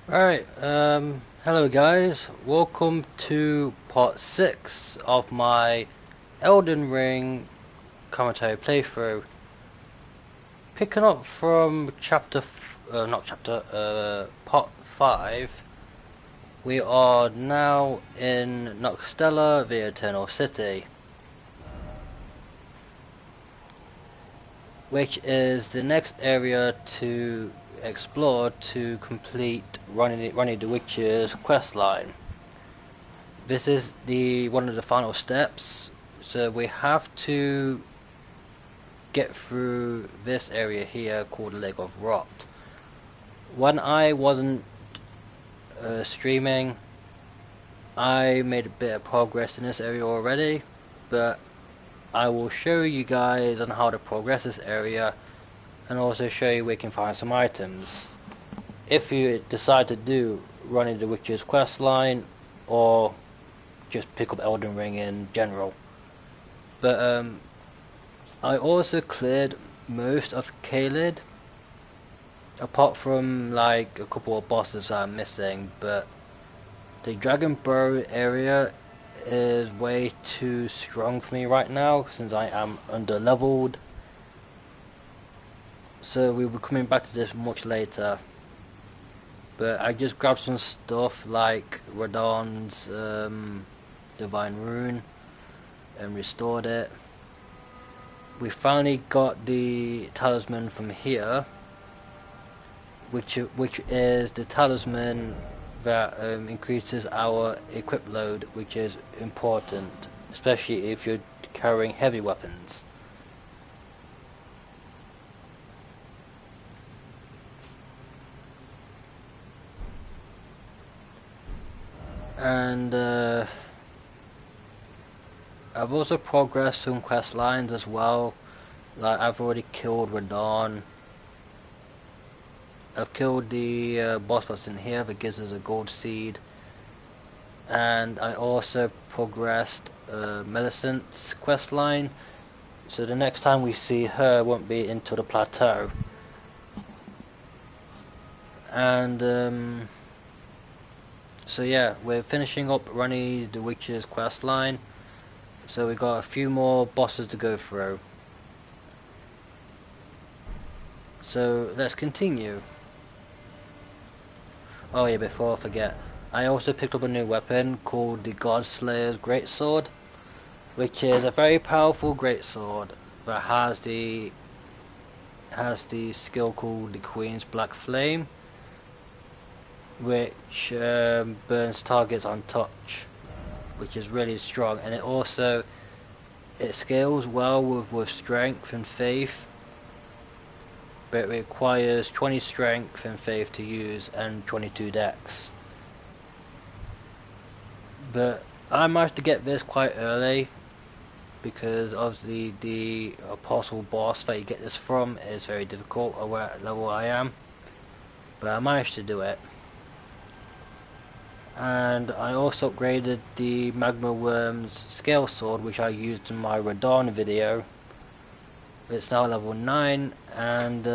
Alright, hello guys, welcome to part 6 of my Elden Ring commentary playthrough. Picking up from part 5, we are now in Nokstella, the Eternal City, which is the next area to explore to complete Ranni the Witcher's questline. This is one of the final steps, so we have to get through this area here called the Lake of Rot. When I wasn't streaming, I made a bit of progress in this area already, but I will show you guys on how to progress this area and also show you where you can find some items if you decide to do running the Witcher's questline or just pick up Elden Ring in general. But I also cleared most of Caelid, apart from like a couple of bosses I'm missing, but the Dragon Burrow area is way too strong for me right now since I am under leveled. So we'll be coming back to this much later. But I just grabbed some stuff like Radon's Divine Rune and restored it. We finally got the talisman from here, which is the talisman that increases our equip load, which is important, especially if you're carrying heavy weapons. And I've also progressed some quest lines as well. Like I've already killed Radon. I've killed the boss that's in here that gives us a gold seed. And I also progressed Millicent's quest line. So the next time we see her won't be into the plateau. And so yeah, we're finishing up Ranni the Witcher's quest line. So we got a few more bosses to go through. So let's continue. Oh yeah, before I forget, I also picked up a new weapon called the Godslayer's Greatsword, which is a very powerful greatsword that has the skill called the Queen's Black Flame, which burns targets on touch, which is really strong, and it scales well with strength and faith, but it requires 20 strength and faith to use and 22 dex. But I managed to get this quite early because obviously the apostle boss that you get this from is very difficult at what level I am, but I managed to do it. And I also upgraded the Magma Worm's Scale Sword, which I used in my Radon video. It's now level 9 and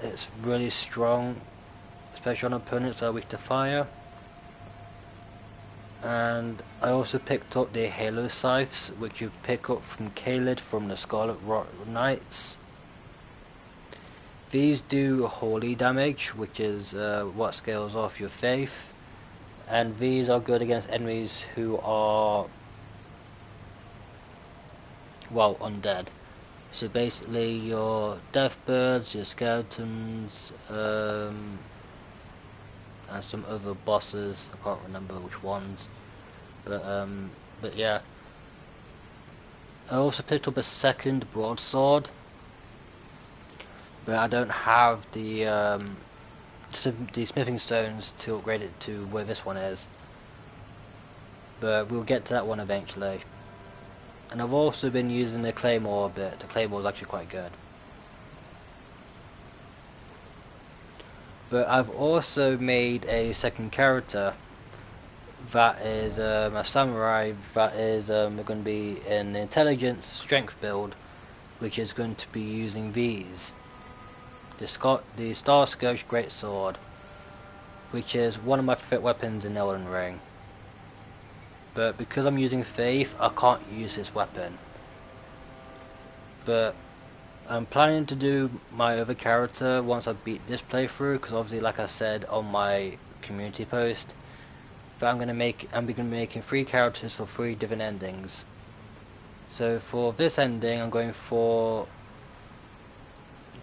it's really strong, especially on opponents that are weak to fire. And I also picked up the Halo Scythes, which you pick up from Caelid from the Scarlet Knights. These do holy damage, which is what scales off your faith. And these are good against enemies who are, well, undead. So basically your deathbirds, your skeletons, and some other bosses. I can't remember which ones, but yeah. I also picked up a second broadsword, but I don't have the smithing stones to upgrade it to where this one is. But we'll get to that one eventually. And I've also been using the claymore a bit. The claymore is actually quite good. But I've also made a second character that is a samurai that is going to be an intelligence strength build, which is going to be using these. The Star Scourge Greatsword. which is one of my favorite weapons in Elden Ring. But because I'm using Faith, I can't use this weapon. But I'm planning to do my other character once I beat this playthrough, because obviously, like I said on my community post, that I'm gonna be making 3 characters for 3 different endings. So for this ending, I'm going for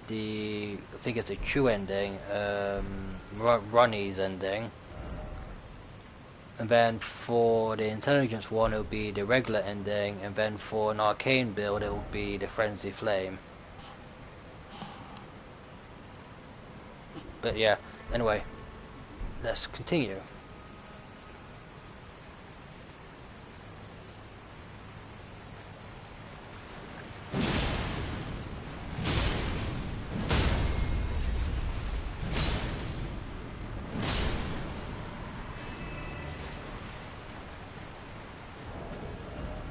I think it's a true ending, Ronnie's ending. And then for the intelligence one, it'll be the regular ending, and then for an arcane build, it'll be the frenzy flame. But yeah, anyway, let's continue.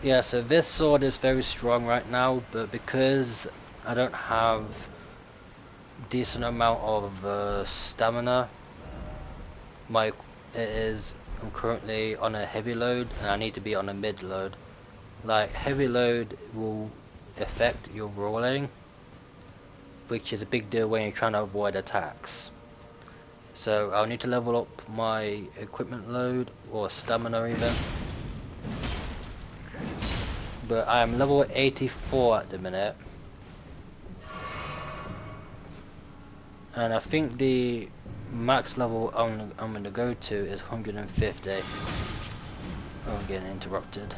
Yeah, so this sword is very strong right now, but because I don't have decent amount of stamina, I'm currently on a heavy load and I need to be on a mid load. Like, heavy load will affect your rolling, which is a big deal when you're trying to avoid attacks. So I'll need to level up my equipment load, or stamina even. But I'm level 84 at the minute. And I think the max level I'm going to go to is 150. Oh, I'm getting interrupted.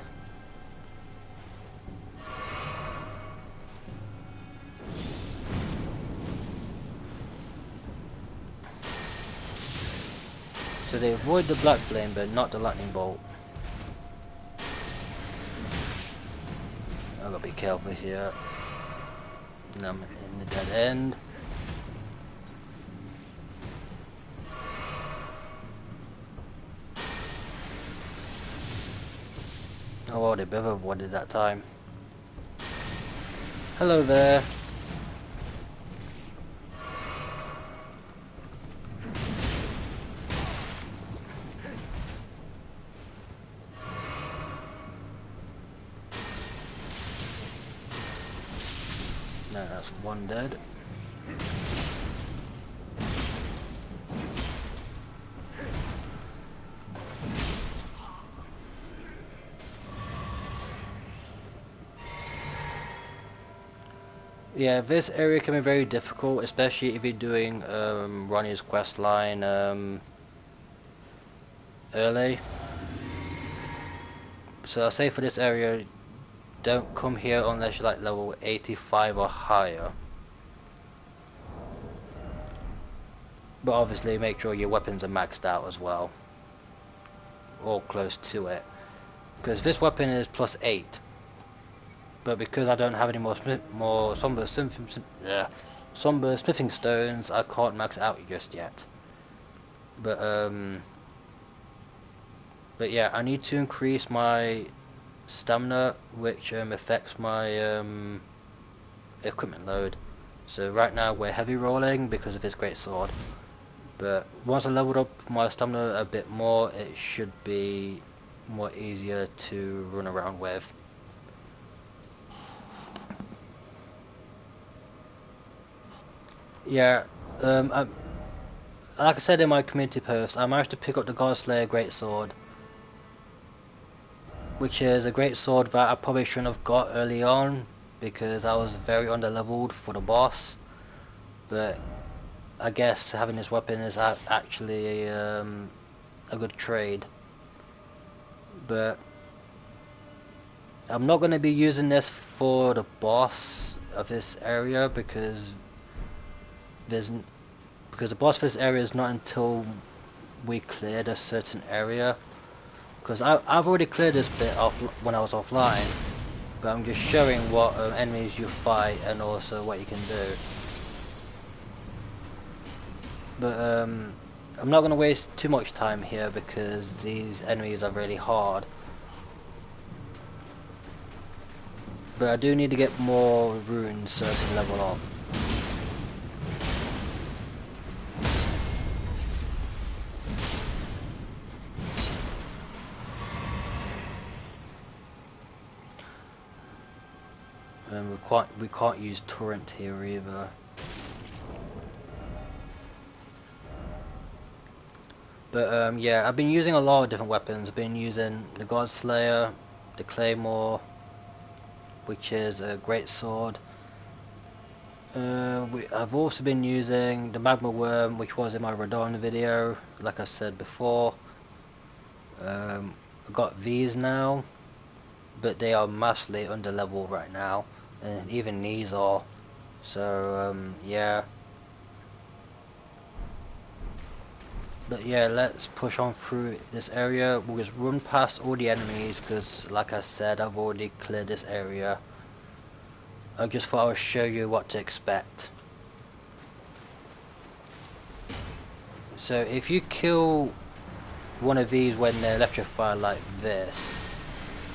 So they avoid the black flame, but not the lightning bolt. I've got to be careful here. And I'm in the dead end. Oh, well, they both avoided that time. Hello there. No, that's one dead. Yeah, this area can be very difficult, especially if you're doing Ronnie's questline early. So I'll say for this area, don't come here unless you're like level 85 or higher. But obviously make sure your weapons are maxed out as well, or close to it, because this weapon is plus 8. But because I don't have any more somber smithing stones, I can't max it out just yet. But yeah, I need to increase my stamina, which affects my equipment load. So right now we're heavy rolling because of his great sword. But once I leveled up my stamina a bit more, it should be more easier to run around with. Yeah, like I said in my community post, I managed to pick up the Godslayer Greatsword, which is a great sword that I probably shouldn't have got early on because I was very underleveled for the boss. But I guess having this weapon is actually a good trade. But I'm not going to be using this for the boss of this area because the boss for this area is not until we cleared a certain area. Because I've already cleared this bit off when I was offline, but I'm just showing what enemies you fight and also what you can do. But I'm not going to waste too much time here because these enemies are really hard. But I do need to get more runes so I can level up. we can't use torrent here either. But yeah, I've been using a lot of different weapons. I've been using the God Slayer, the Claymore, which is a great sword. I've also been using the Magma Worm, which was in my Radon video, like I said before. I've got these now, but they are massively under level right now, and even these are. So yeah. But yeah, let's push on through this area. We'll just run past all the enemies because, like I said, I've already cleared this area. I just thought I would show you what to expect. So if you kill one of these when they're electrified like this,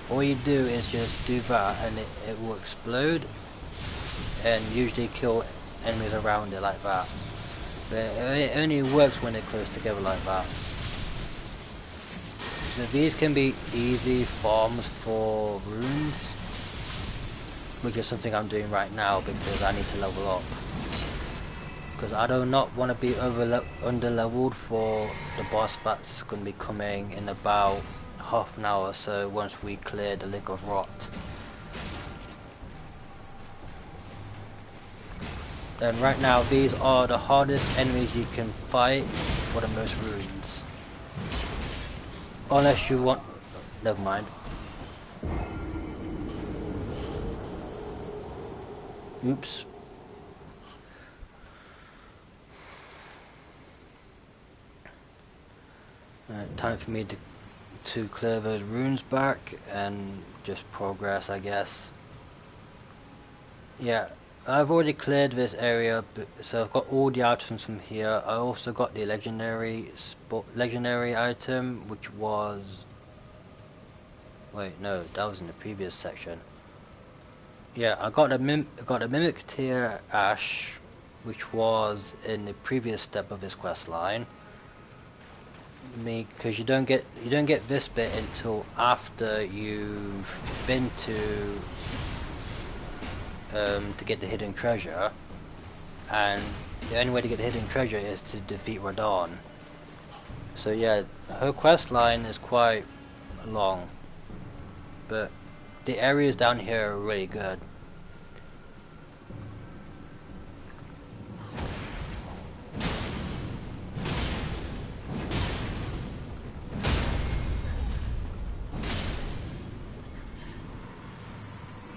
all you do is just do that and it will explode and usually kill enemies around it like that. But it only works when they're close together like that. So these can be easy farms for runes, which is something I'm doing right now because I need to level up. Because I do not want to be under leveled for the boss that's going to be coming in about half an hour or so once we clear the Lake of Rot. And right now these are the hardest enemies you can fight for the most runes. Unless you want... never mind. Oops. Time for me to clear those runes back and just progress, I guess. Yeah, I've already cleared this area, so I've got all the items from here. I also got the legendary item, which was... wait, no, that was in the previous section. Yeah, I got a mimic tier ash, which was in the previous step of this quest line. Because you don't get this bit until after you've been to get the hidden treasure, and the only way to get the hidden treasure is to defeat Radon. So yeah, her quest line is quite long, but the areas down here are really good.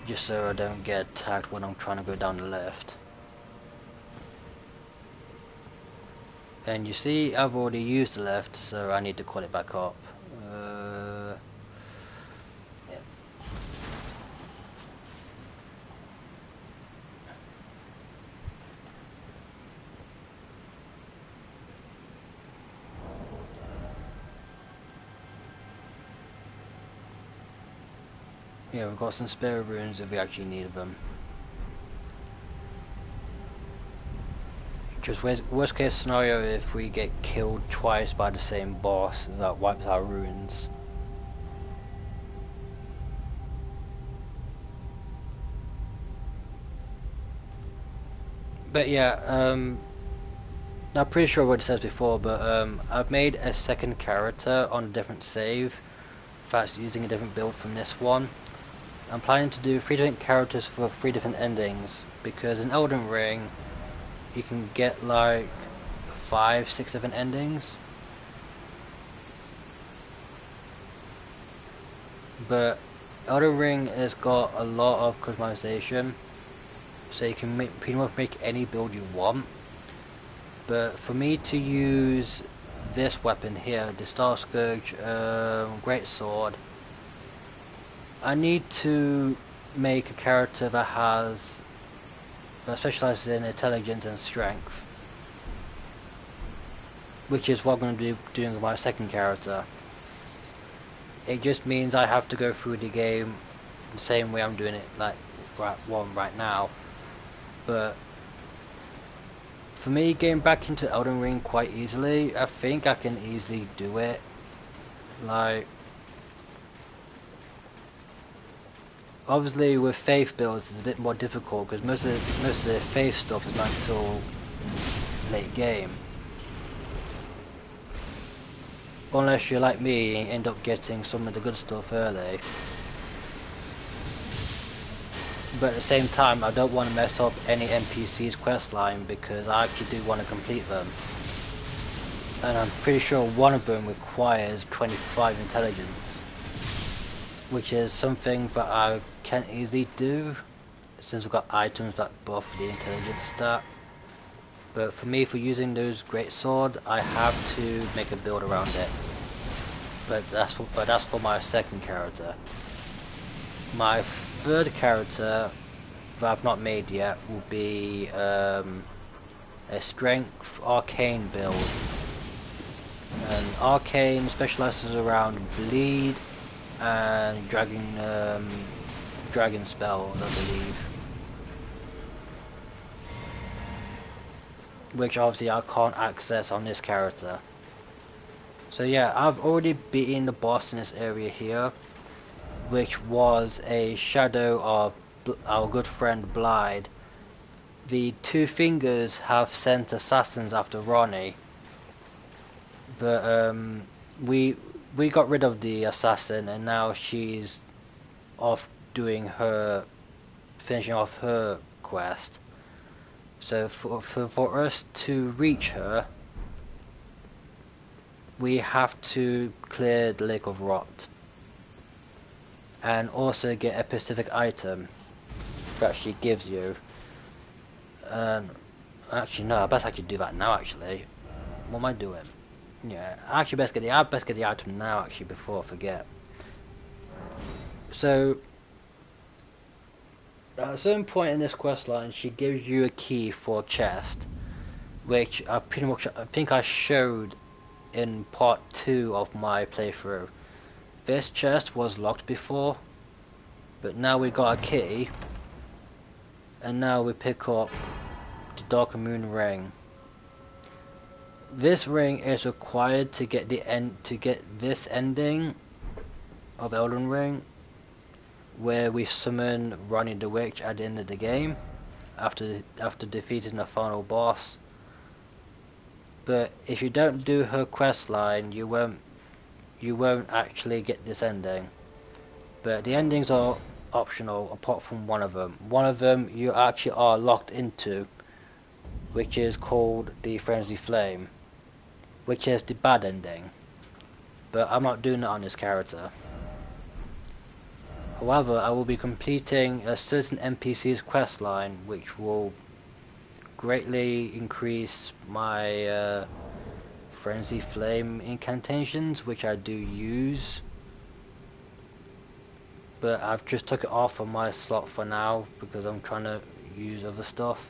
Just so I don't get attacked when I'm trying to go down the left. And you see, I've already used the left, so I need to call it back up. Yeah. Yeah, we've got some spare runes if we actually need them. Just worst case scenario, if we get killed twice by the same boss, that wipes our runes. But yeah, I'm pretty sure I've already said this before, but I've made a second character on a different save. That's using a different build from this one. I'm planning to do 3 different characters for 3 different endings, because in Elden Ring you can get like 5-6 different endings, but Elden Ring has got a lot of customization, so you can pretty much make any build you want. But for me to use this weapon here, the Star Scourge Great Sword, I need to make a character that specializes in intelligence and strength, which is what I'm going to be doing with my second character. It just means I have to go through the game the same way I'm doing it like right now. But for me, getting back into Elden Ring quite easily, I think I can easily do it. Like, Obviously with faith builds it's a bit more difficult because most of the faith stuff is not until late game. Unless you're like me and end up getting some of the good stuff early. But at the same time I don't want to mess up any NPC's questline because I actually do want to complete them. And I'm pretty sure one of them requires 25 intelligence, which is something that I can easily do since we've got items that buff the intelligence stat. But for me, for using those great sword, I have to make a build around it. But that's for my second character. My third character that I've not made yet will be a strength arcane build. And arcane specializes around bleed and dragon spells, I believe. Which obviously I can't access on this character. So yeah, I've already beaten the boss in this area here, which was a shadow of our good friend Blyde. The Two Fingers have sent assassins after Ronnie, but we got rid of the assassin and now she's off doing finishing off her quest. So for us to reach her, we have to clear the Lake of Rot and also get a specific item that she gives you. Actually no, I best actually do that now actually. What am I doing? Yeah, actually best get the item now actually before I forget. So at a certain point in this questline she gives you a key for a chest, which I think I showed in part 2 of my playthrough. This chest was locked before, but now we got a key, and now we pick up the Dark Moon ring. This ring is required to get this ending of Elden Ring, where we summon Ranni the Witch at the end of the game after defeating the final boss. But if you don't do her quest line, you won't actually get this ending. But the endings are optional apart from one of them. One of them you actually are locked into, which is called the Frenzy Flame, which is the bad ending. But I'm not doing that on this character. However, I will be completing a certain NPC's quest line, which will greatly increase my Frenzy Flame incantations, which I do use. But I've just took it off of my slot for now because I'm trying to use other stuff.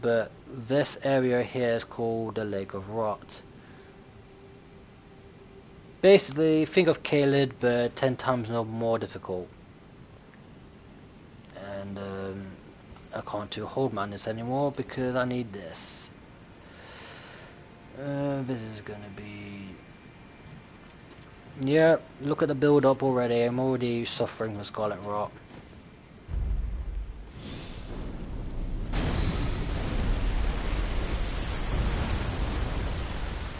But this area here is called the Lake of Rot. Basically, think of Caelid, but 10 times more difficult. And I can't do Hold Madness anymore because I need this. This is gonna be... Yeah, look at the build up already. I'm already suffering with Scarlet Rot.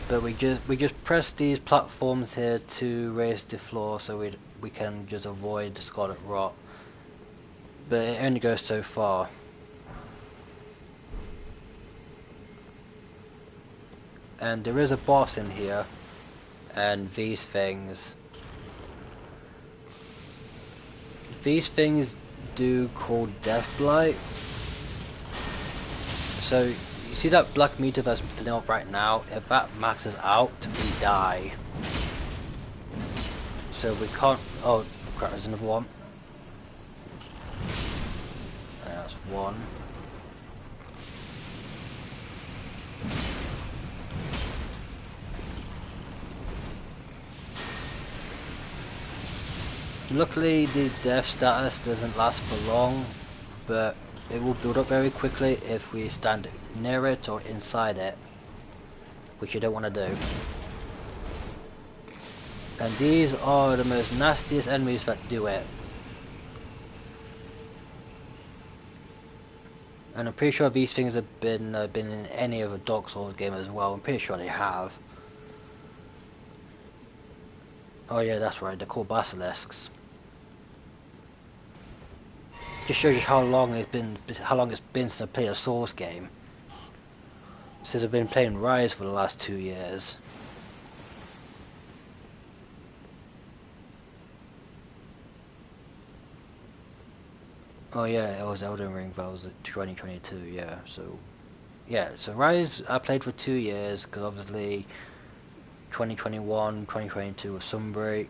But we just press these platforms here to raise the floor so we can just avoid Scarlet Rot. But it only goes so far. And there is a boss in here, and these things do called Death Blight. So you see that black meter that's filling up right now? If that maxes out, we die. So we can't... Oh crap, there's another one. That's one. Luckily the death status doesn't last for long, but it will build up very quickly if we stand near it or inside it, which you don't want to do. And these are the most nastiest enemies that do it. And I'm pretty sure these things have been in any other Dark Souls game as well. I'm pretty sure they have. Oh yeah, that's right. They're called basilisks. Just shows you how long it's been since I played a Souls game. Since I've been playing Rise for the last 2 years. Oh yeah, it was Elden Ring. That was 2022. Yeah, so yeah, so Rise I played for 2 years because obviously 2021, 2022 was Sunbreak.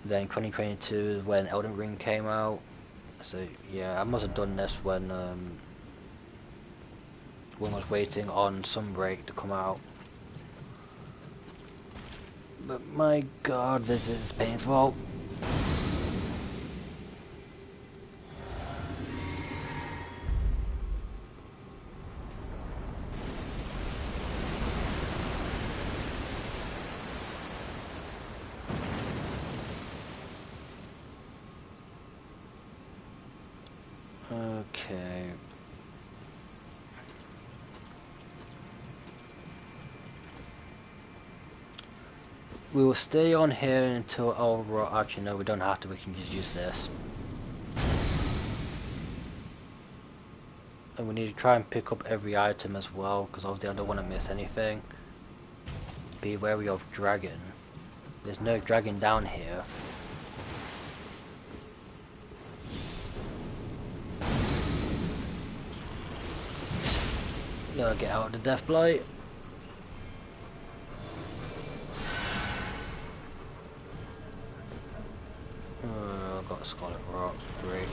Then 2022 is when Elden Ring came out. So yeah, I must have done this when I was waiting on Sunbreak to come out. But my god, this is painful. Okay. We will stay on here until actually no, we don't have to, we can just use this. And we need to try and pick up every item as well, because obviously I don't want to miss anything. Be wary of dragon. There's no dragon down here. No, get out of the death blight. I've got Scarlet Rock, great.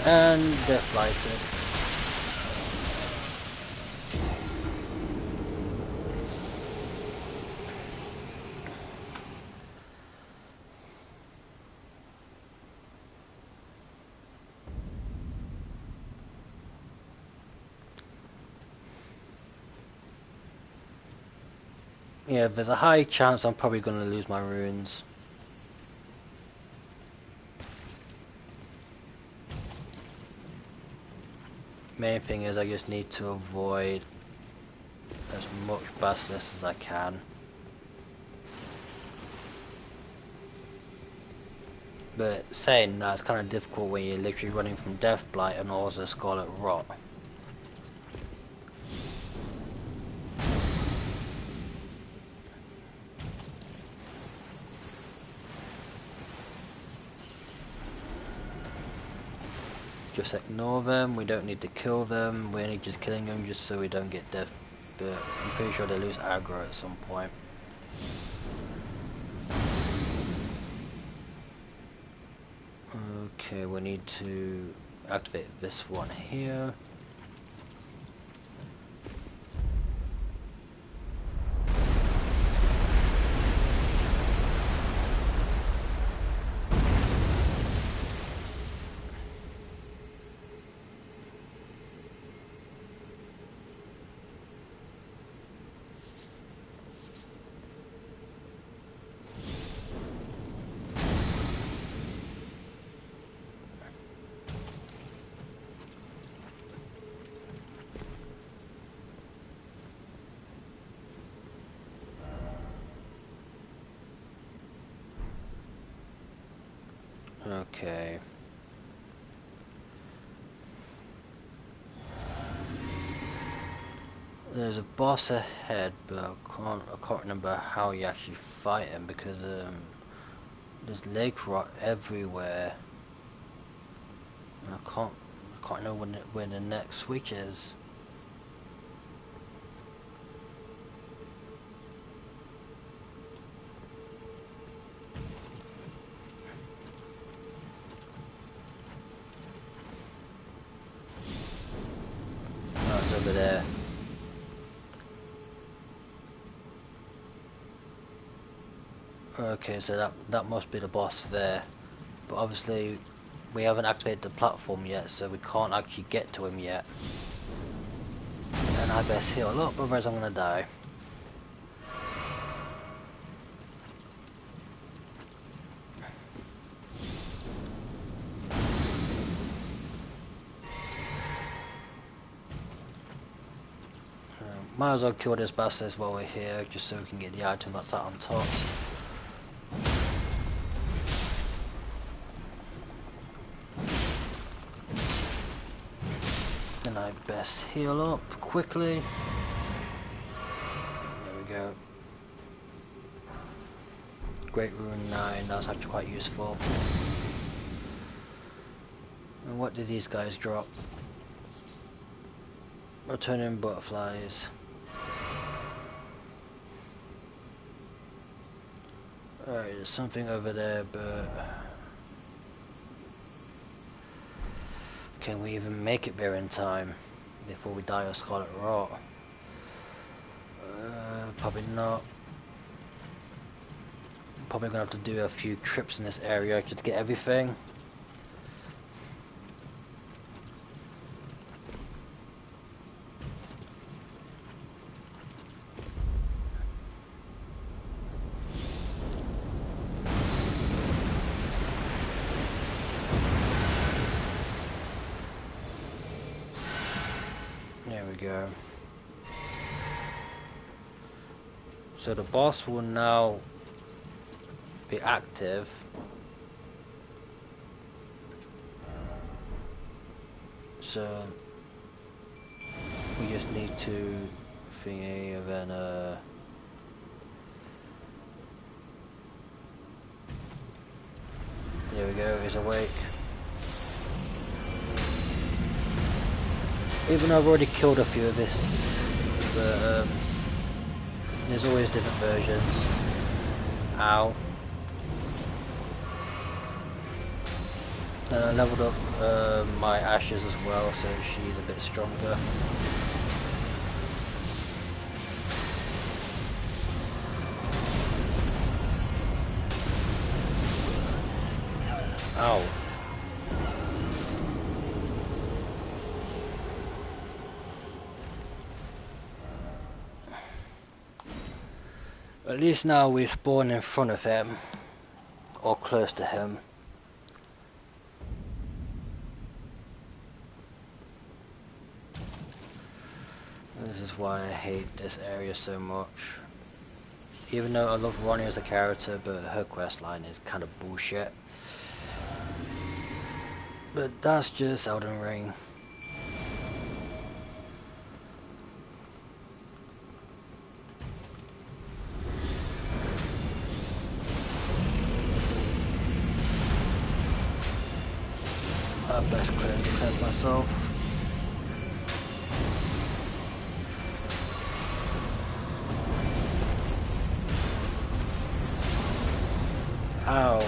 And death blighted. Yeah, there's a high chance I'm probably going to lose my runes. Main thing is I just need to avoid as much basilisk as I can. But saying that, it's kind of difficult when you're literally running from Death Blight and also Scarlet Rot. Just ignore them, we don't need to kill them, we're only just killing them just so we don't get death. But I'm pretty sure they lose aggro at some point. Okay, we need to activate this one here. Okay. There's a boss ahead, but I can't remember how you actually fight him because there's lake rot everywhere. And I can't know when the next switch is. Oh, it's over there. Okay, so that must be the boss there. But obviously we haven't activated the platform yet, so we can't actually get to him yet. And I best heal up, otherwise I'm gonna die. Might as well kill this bastard while we're here, just so we can get the item that's out on top. Then I best heal up quickly. There we go. Great Rune 9, that's actually quite useful. And what did these guys drop? Returning butterflies. Alright, there's something over there, but can we even make it there in time before we die of scarlet rot? Probably not. Probably gonna have to do a few trips in this area just to get everything. There we go. So the boss will now be active. So we just need to thingy and then there we go, he's awake. Even though I've already killed a few of this, but there's always different versions. Ow. And I leveled up my Ashes as well, so she's a bit stronger. Ow. At least now we spawn in front of him, or close to him. This is why I hate this area so much. Even though I love Ronnie as a character, but her questline is kind of bullshit. But that's just Elden Ring. I best cleanse myself. Ow.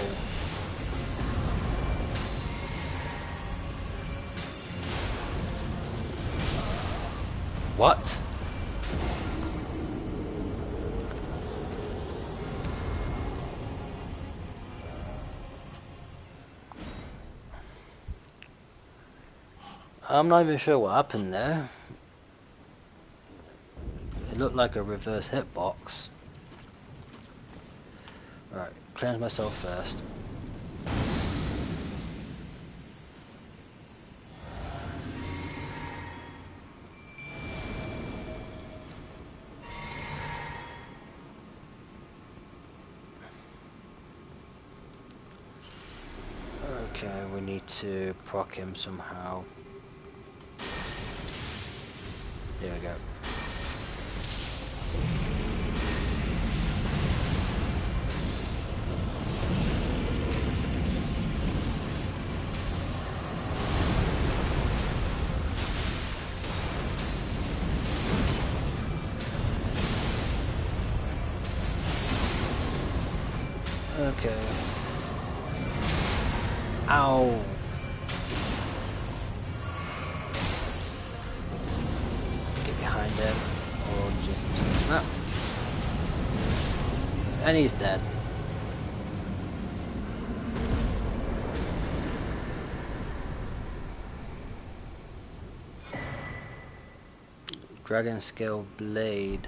What? I'm not even sure what happened there. It looked like a reverse hitbox. Right, cleanse myself first. Okay, we need to proc him somehow. There we go. Okay. Ow. Get behind him, or just snap. And he's dead. Dragon Scale Blade.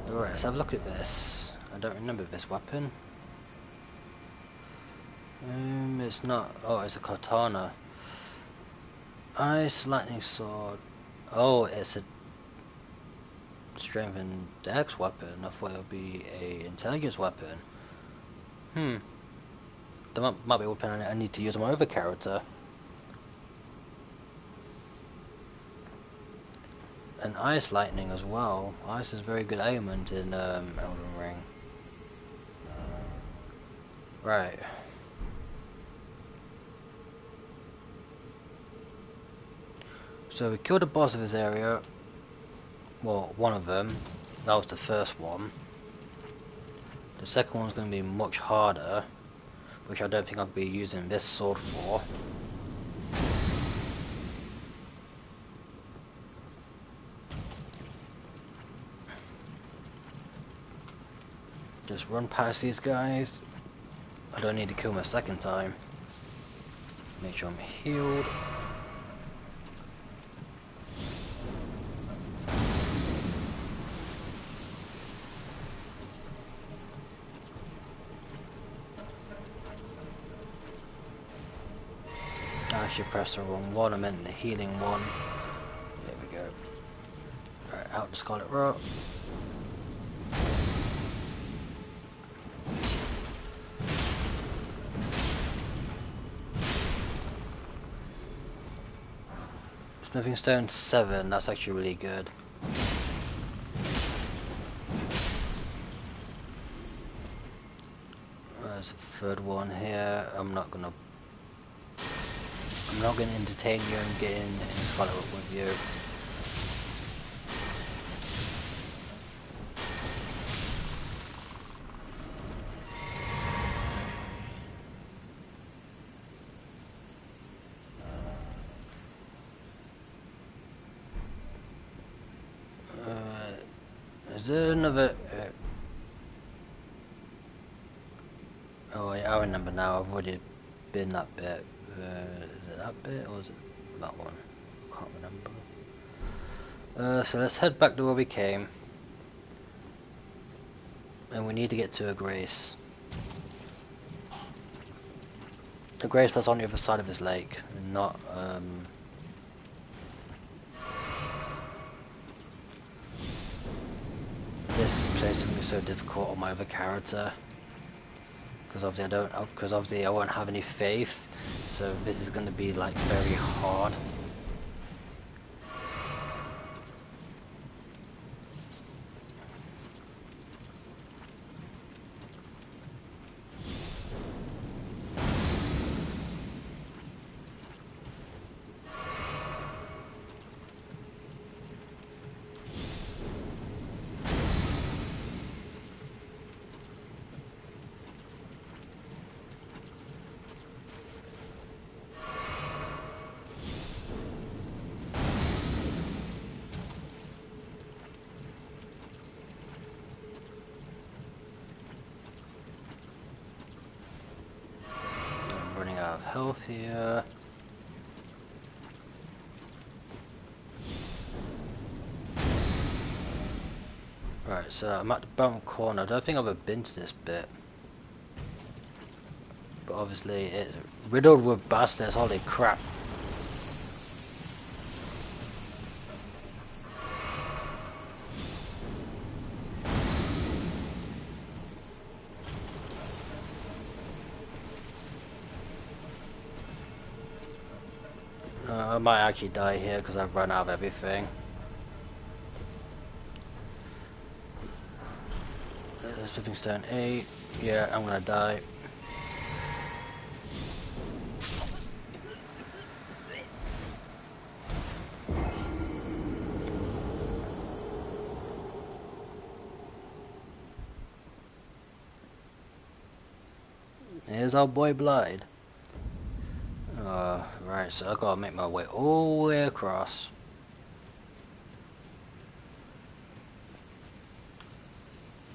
Alright, let's have a look at this. I don't remember this weapon. It's not. Oh, it's a katana. Ice Lightning Sword. Oh, it's a strength and dex weapon. I thought it would be a intelligence weapon. That might be a weapon I need to use on my other character. And ice lightning as well. Ice is a very good element in Elden Ring. Right. So we killed the boss of this area. Well, one of them. That was the first one. The second one's going to be much harder, which I don't think I'll be using this sword for. Just run past these guys. I don't need to kill them a second time. Make sure I'm healed. I should press the wrong one, I meant the healing one. There we go. Alright, out the Scarlet Rot. Smithing Stone 7, that's actually really good. There's a third one here. I'm not gonna entertain you and get in Scarlet Rot with you. Is there another... oh yeah, I remember now, I've already been that bit. Is it that bit or is it that one? Can't remember. So let's head back to where we came. And we need to get to a Grace. A Grace that's on the other side of this lake, and not this place is gonna be so difficult on my other character. Because obviously I won't have any faith, so this is going to be like very hard. Of health here. Right, so I'm at the bottom corner. I don't think I've ever been to this bit. But obviously it's riddled with bastards, holy crap. I might actually die here because I've run out of everything. Smithing Stone 8. Yeah, I'm gonna die. Here's our boy Blide. Right, so I gotta make my way all the way across.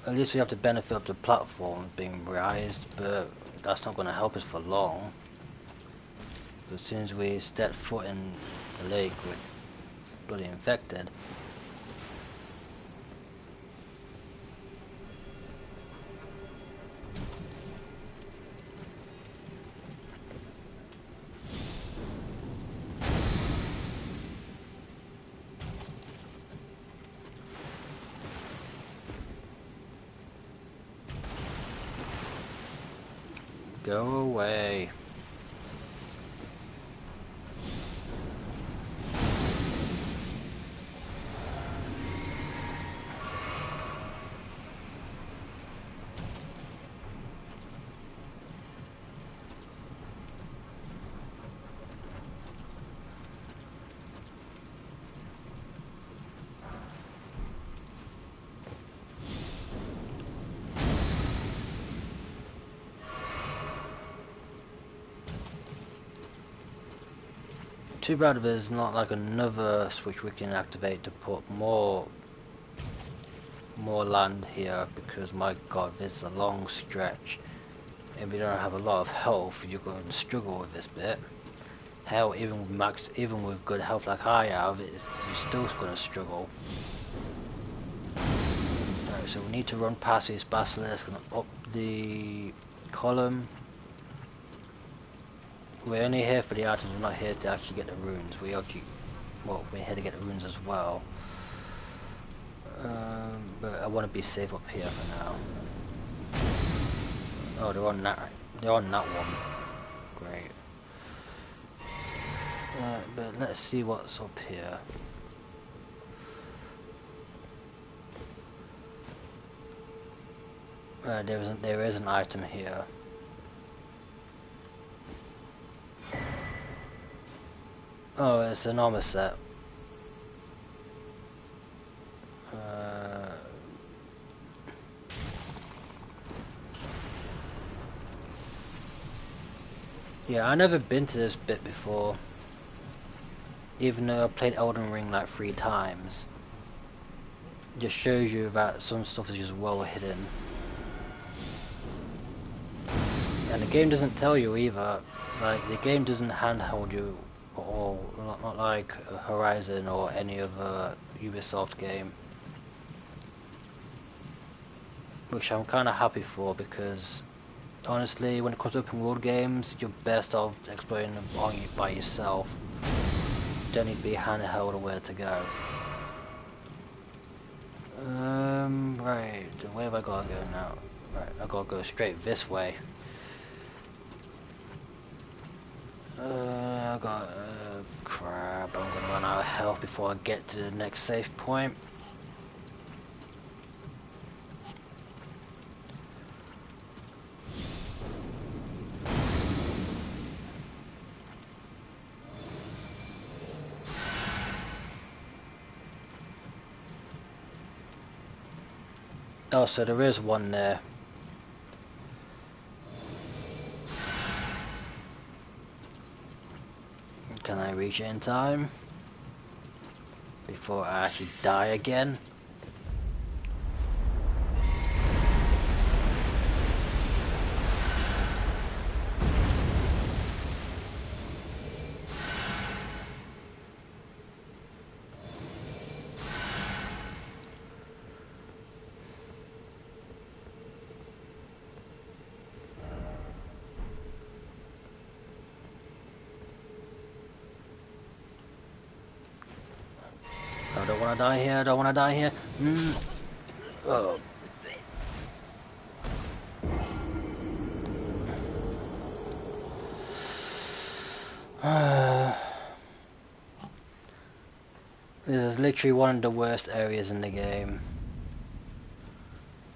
At least we have the benefit of the platform being raised, but that's not gonna help us for long. As soon as we step foot in the lake, we're bloody infected. Go away. Too bad there's not like another switch we can activate to put more land here, because my god, this is a long stretch. If you don't have a lot of health, you're going to struggle with this bit. Hell, even with good health like I have, you're still going to struggle. Alright, so we need to run past this basilisk and up the column. We're only here for the items, we're not here to actually get the runes. We're here to get the runes as well. But I want to be safe up here for now. Oh, they're on that one. Great. But let's see what's up here. There is an item here. Oh, it's an armor set. Yeah, I've never been to this bit before. Even though I played Elden Ring like 3 times. It just shows you that some stuff is just well hidden. And the game doesn't tell you either. Like, the game doesn't handhold you, or not like Horizon or any other Ubisoft game. Which I'm kind of happy for, because honestly, when it comes to open world games, you're best off exploring them by yourself. You don't need to be handheld or where to go. Right, where have I got to go now? Right, I gotta go straight this way. I got, crap, I'm gonna run out of health before I get to the next safe point. Oh, so there is one there. Can I reach it in time? Before I actually die again? I don't want to die here, I don't want to die here. Oh. This is literally one of the worst areas in the game.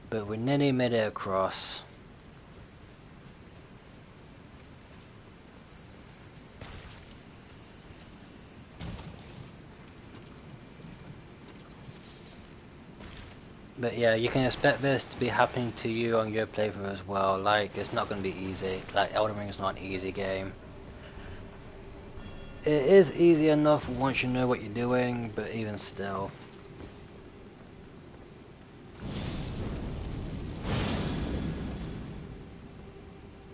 But we nearly made it across. But yeah, you can expect this to be happening to you on your playthrough as well. Like, it's not going to be easy. Like, Elden Ring is not an easy game. It is easy enough once you know what you're doing, but even still.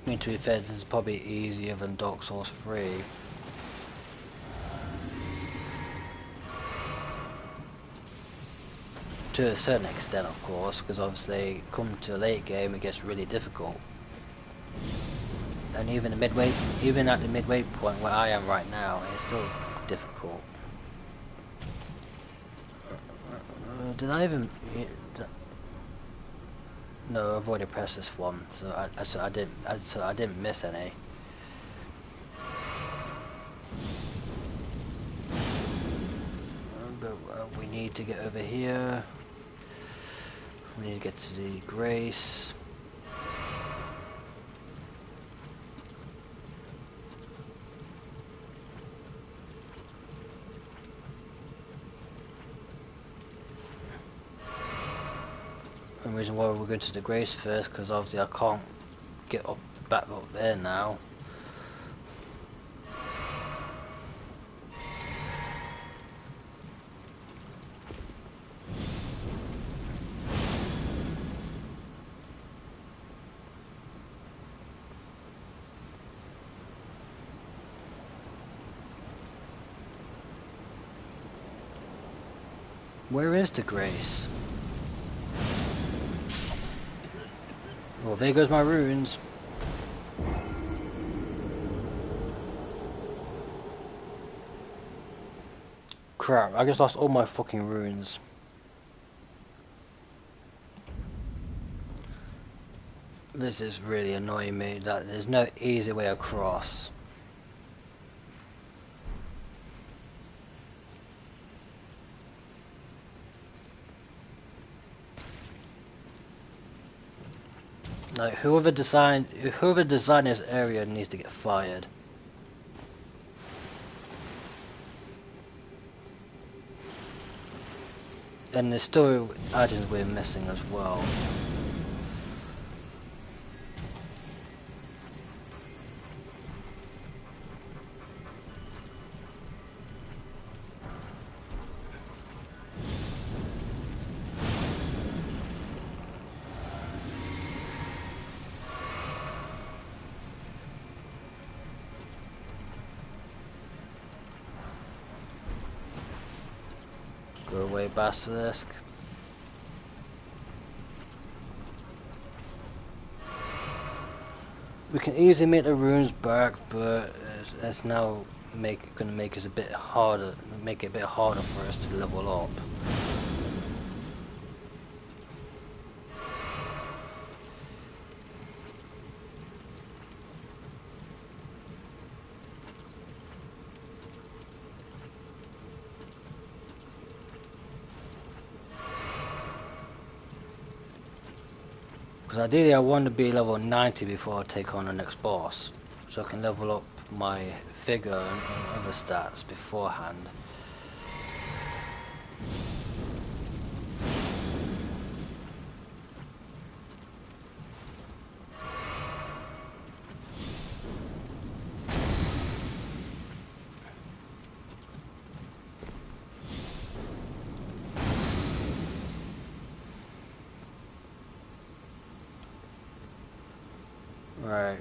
I mean, to be fair, this is probably easier than Dark Souls 3. To a certain extent, of course, because obviously, come to a late game, it gets really difficult. And even at the midway point where I am right now, it's still difficult. Did I even? No, I've already pressed this one, so I didn't miss any. But we need to get over here. We need to get to the Grace. The reason why we're going to the Grace first, because obviously I can't get back up there now. Where is the Grace? Well, there goes my runes. Crap, I just lost all my fucking runes. This is really annoying me, that there's no easy way across. Like, whoever designed this area needs to get fired. And there's still items we're missing as well. Go away, Basilisk. We can easily make the runes back, but it's now gonna make us a bit harder. Make it a bit harder for us to level up. Because ideally I want to be level 90 before I take on the next boss, so I can level up my figure and other stats beforehand. Right.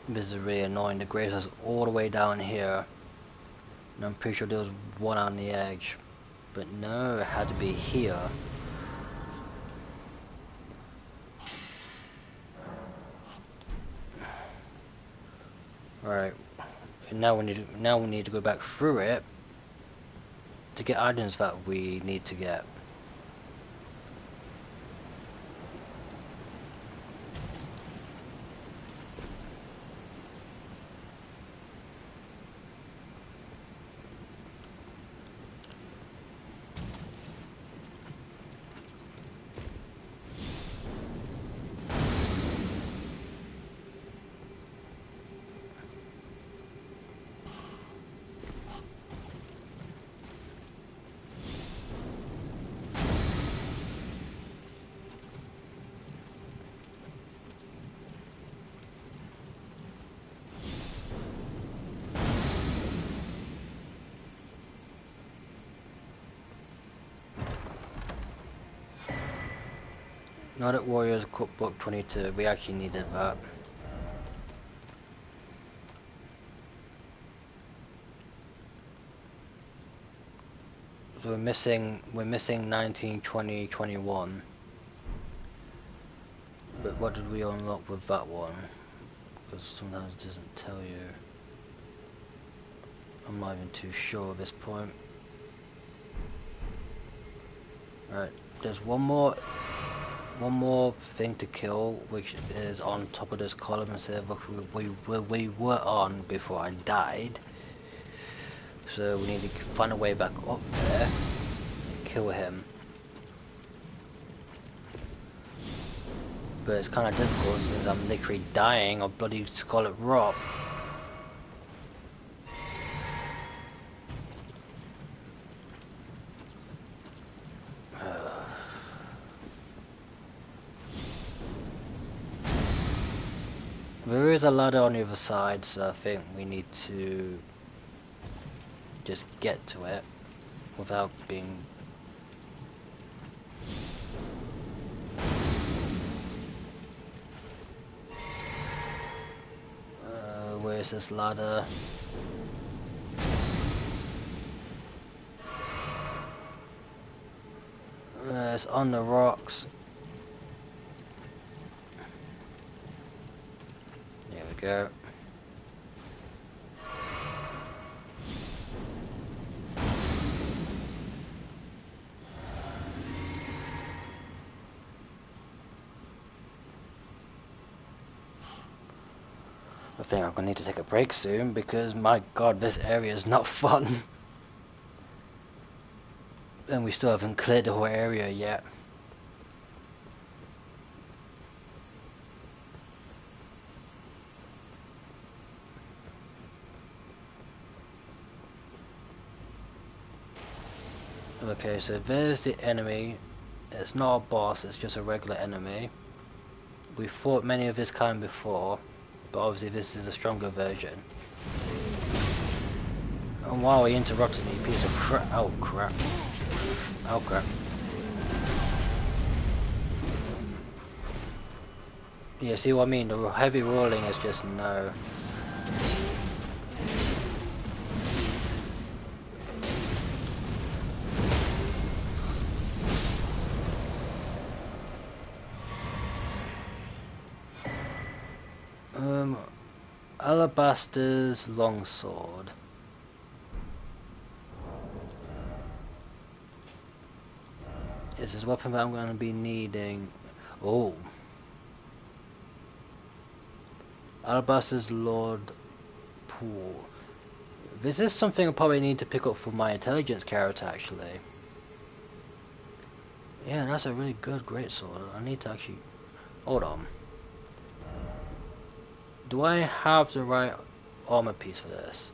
This is really annoying. The Grace is all the way down here. And I'm pretty sure there was one on the edge. But no, it had to be here. Alright. Now we need to go back through it to get items that we need to get. Nordic Warriors Cookbook 22, we actually needed that. So we're missing 19, 20, 21. But what did we unlock with that one? Because sometimes it doesn't tell you. I'm not even too sure at this point. Right, there's one more thing to kill, which is on top of this column instead of what we were on before I died. So we need to find a way back up there and kill him. But it's kind of difficult since I'm literally dying of bloody scarlet rot. There is a ladder on the other side, so I think we need to just get to it without being... where is this ladder? It's on the rocks. There we go. I think I'm gonna need to take a break soon because my god, this area is not fun. And we still haven't cleared the whole area yet. Okay, so there's the enemy. It's not a boss, it's just a regular enemy. We fought many of this kind before, but obviously this is a stronger version. And wow, he interrupted me, piece of crap. Oh crap. Oh crap. Yeah, see what I mean? The heavy rolling is just no. Alabaster's longsword. This is a weapon that I'm going to be needing. Oh. Alabaster's Lord Pool. This is something I probably need to pick up for my intelligence character, actually. Yeah, that's a really good greatsword. I need to actually... Hold on. Do I have the right armor piece for this?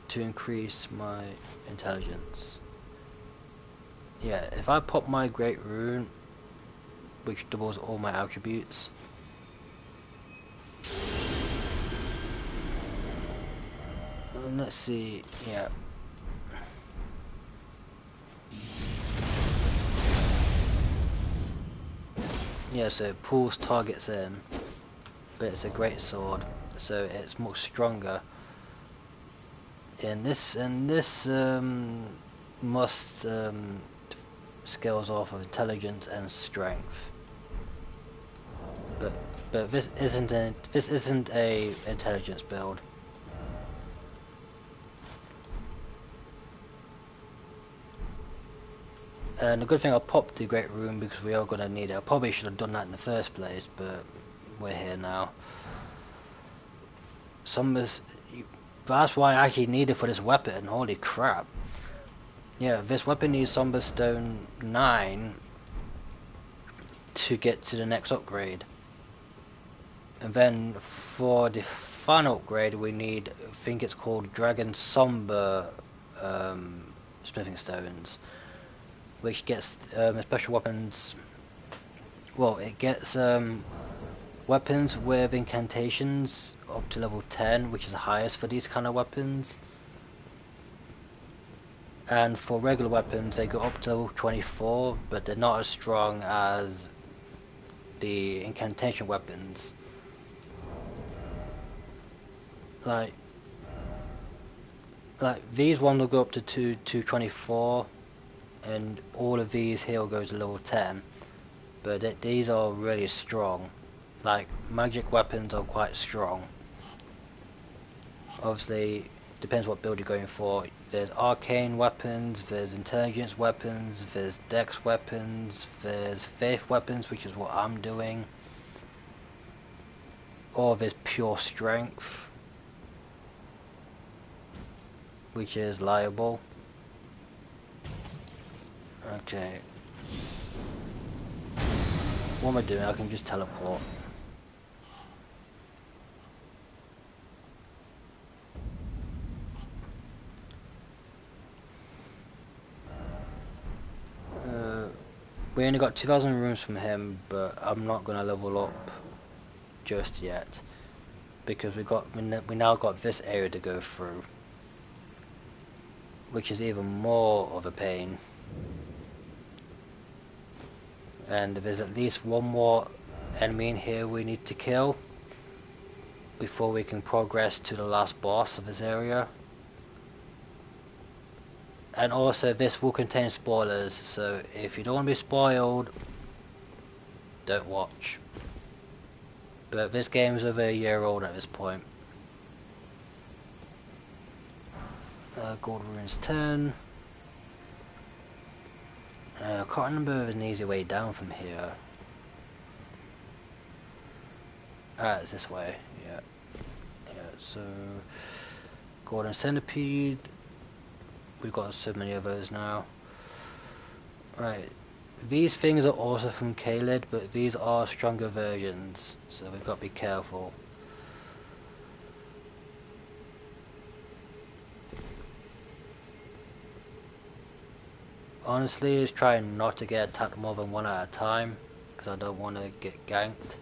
To increase my intelligence. Yeah, if I pop my Great Rune, which doubles all my attributes. Let's see, yeah. Yeah, so it pulls targets in, but it's a great sword, so it's much stronger. And this must scales off of intelligence and strength. But this isn't a intelligence build. And the good thing I popped the Great Rune because we are gonna need it. I probably should have done that in the first place, but we're here now. That's why I actually need it for this weapon. Holy crap! Yeah, this weapon needs Somber Stone 9 to get to the next upgrade. And then for the final upgrade we need, I think it's called Dragon Somber Smithing Stones, which gets special weapons. Well, it gets weapons with incantations up to level 10, which is the highest for these kind of weapons. And for regular weapons they go up to level 24, but they're not as strong as the incantation weapons. Like, like these ones will go up to 224, and all of these here will go to level 10. But these are really strong. Like magic weapons are quite strong. Obviously, depends what build you're going for. There's arcane weapons, there's intelligence weapons, there's dex weapons, there's faith weapons, which is what I'm doing. Or there's pure strength, which is liable. Okay. What am I doing? I can just teleport. We only got 2,000 runes from him, but I'm not gonna level up just yet because we now got this area to go through, which is even more of a pain. And there's at least one more enemy in here we need to kill before we can progress to the last boss of this area. And also this will contain spoilers, so if you don't want to be spoiled, don't watch. But this game is over a year old at this point. Gold runes 10. I can't remember if there's an easy way down from here. Ah, it's this way, yeah. Yeah, so golden centipede. We've got so many of those now. Right. These things are also from Kaled, but these are stronger versions, so we've got to be careful. Honestly, is trying not to get attacked more than one at a time, because I don't want to get ganked.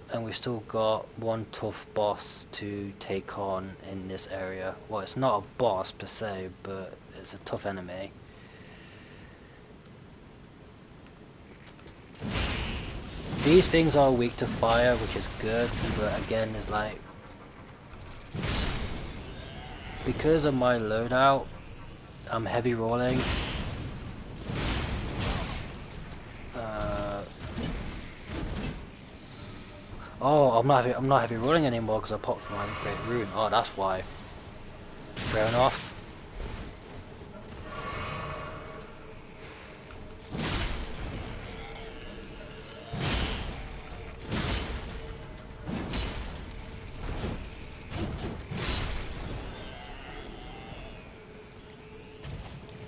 And we've still got one tough boss to take on in this area. Well, it's not a boss per se, but it's a tough enemy. These things are weak to fire, which is good, but again, it's like, because of my loadout, I'm heavy rolling. Oh, I'm not heavy rolling anymore because I popped my great rune. Oh, that's why. Fair enough.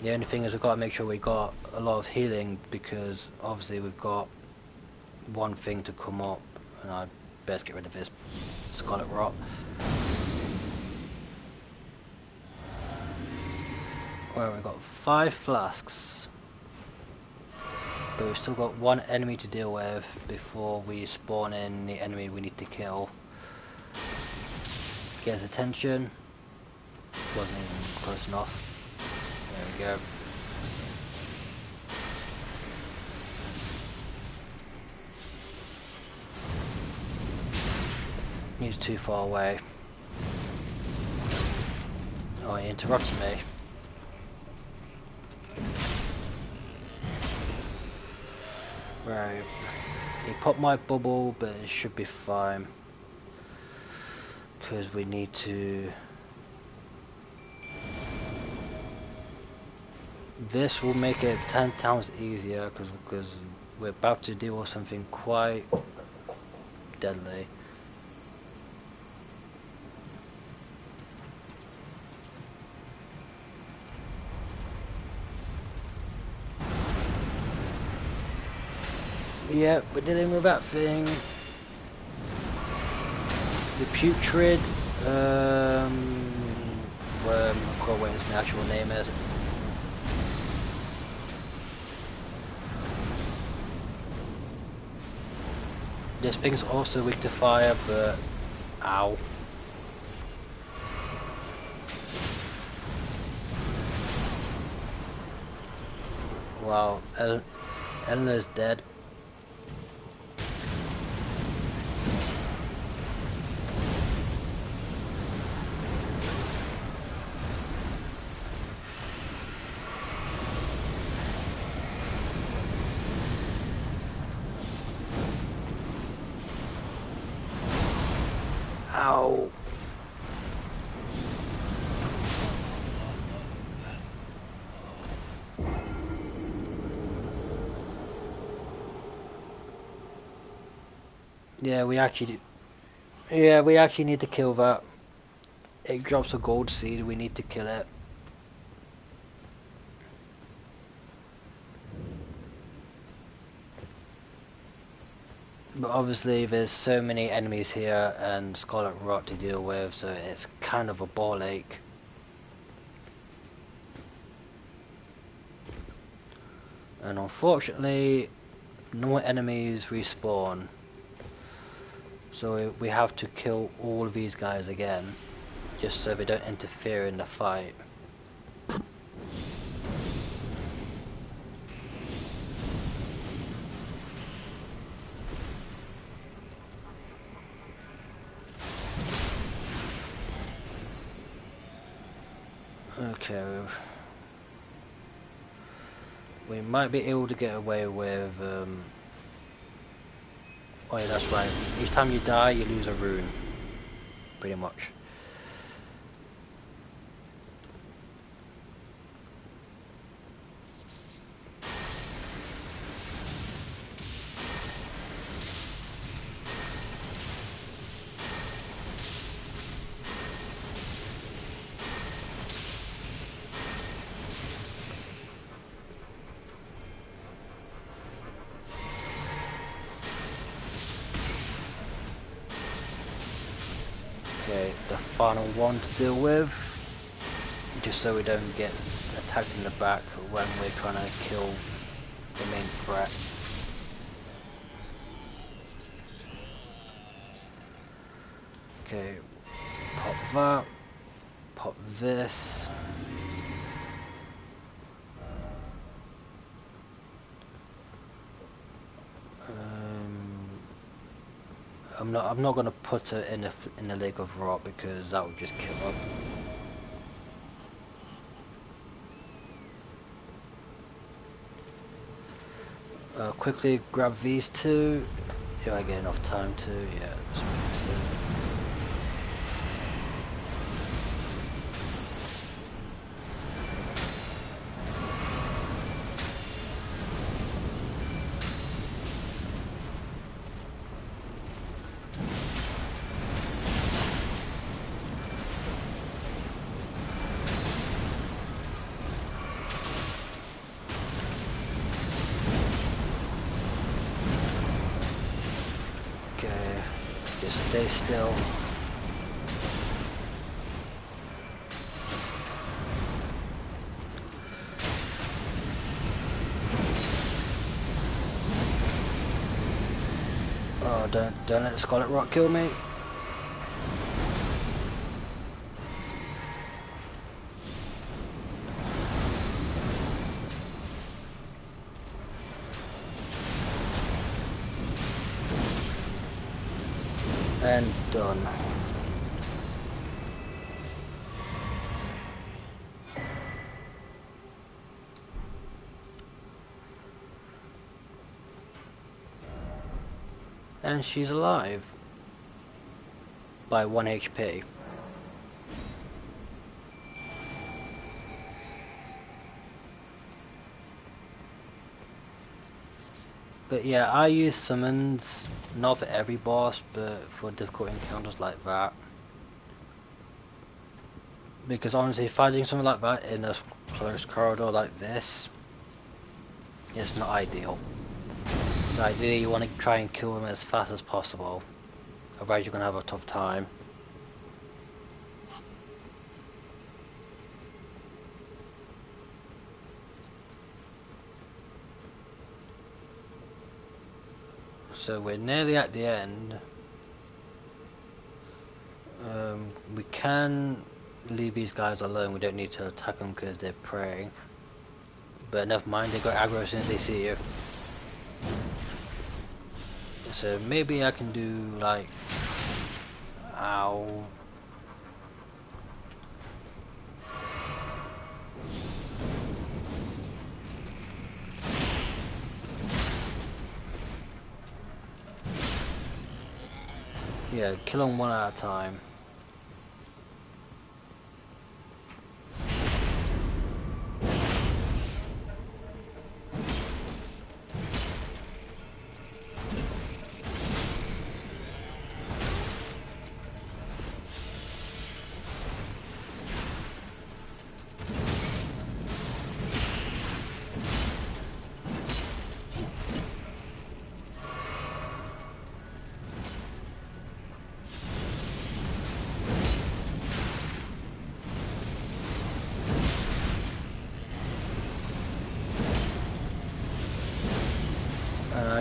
The only thing is we've got to make sure we got a lot of healing, because obviously we've got one thing to come up, and I'd best get rid of this scarlet rot. Well, we've got 5 flasks, but we've still got one enemy to deal with before we spawn in the enemy we need to kill. Get his attention. Wasn't even close enough. There we go. He's too far away. Oh, he interrupted me. Right. He popped my bubble, but it should be fine. Because we need to... This will make it 10 times easier, because we're about to deal with something quite deadly. Yep, we're dealing with that thing. The putrid, well, I forgot what his actual name is. This thing's also weak to fire, but ow. Wow, Eleanor's dead. Ow. Yeah, we actually need to kill that. It drops a gold seed, we need to kill it. But obviously there's so many enemies here and Scarlet Rot to deal with, so it's kind of a ball ache. And unfortunately, no enemies respawn. So we have to kill all of these guys again, just so they don't interfere in the fight. Okay. We might be able to get away with... oh yeah, that's right. Each time you die, you lose a rune. Pretty much. Okay, the final one to deal with, just so we don't get attacked in the back when we're trying to kill the main threat. Okay, pop that, pop this. I'm not gonna put it in the Lake of Rot because that would just kill her. Quickly grab these two. If I get enough time to, yeah. Okay, just stay still. Oh, don't let the Scarlet Rot kill me. And done. And she's alive. By 1 HP. But yeah, I use summons, not for every boss, but for difficult encounters like that. Because honestly, fighting something like that in a close corridor like this, it's not ideal. So ideally you want to try and kill them as fast as possible, otherwise you're going to have a tough time. So we're nearly at the end. We can leave these guys alone, we don't need to attack them because they're preying. But never mind, they got aggro as soon as they see you. So maybe I can do like... Ow. Yeah, kill them one at a time.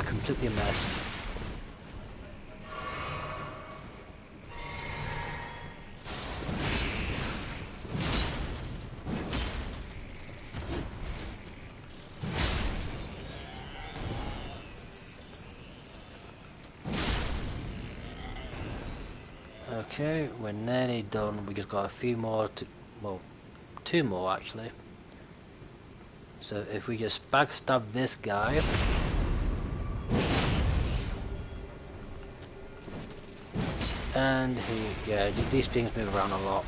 Completely messed. Okay, we're nearly done. We just got a few more to, well, 2 more actually. So if we just backstab this guy. And yeah, these things move around a lot.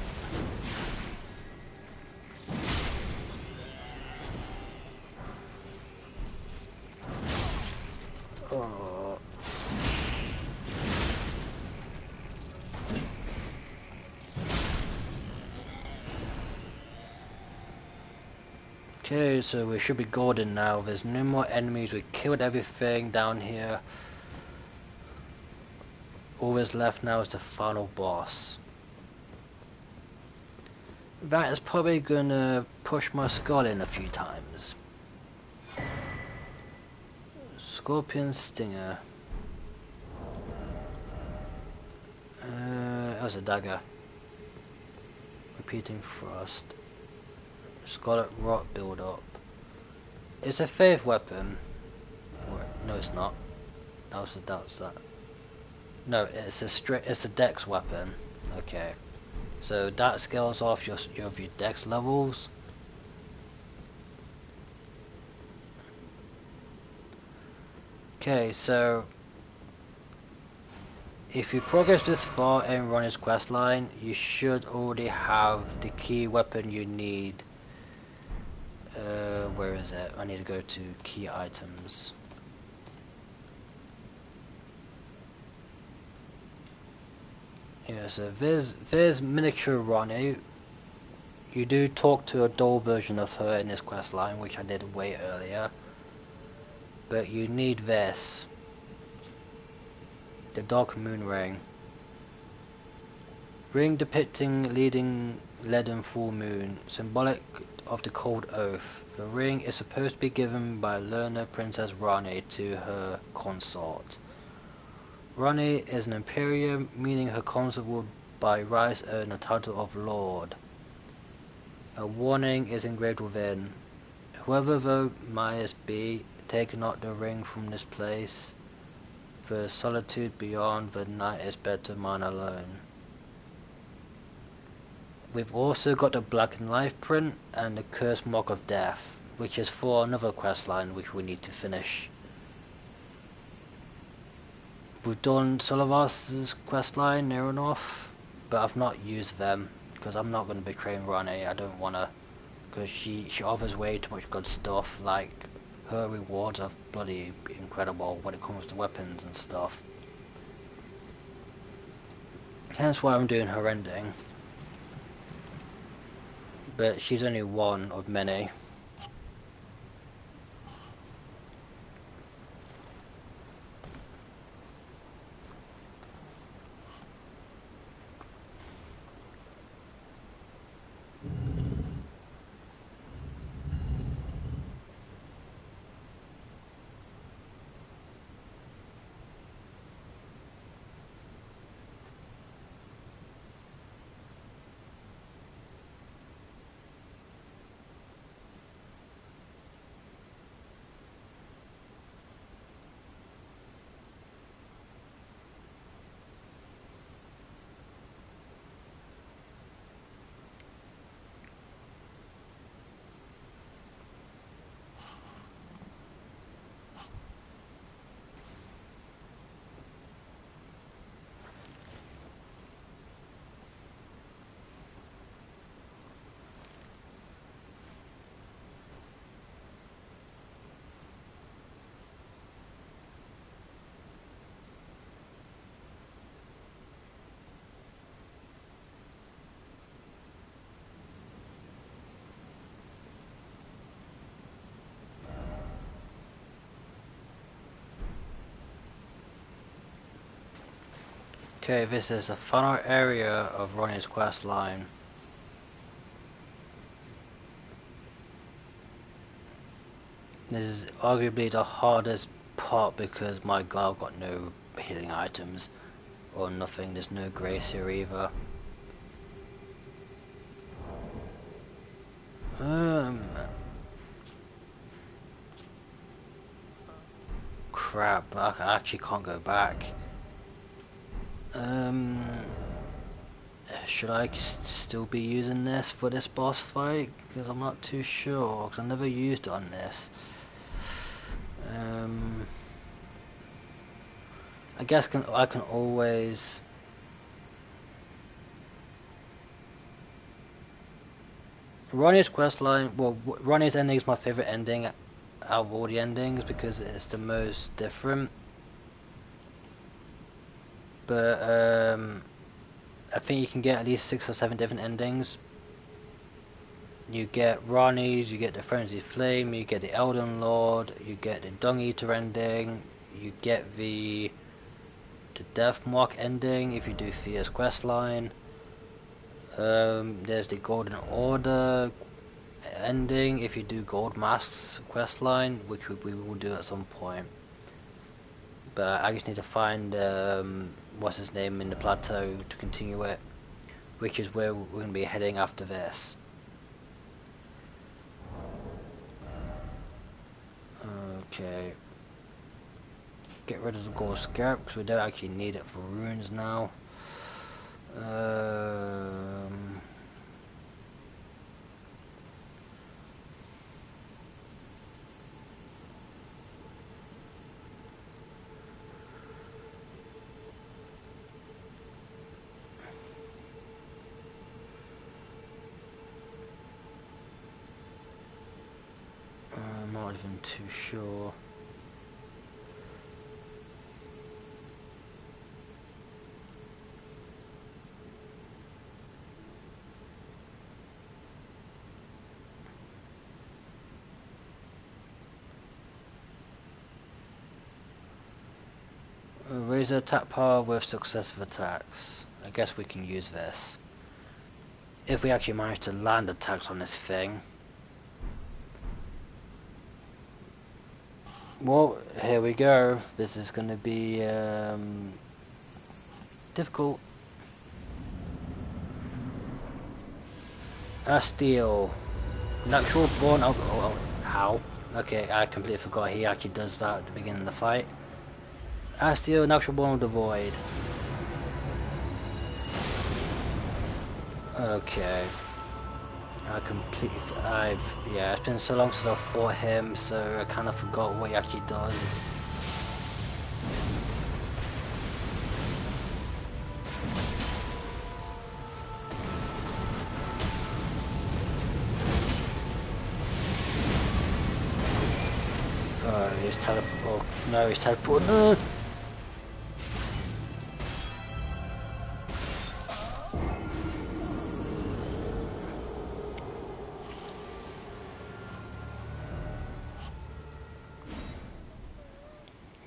Oh. Okay, so we should be golden now. There's no more enemies. We killed everything down here. All that's left now is the final boss. That is probably gonna push my skull in a few times. Scorpion Stinger. That was a dagger. Repeating thrust. Scarlet Rot build up. It's a faith weapon. Or, no, it's not. That's that. No, it's a dex weapon. Okay. So that scales off your dex levels. Okay, so if you progress this far in Ronnie's questline, you should already have the key weapon you need. Where is it? I need to go to key items. Yeah, so there's miniature Ronnie. You do talk to a doll version of her in this questline, which I did way earlier. But you need this. The Dark Moon Ring. Ring depicting leading leaden full moon, symbolic of the cold oath. The ring is supposed to be given by learner Princess Rani to her consort. Rani is an imperium, meaning her consort will by rights earn the title of Lord. A warning is engraved within. Whoever thou mayest be, take not the ring from this place. The solitude beyond the night is better mine alone. We've also got the Black and Life print and the Cursed Mark of Death, which is for another questline which we need to finish. We've done Solavas's questline near enough, but I've not used them because I'm not going to betray Rani. I don't want to, because she offers way too much good stuff. Like, her rewards are bloody incredible when it comes to weapons and stuff. Hence why I'm doing her ending. But she's only one of many. Okay, this is the final area of Ronnie's quest line. This is arguably the hardest part because my god, I've got no healing items or nothing. There's no grace here either. Crap, I actually can't go back. Should I still be using this for this boss fight? Because I'm not too sure, because I never used it on this. I guess I can always... Ronnie's questline, well, Ronnie's ending is my favourite ending out of all the endings because it's the most different. But I think you can get at least 6 or 7 different endings. You get Ronnie's, you get the Frenzied Flame, you get the Elden Lord, you get the Dung Eater ending, you get the Death Mark ending if you do Thea's questline. There's the Golden Order ending if you do Gold Mask's questline, which we will do at some point. But I just need to find what's his name in the plateau to continue it, which is where we're going to be heading after this. Okay. Get rid of the gold scarab because we don't actually need it for runes now. I'm not even too sure. Raise the attack power with successive attacks. I guess we can use this. If we actually manage to land attacks on this thing. Well, here we go. This is going to be difficult. Asteel. Natural born of... How? Okay, I completely forgot he actually does that at the beginning of the fight. Asteel, natural born of the void. Okay. Yeah, it's been so long since I fought him, so I kind of forgot what he actually does. He's teleport. Oh, no, he's teleport. No!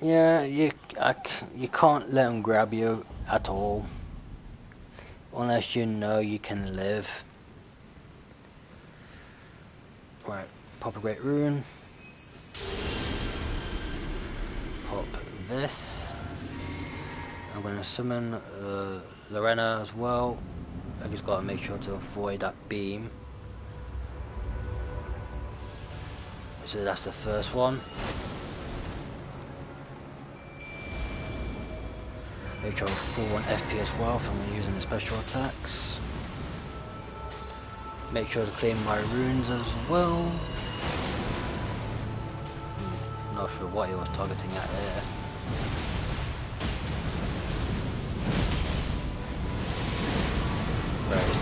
Yeah, you can't let him grab you at all, unless you know you can live. Right, pop a great rune. Pop this. I'm going to summon Lorena as well. I just got to make sure to avoid that beam. So that's the first one. Make sure I full 1 FP as well if I'm using the special attacks. Make sure to claim my runes as well. Not sure what he was targeting at there. Right,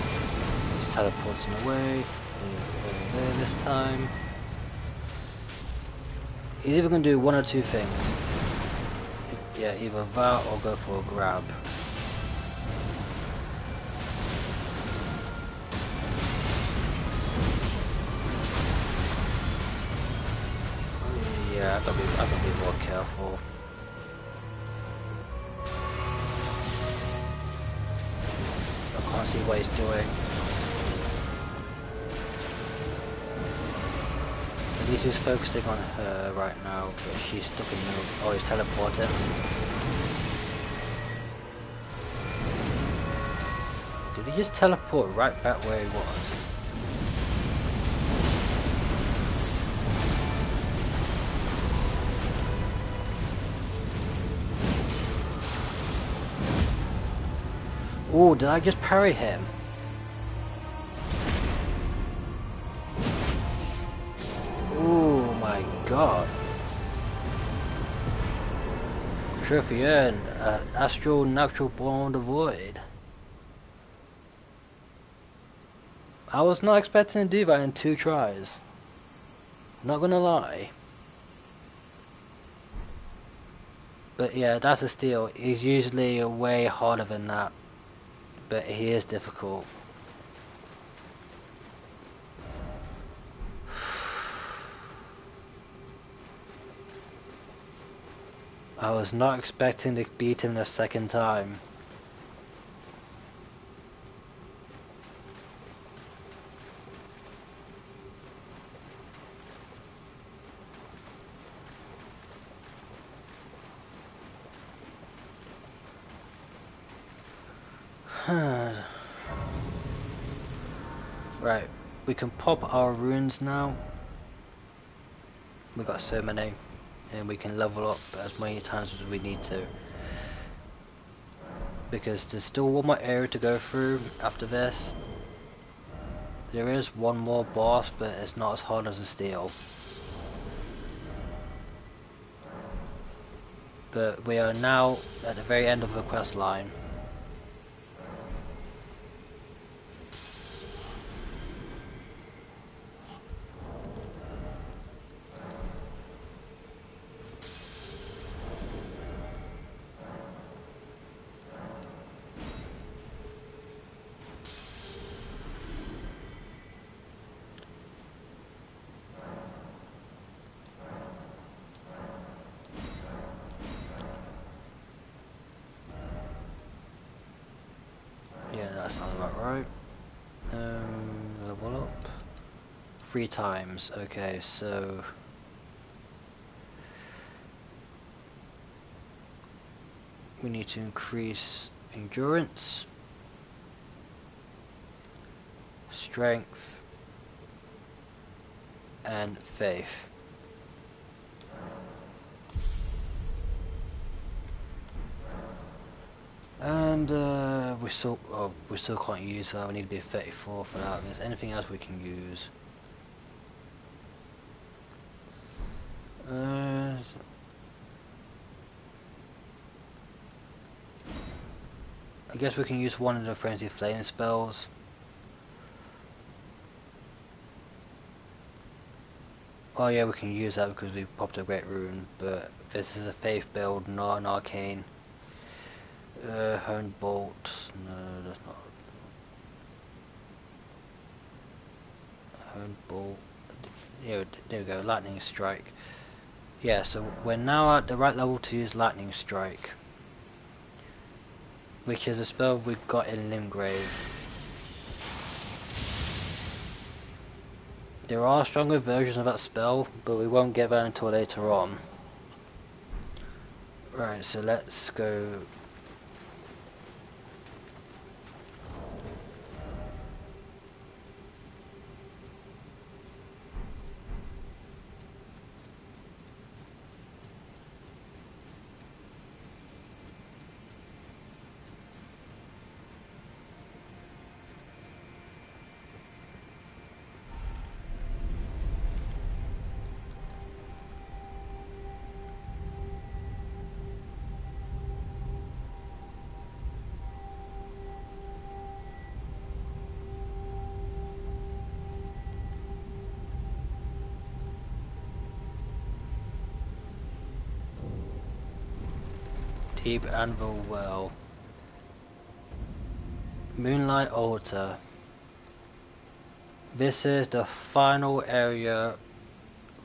he's teleporting away. Over there this time. He's either going to do one or two things. Yeah, either that or go for a grab. Yeah, I gotta be more careful. see what he's doing. At least he's focusing on her right now, but she's stuck in the... Oh, he's teleported. Did he just teleport right back where he was? Oh, did I just parry him? Oh my god. Trophy earned, Astral Natural Born of the Void. I was not expecting to do that in 2 tries. Not gonna lie. But yeah, that's a steal. He's usually way harder than that. But he is difficult. I was not expecting to beat him the second time. Right, we can pop our runes now. We got so many, and we can level up as many times as we need to. Because there's still one more area to go through after this. There is one more boss, but it's not as hard as the steel. But we are now at the very end of the quest line. Yeah, that sounds about right. Level up 3 times. Okay, so we need to increase endurance, strength, and faith. And we still can't use that. We need to be a 34 for that. If there's anything else we can use. I guess we can use one of the frenzy flame spells. Oh yeah, we can use that because we popped a great rune, but this is a faith build, not an arcane. Honed bolt, no, that's not. Honed bolt, there we go, lightning strike. Yeah, so we're now at the right level to use lightning strike, which is a spell we've got in Limgrave. There are stronger versions of that spell, but we won't get that until later on. Right, so let's go. Deep Anvil Well. Moonlight Altar. This is the final area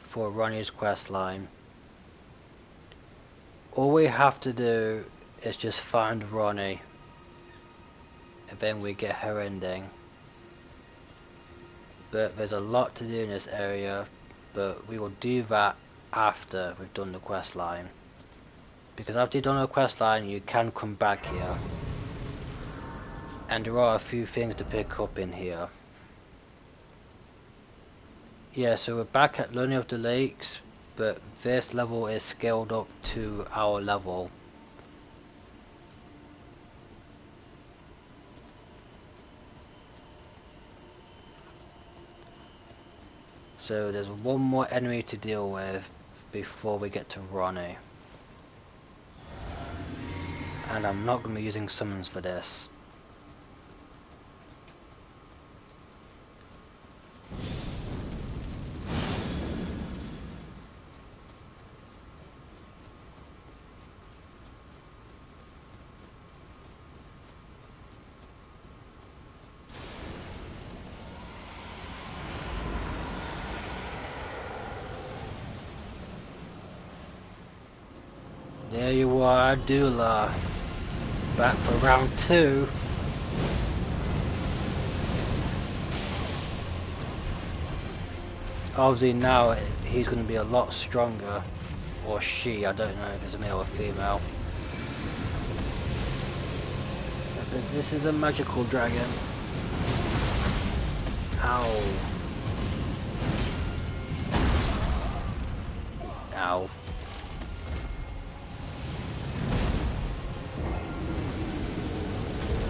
for Ronnie's questline. All we have to do is just find Ronnie. and then we get her ending. But there's a lot to do in this area, but we will do that after we've done the quest line. Because after you've done the quest line, you can come back here. And there are a few things to pick up in here. Yeah, so we're back at Learning of the Lakes, but this level is scaled up to our level. So there's one more enemy to deal with before we get to ranni. And I'm not going to be using summons for this. There you are, Adula. Back for round 2. Obviously now he's going to be a lot stronger. Or she, I don't know if it's a male or female. This is a magical dragon. Ow. Ow.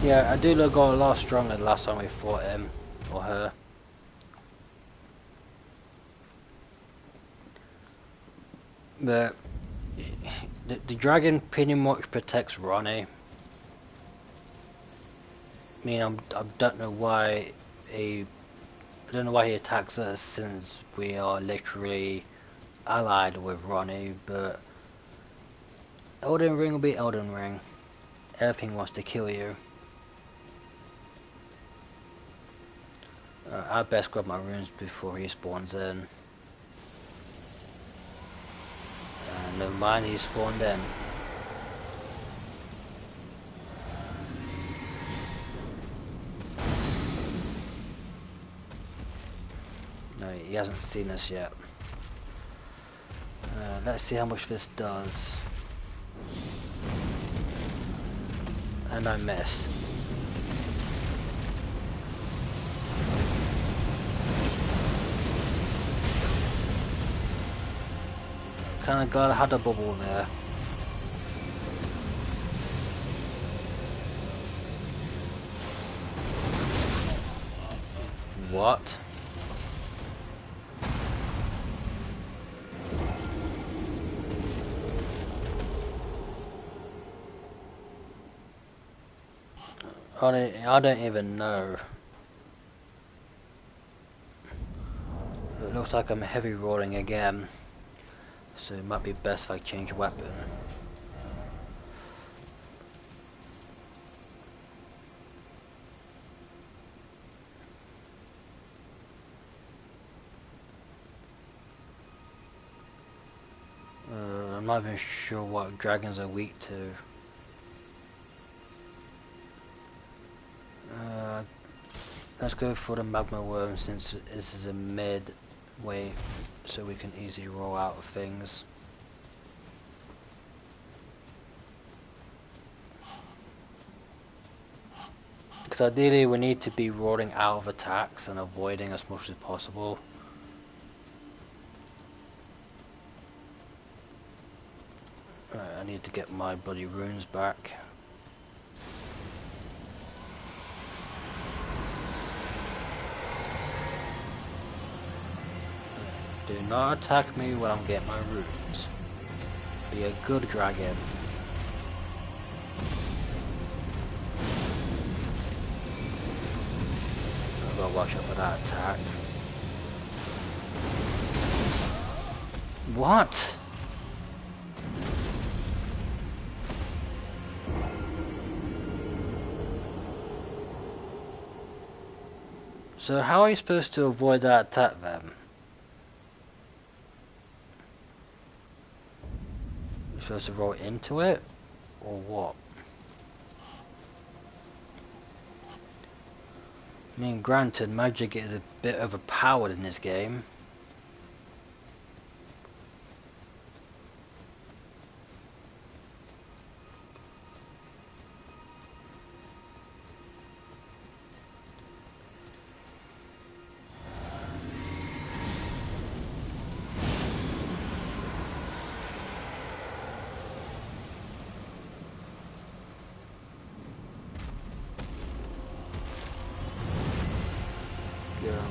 Yeah, Adula got a lot stronger the last time we fought him, or her. But the dragon pretty much protects ranni. I mean, I don't know why he attacks us, since we are literally allied with ranni. But Elden Ring will be Elden Ring. Everything wants to kill you. I best grab my runes before he spawns in. Never mind, he spawned in. No, he hasn't seen us yet. Let's see how much this does. And I missed. Kinda glad I had a bubble there. What? I don't even know. It looks like I'm heavy rolling again. So it might be best if I change weapon. I'm not even sure what dragons are weak to. Let's go for the magma worm, since this is a mid way, so we can easily roll out of things. Because ideally we need to be rolling out of attacks and avoiding as much as possible. Right, I need to get my bloody runes back. Do not attack me when I'm getting my runes. Be a good dragon. I've got to watch out for that attack. What? So how are you supposed to avoid that attack then? You're supposed to roll into it? Or what? I mean, granted, magic is a bit overpowered in this game.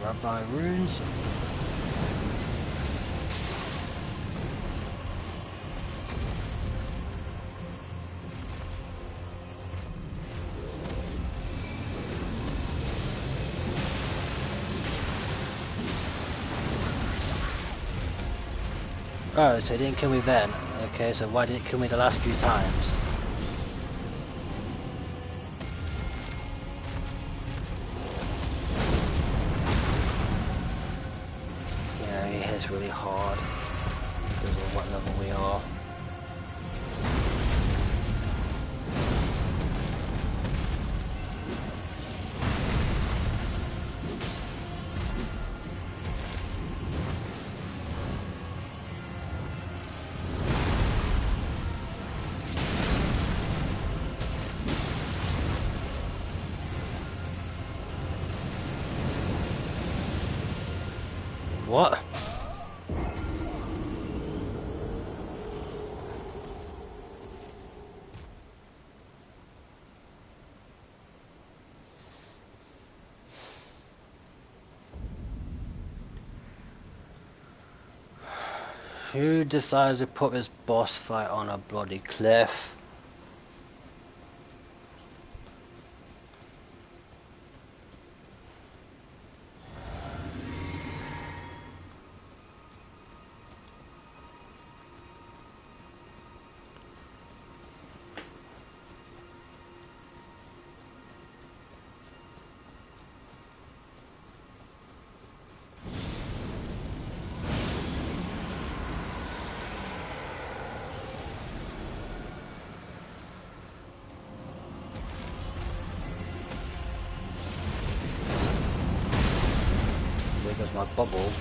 Rabbi runes. Oh, so it didn't kill me then. Okay, so why did it kill me the last few times? Yeah, he hits really hard because of what level we are. What? Who decides to put this boss fight on a bloody cliff? There goes my bubble.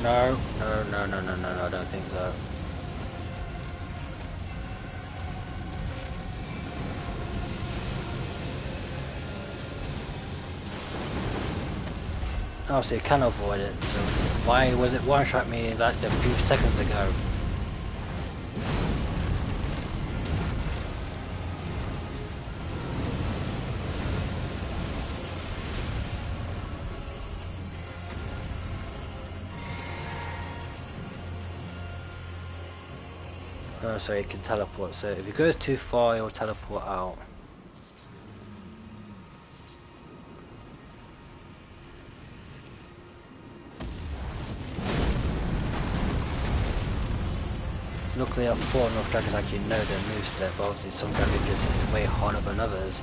No, I don't think so. Oh, so you can avoid it, so why was it one-shot me like a few seconds ago? Oh, so you can teleport, so if it goes too far, you'll teleport out. Luckily, I've fought enough dragons actually know their moveset, but obviously some dragons just hit way harder than others.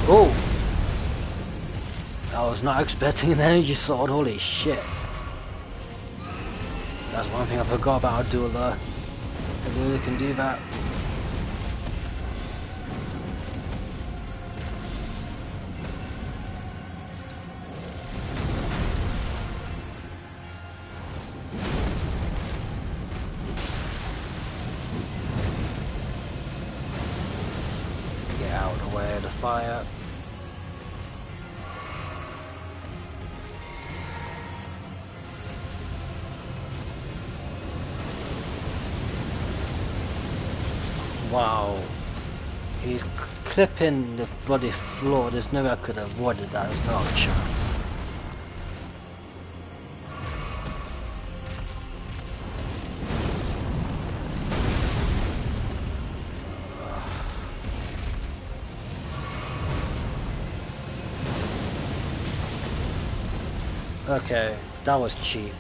Oh! I was not expecting an energy sword, holy shit. That's one thing I forgot about Abdullah. I really can do that. Get out of the way of the fire. Wow. He's clipping the bloody floor. There's no way I could have avoided that. There's not a chance. Okay, that was cheap.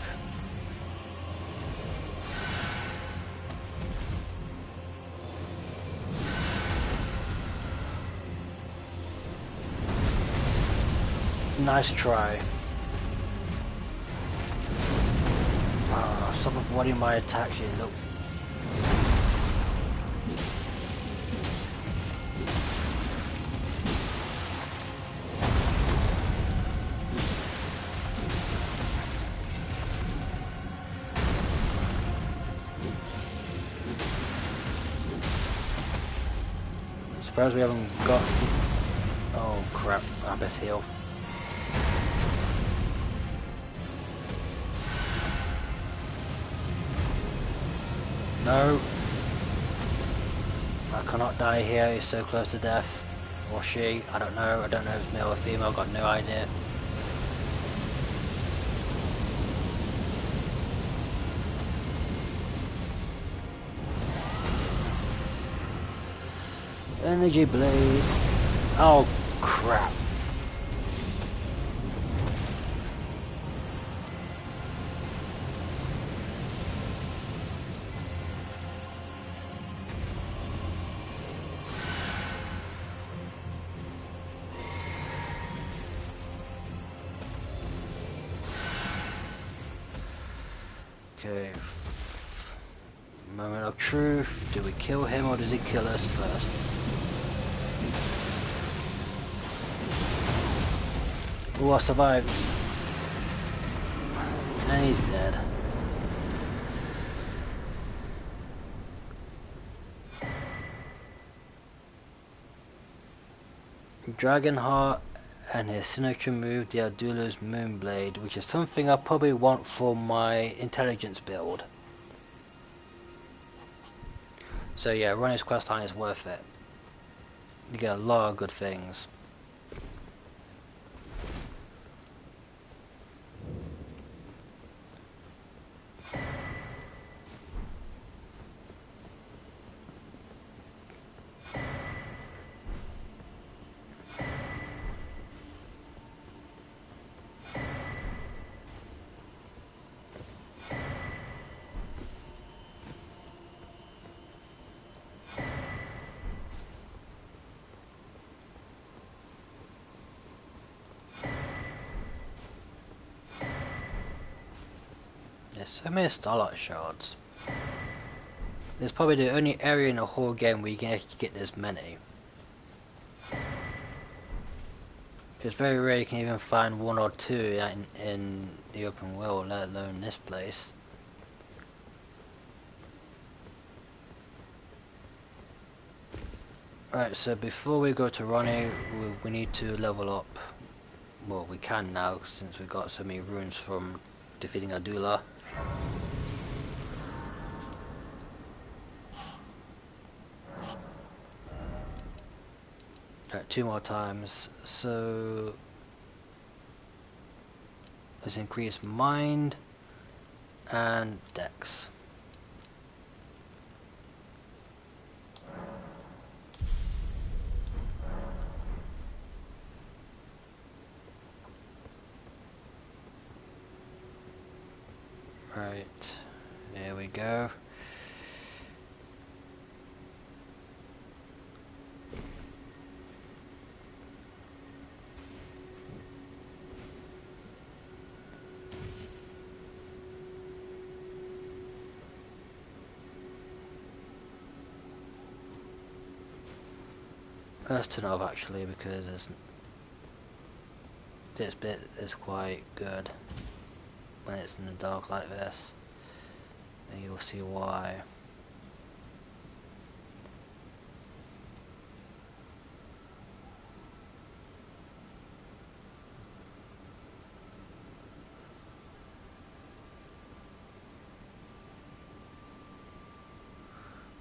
Nice try. Oh, stop avoiding my attacks, you look. Suppose we haven't got... Oh crap, I best heal. No. I cannot die here, he's so close to death. Or she, I don't know if it's male or female, I've got no idea. Energy blade. Oh crap. Okay. Moment of truth. Do we kill him or does he kill us first? Oh, I survived. And he's dead. Dragonheart and his signature move, the Abdullah's Moonblade, which is something I probably want for my intelligence build. So yeah, running his questline is worth it. You get a lot of good things. There's so many Starlight Shards. It's probably the only area in the whole game where you can actually get this many. It's very rare you can even find one or two in the open world, let alone this place. Right, so before we go to Ronnie, we need to level up. Well, we can now since we got so many runes from defeating Abdullah. Right, 2 more times. So let's increase mind and dex. Right, there we go. Let's turn it off actually because this bit is quite good when it's in the dark like this, and you'll see why.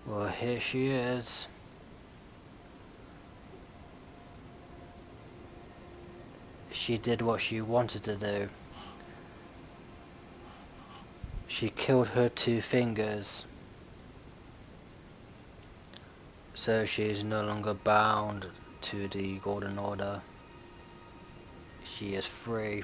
Well, here she is. She did what she wanted to do. She killed her 2 fingers. So she is no longer bound to the Golden Order. She is free.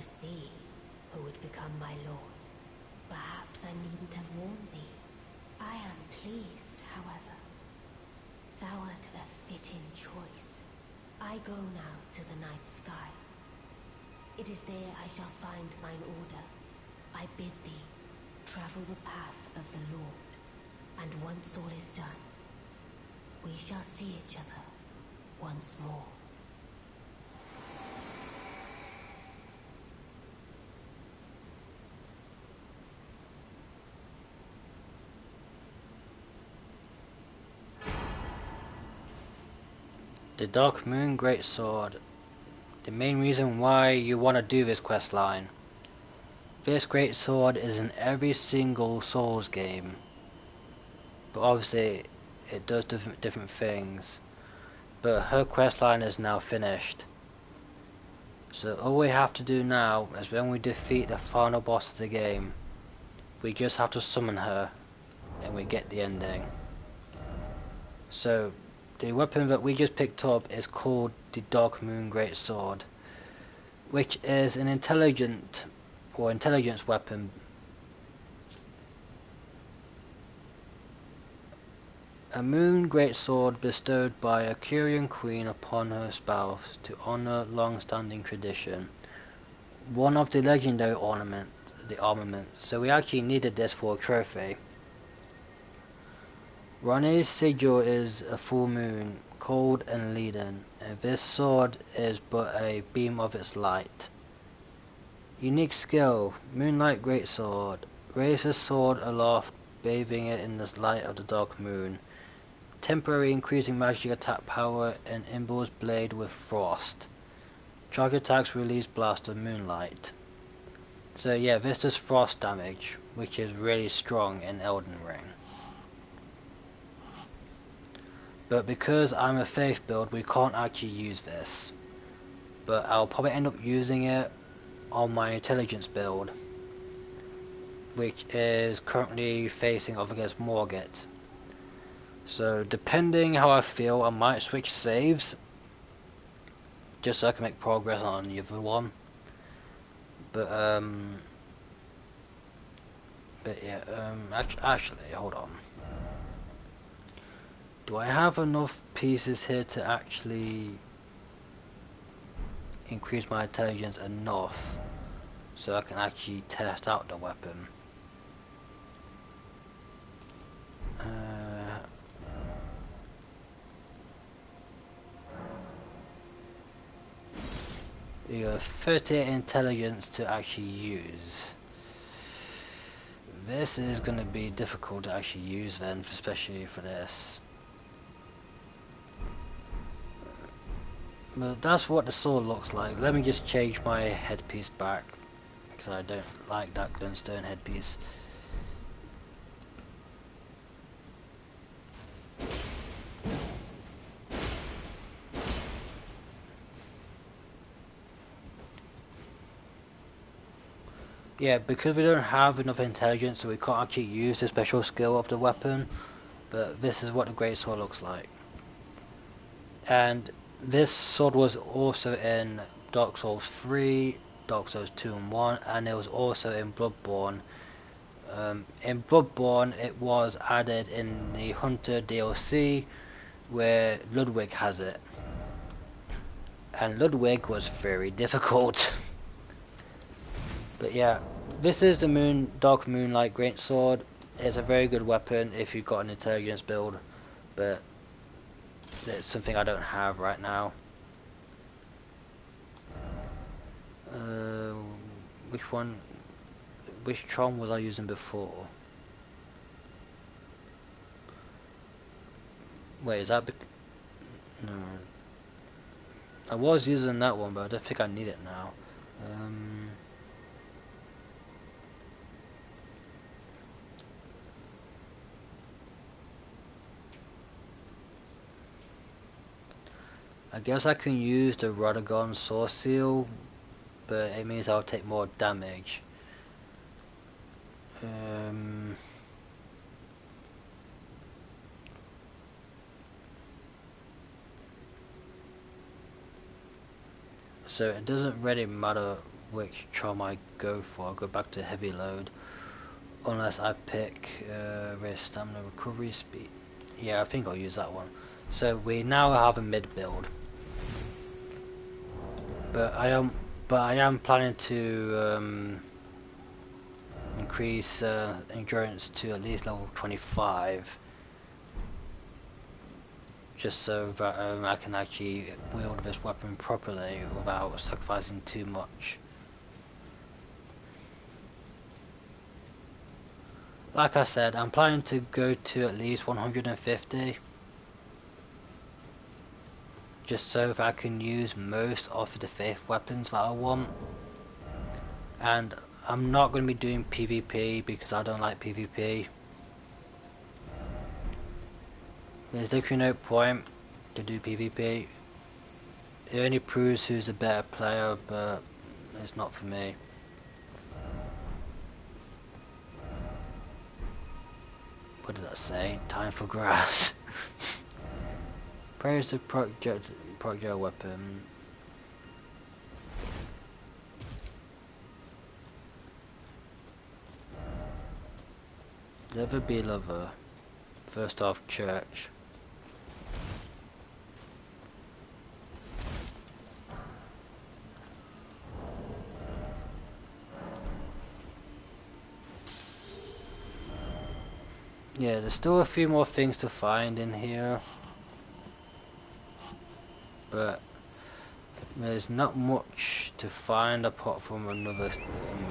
was thee who would become my lord. Perhaps I needn't have warned thee. I am pleased, however. Thou art a fitting choice. I go now to the night sky. It is there I shall find mine order. I bid thee travel the path of the Lord, and once all is done, we shall see each other once more. The Dark Moon Greatsword. The main reason why you want to do this quest line. This greatsword is in every single Souls game, but obviously it does different things. But her quest line is now finished. So all we have to do now is when we defeat the final boss of the game, we just have to summon her and we get the ending. So the weapon that we just picked up is called the Dark Moon Greatsword, which is an intelligence weapon. A moon greatsword bestowed by a Curian queen upon her spouse to honor long-standing tradition. One of the legendary armaments, so we actually needed this for a trophy. Ranni's sigil is a full moon, cold and leaden, and this sword is but a beam of its light. Unique skill, Moonlight Greatsword. Raise the sword aloft, bathing it in the light of the dark moon. Temporary increasing magic attack power and imbues blade with frost. Charge attacks release blast of moonlight. So yeah, this does frost damage, which is really strong in Elden Ring. But because I'm a faith build, we can't actually use this. But I'll probably end up using it on my intelligence build, which is currently facing off against Morgott. So depending how I feel, I might switch saves, just so I can make progress on the other one. But yeah, actually, hold on. Do I have enough pieces here to actually increase my intelligence enough so I can actually test out the weapon? You have 38 intelligence to actually use. This is going to be difficult to actually use then, especially for this. But that's what the sword looks like. Let me just change my headpiece back, because I don't like that glintstone headpiece. Yeah, because we don't have enough intelligence, so we can't actually use the special skill of the weapon. But this is what the great sword looks like. And this sword was also in Dark Souls 3, Dark Souls 2 and 1, and it was also in Bloodborne. In Bloodborne, it was added in the Hunter DLC, where Ludwig has it. And Ludwig was very difficult. But yeah, this is the Dark Moonlight Greatsword. It's a very good weapon if you've got an intelligence build, but it's something I don't have right now. Which charm was I using before? Wait, is that no. I was using that one, but I don't think I need it now. I guess I can use the Radagon Source Seal, but it means I'll take more damage. So it doesn't really matter which charm I go for. I'll go back to heavy load. Unless I pick raise stamina recovery speed. Yeah, I think I'll use that one. So we now have a mid build. But I am planning to increase endurance to at least level 25. Just so that I can actually wield this weapon properly without sacrificing too much. Like I said, I'm planning to go to at least 150. Just so that I can use most of the faith weapons that I want. And I'm not going to be doing PvP because I don't like PvP. There's literally no point to do PvP. It only proves who's a better player, but it's not for me. What did I say? Time for grass. Praise the project weapon. Never be lover. First off, church. Yeah, there's still a few more things to find in here, but there's not much to find apart from another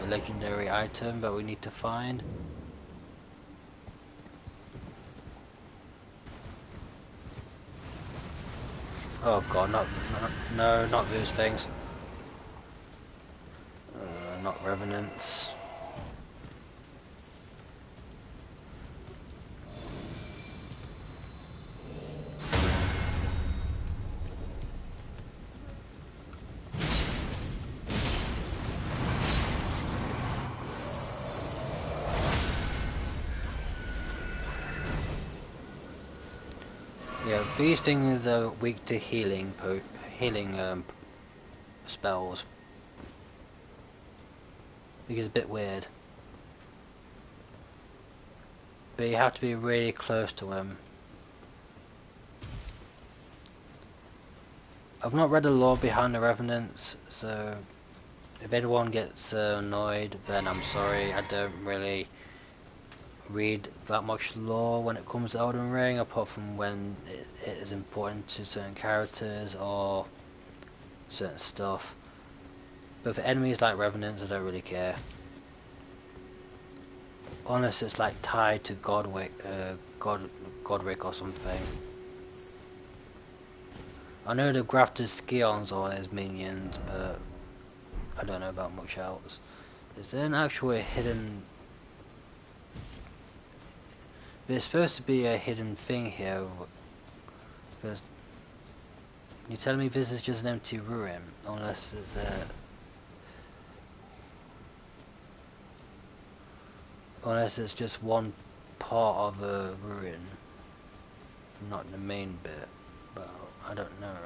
legendary item that we need to find. Oh god, no, not those things. Not revenants. Yeah, these things are weak to healing spells. Which is a bit weird. But you have to be really close to them. I've not read the lore behind the revenants, so if anyone gets annoyed, then I'm sorry. I don't really read that much lore when it comes to Elden Ring, apart from when it is important to certain characters or certain stuff. But for enemies like revenants, I don't really care. Unless it's like tied to Godric or something. I know the grafted Scions are his minions, but I don't know about much else. Is there an actual hidden... There's supposed to be a hidden thing here, because you telling me this is just an empty ruin, unless it's a... Unless it's just one part of a ruin, not the main bit, but I don't know.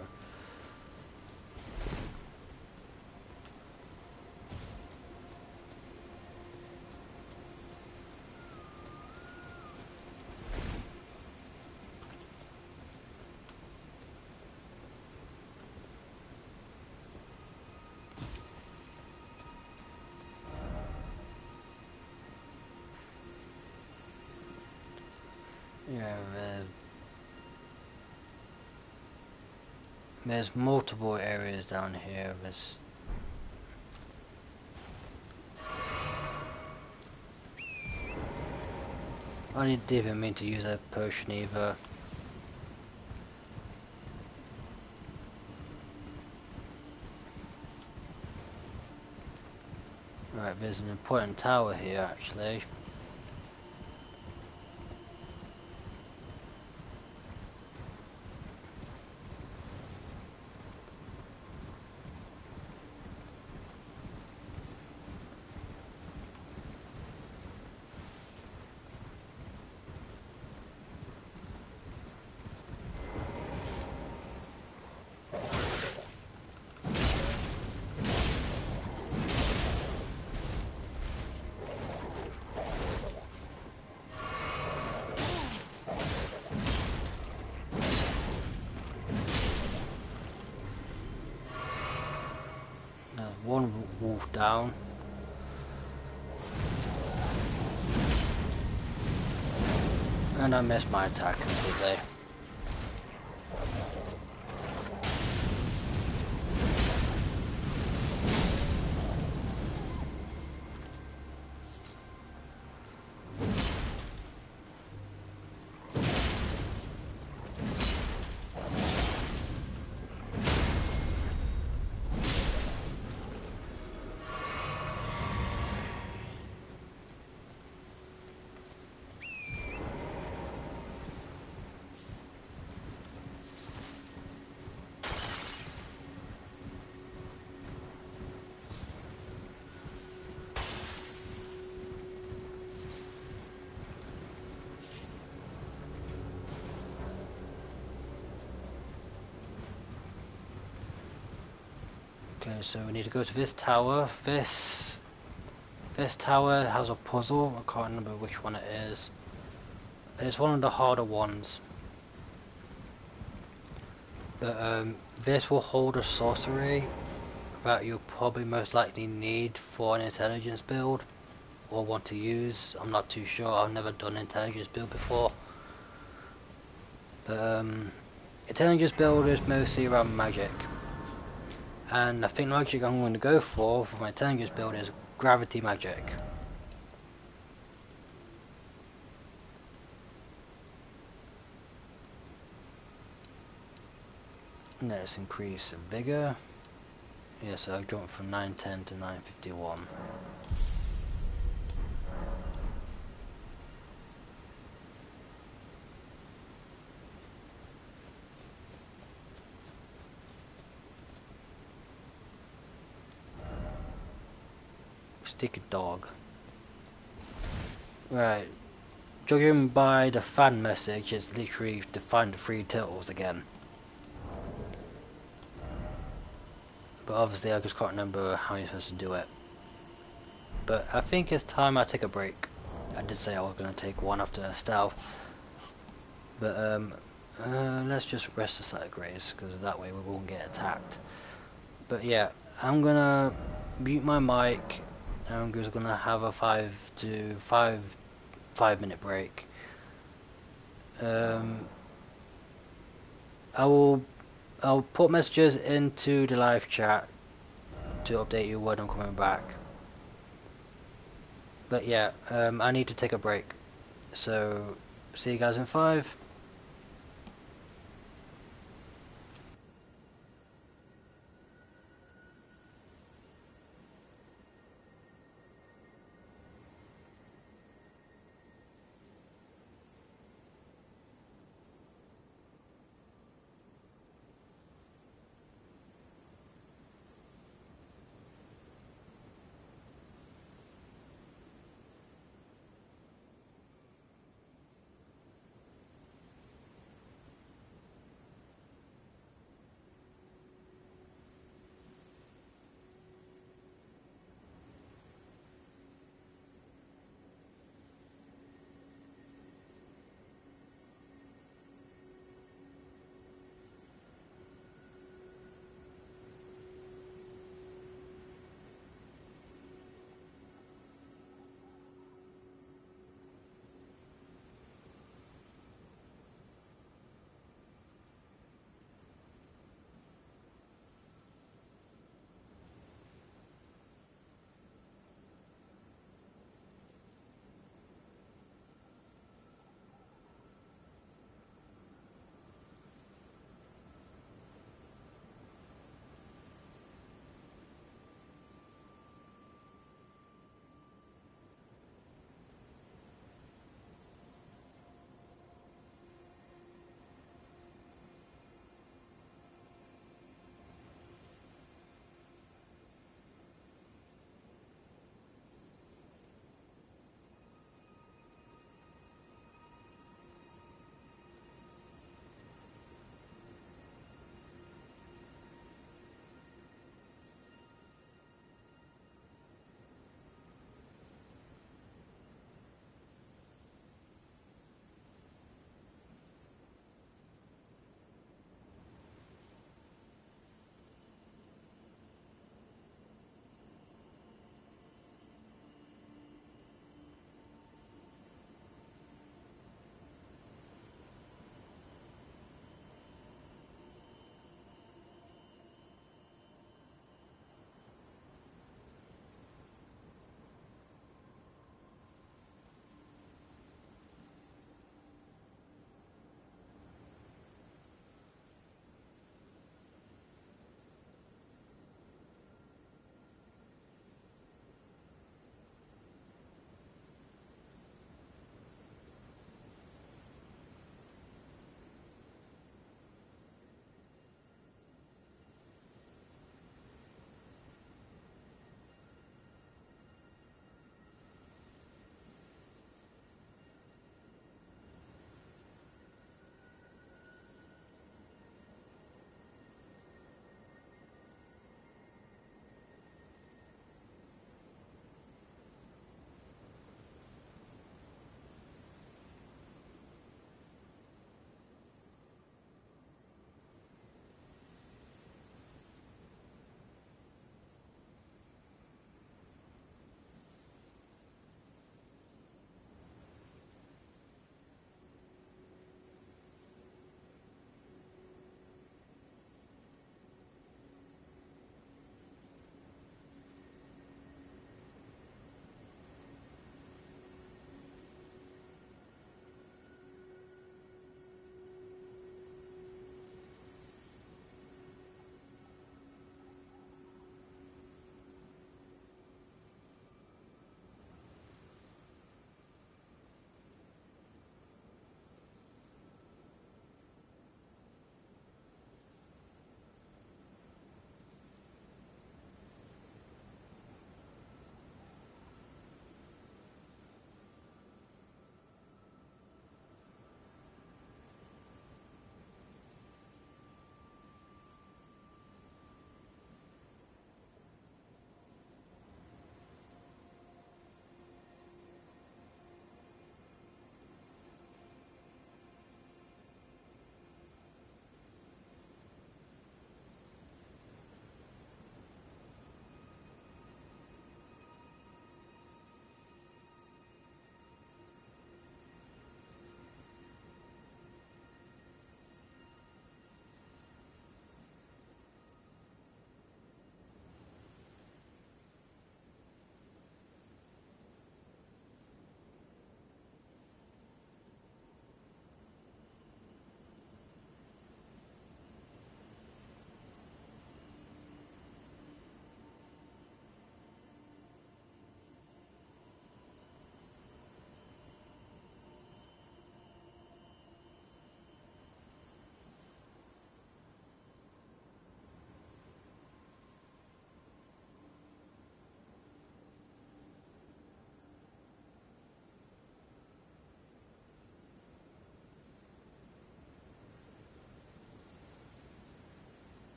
Yeah, there's multiple areas down here. I didn't even mean to use a potion either. Right, there's an important tower here actually. wolf down. And I missed my attack completely. Okay, so we need to go to this tower. This tower has a puzzle. I can't remember which one it is. It's one of the harder ones. But this will hold a sorcery that you'll probably most likely need for an intelligence build or want to use. I'm not too sure. I've never done an intelligence build before. But intelligence build is mostly around magic. And I think the magic I'm going to go for my intelligence build is gravity magic. Let's increase the vigor. Yeah, so I've jumped from 910 to 951. Sticky dog. Right. Judging by the fan message, it's literally to find the 3 turtles again. But obviously I just can't remember how you're supposed to do it. But I think it's time I take a break. I did say I was going to take one after stealth. But let's just rest the site of grace, because that way we won't get attacked. But yeah, I'm going to mute my mic. I'm just going to have a 5 minute break. I'll put messages into the live chat to update you when I'm coming back. But yeah, I need to take a break. So, see you guys in 5.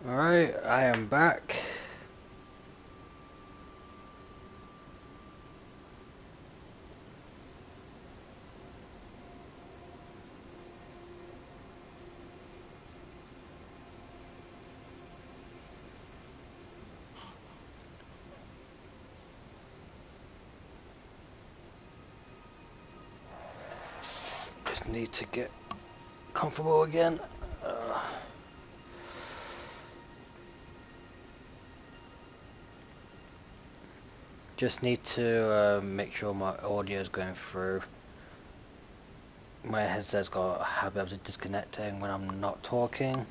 Alright, I am back. Just need to get comfortable again. Just need to make sure my audio is going through. My headset's got a habit of disconnecting when I'm not talking,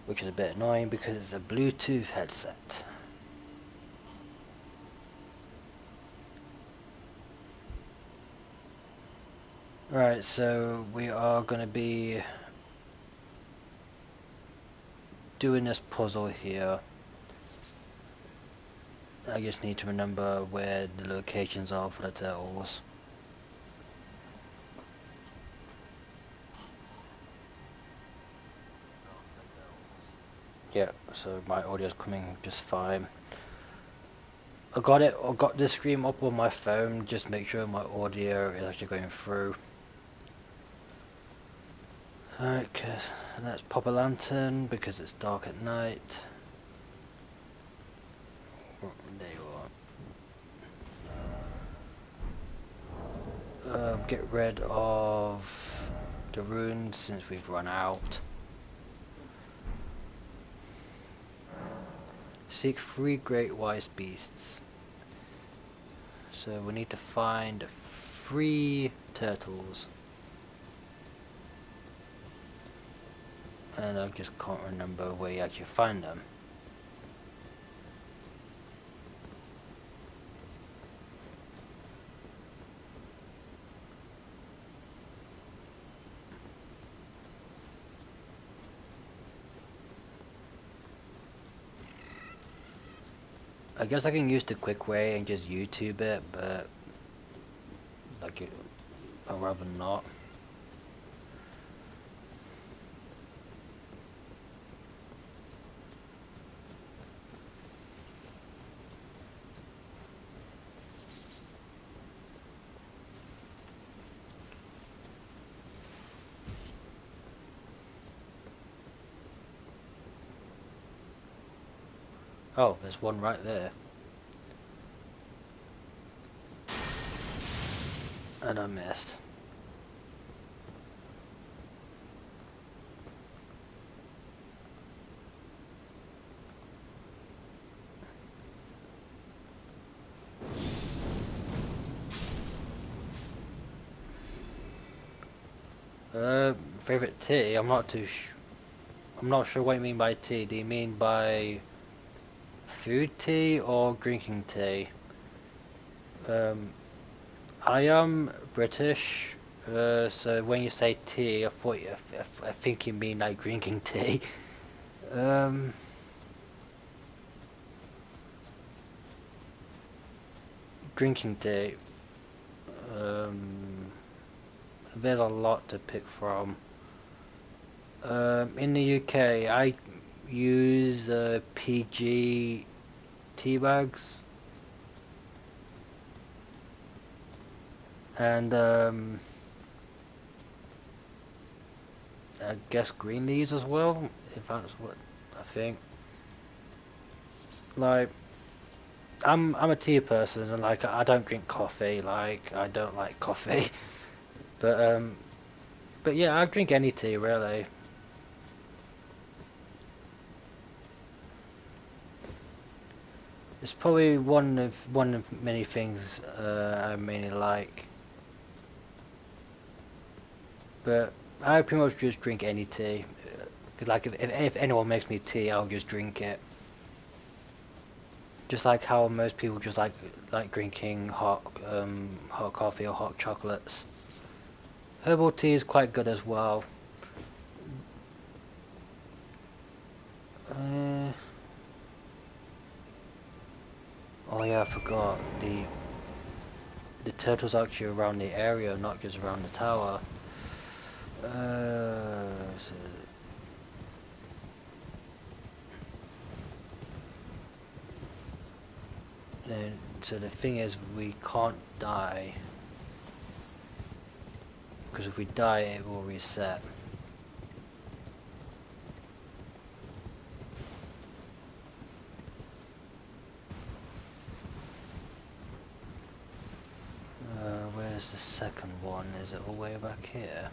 which is a bit annoying because it's a Bluetooth headset. Right, so we are going to be doing this puzzle here. I just need to remember where the locations are for the turtles. Yeah, so my audio's coming just fine. I got this stream up on my phone, just make sure my audio is actually going through. Alright, let's pop a lantern because it's dark at night. There you are. Get rid of the runes since we've run out. Seek 3 great wise beasts. So we need to find 3 turtles. And I just can't remember where you actually find them. I guess I can use the quick way and just YouTube it, but like I'd rather not. Oh, there's one right there. And I missed. Favorite tea? I'm not sure what you mean by tea. Do you mean by food tea or drinking tea? I am British, so when you say tea, I think you mean like drinking tea. Drinking tea. There's a lot to pick from. In the UK, I use PG tea bags, and I guess green leaves as well, if that's what I think. Like, I'm a tea person, and like I don't drink coffee. Like I don't like coffee, but yeah, I drink any tea really. It's probably one of many things I mainly like, but I pretty much just drink any tea. 'Cause like if anyone makes me tea, I'll just drink it. Just like how most people just like drinking hot coffee or hot chocolates. Herbal tea is quite good as well. Oh yeah, I forgot. The turtles actually around the area, not just around the tower. So, so the thing is, we can't die, because if we die, it will reset. Where's the second one? Is it all the way back here?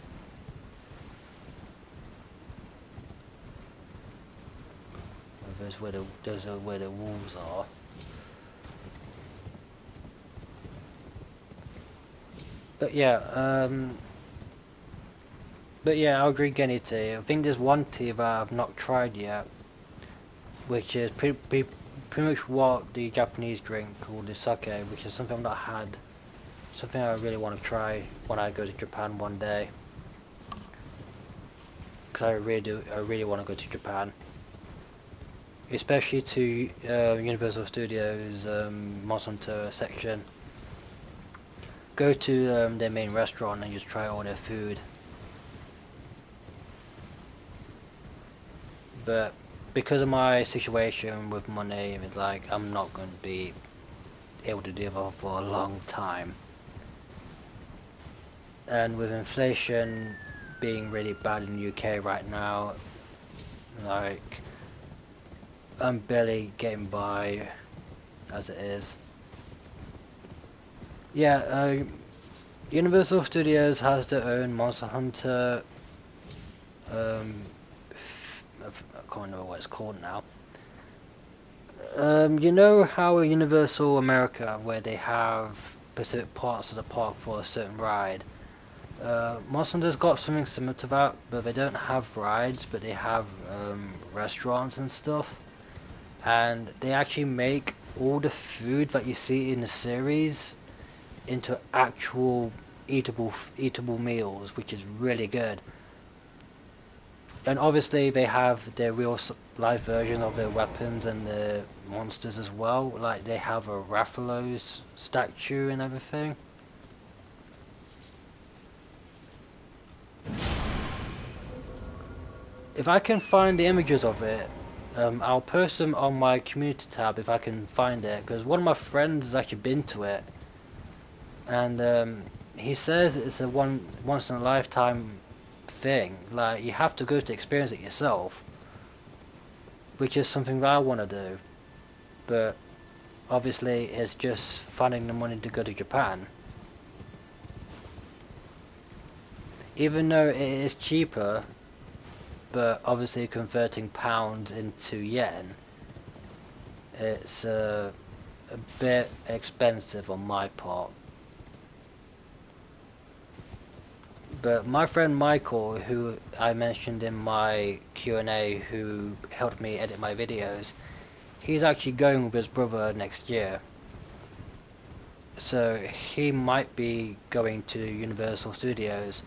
Those are where the walls are. But yeah, I'll drink any tea. I think there's one tea that I've not tried yet, which is pretty much what the Japanese drink called the sake, which is something I've not had. Something I really want to try when I go to Japan one day. Because I really want to go to Japan. Especially to Universal Studios Monster Hunter section. Go to their main restaurant and just try all their food. But because of my situation with money, it's like I'm not going to be able to do that for a long time. And with inflation being really bad in the UK right now, like I'm barely getting by as it is. Yeah, Universal Studios has their own Monster Hunter. I can't remember what it's called now. You know how Universal America, where they have specific parts of the park for a certain ride. Monster Hunter's got something similar to that, but they don't have rides, but they have restaurants and stuff. And they actually make all the food that you see in the series into actual eatable meals, which is really good. And obviously they have their real live version of their weapons and the monsters as well. Like they have a Rathalos statue and everything. If I can find the images of it, I'll post them on my community tab if I can find it, because one of my friends has actually been to it, and he says it's a once in a lifetime thing. Like you have to go to experience it yourself, which is something that I want to do, but obviously it's just finding the money to go to Japan. Even though it is cheaper, but obviously converting pounds into yen, it's a bit expensive on my part. But my friend Michael, who I mentioned in my Q&A, who helped me edit my videos, he's actually going with his brother next year. So he might be going to Universal Studios.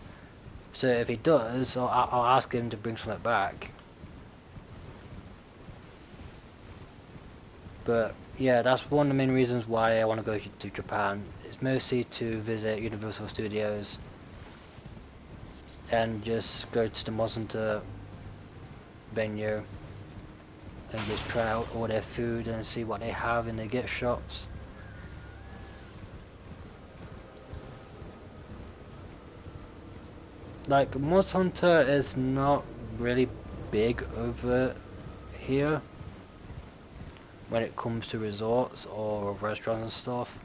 So if he does, I'll ask him to bring something back. But yeah, that's one of the main reasons why I want to go to Japan. It's mostly to visit Universal Studios and just go to the Monster Hunter venue and just try out all their food and see what they have in their gift shops. Like, Monster Hunter is not really big over here when it comes to resorts or restaurants and stuff.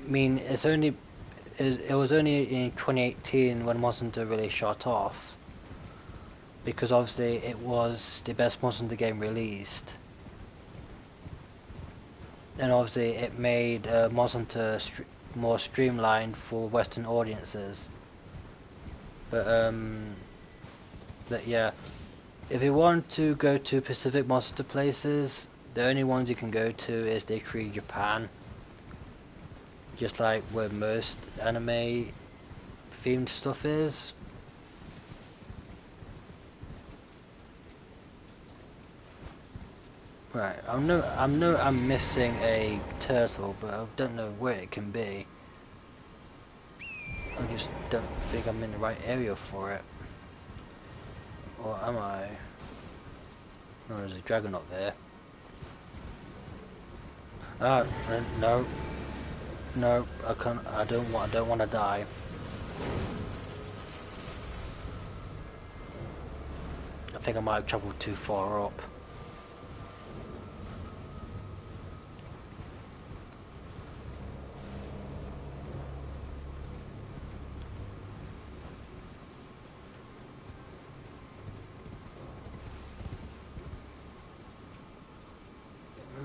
I mean, it was only in 2018 when Monster Hunter really shot off, because obviously it was the best Monster Hunter game released, and obviously it made Monster Hunter more streamlined for Western audiences. But yeah, if you want to go to Pacific Monster places, the only ones you can go to is literally Japan. Just like where most anime themed stuff is. Right, I'm missing a turtle, but I don't know where it can be. I just don't think I'm in the right area for it. Or am I? No, there's a dragon up there. Ah, no, no, I can't. I don't want to die. I think I might have travelled too far up.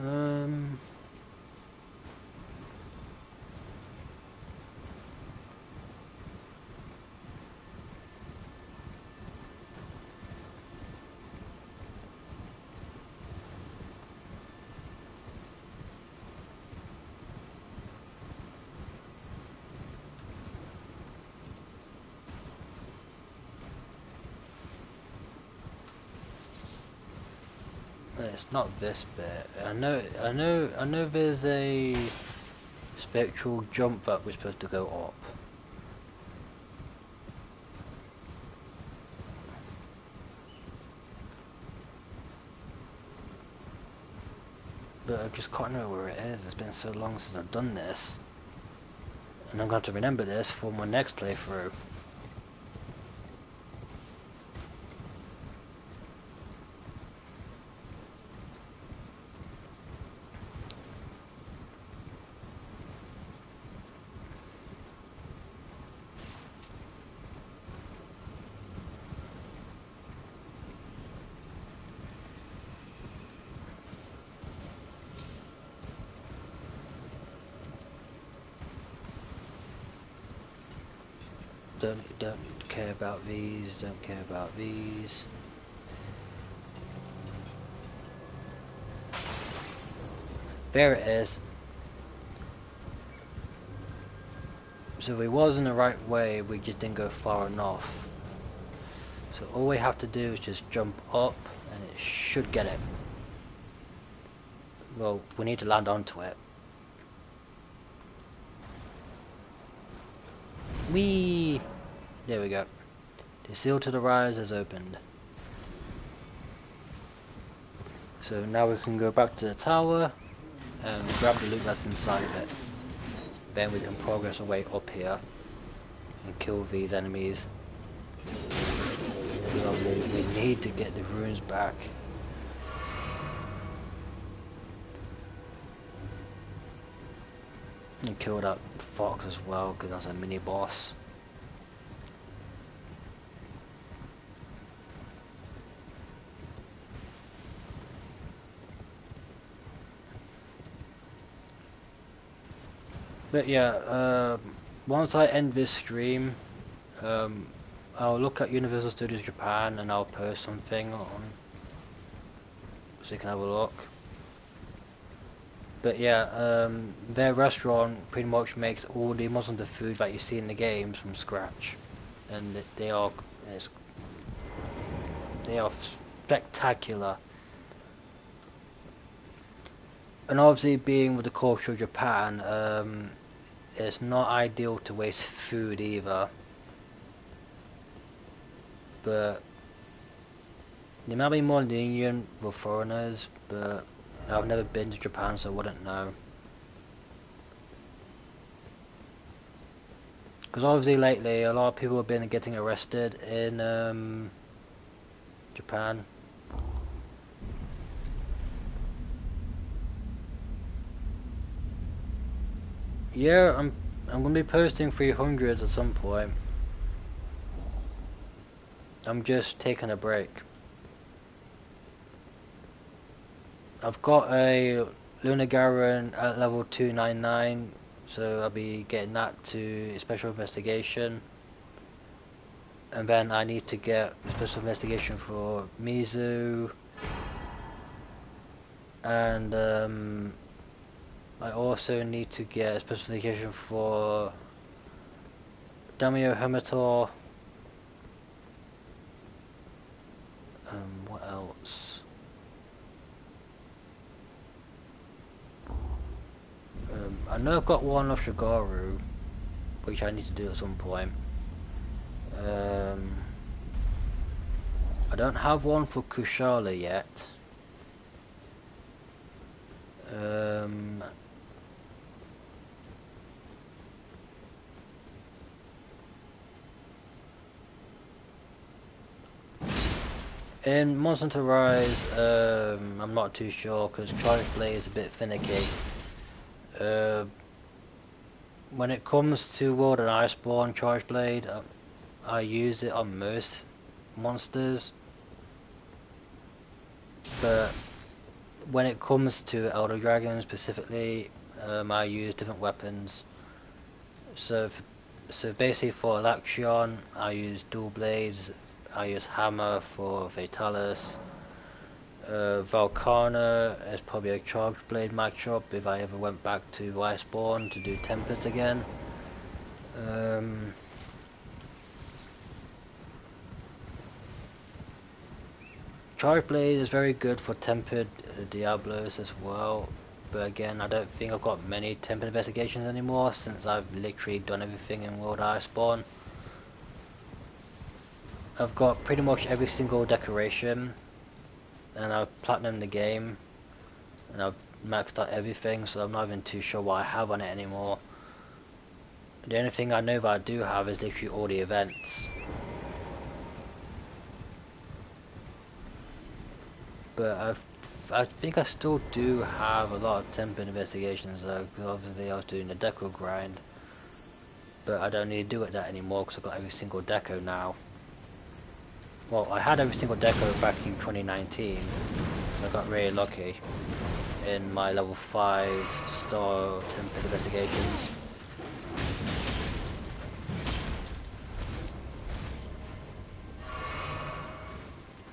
Um. It's not this bit. I know there's a spectral jump that we're supposed to go up. But I just can't know where it is. It's been so long since I've done this. And I'm going to remember this for my next playthrough. Don't care about these, don't care about these. There it is. So we was in the right way, we just didn't go far enough. So all we have to do is just jump up and it should get it. Well, we need to land onto it. Whee! There we go. The seal to the rise has opened. So now we can go back to the tower and grab the loot that's inside of it. Then we can progress our way up here and kill these enemies. Because obviously we need to get the runes back. And kill that fox as well, because that's a mini boss. But yeah, once I end this stream, I'll look at Universal Studios Japan and I'll post something on so you can have a look. But yeah, their restaurant pretty much makes all the most of the food that you see in the games from scratch, and they are spectacular. And obviously, being with the culture of Japan, it's not ideal to waste food either. But they might be more lenient with foreigners, but I've never been to Japan, so I wouldn't know. Because obviously lately, a lot of people have been getting arrested in Japan. Yeah, I'm gonna be posting 300s at some point. I'm just taking a break. I've got a Lunar Garen at level 299, so I'll be getting that to special investigation. And then I need to get special investigation for Mizu. And I also need to get a special investigation for Damio Hamator. What else? I know I've got one of Shigaru, which I need to do at some point. I don't have one for Kushala yet. In Monster Hunter Rise, I'm not too sure because Charge Blade is a bit finicky. When it comes to World and Iceborne Charge Blade, I use it on most monsters, but when it comes to Elder Dragon specifically, I use different weapons. So basically for Alaxion, I use dual blades. I use hammer for Fatalis. Valkana is probably a charged blade matchup if I ever went back to Iceborne to do Tempered again. Charged blade is very good for Tempered Diablos as well, but again I don't think I've got many Tempered investigations anymore since I've literally done everything in World Iceborne. I've got pretty much every single decoration, and I've platinumed the game, and I've maxed out everything, so I'm not even too sure what I have on it anymore. The only thing I know that I do have is literally all the events. But I think I still do have a lot of tempered investigations though, because obviously I was doing the deco grind. But I don't need to do it that anymore because I've got every single deco now. Well, I had every single deco back in 2019, so I got really lucky in my level 5 star tempered investigations.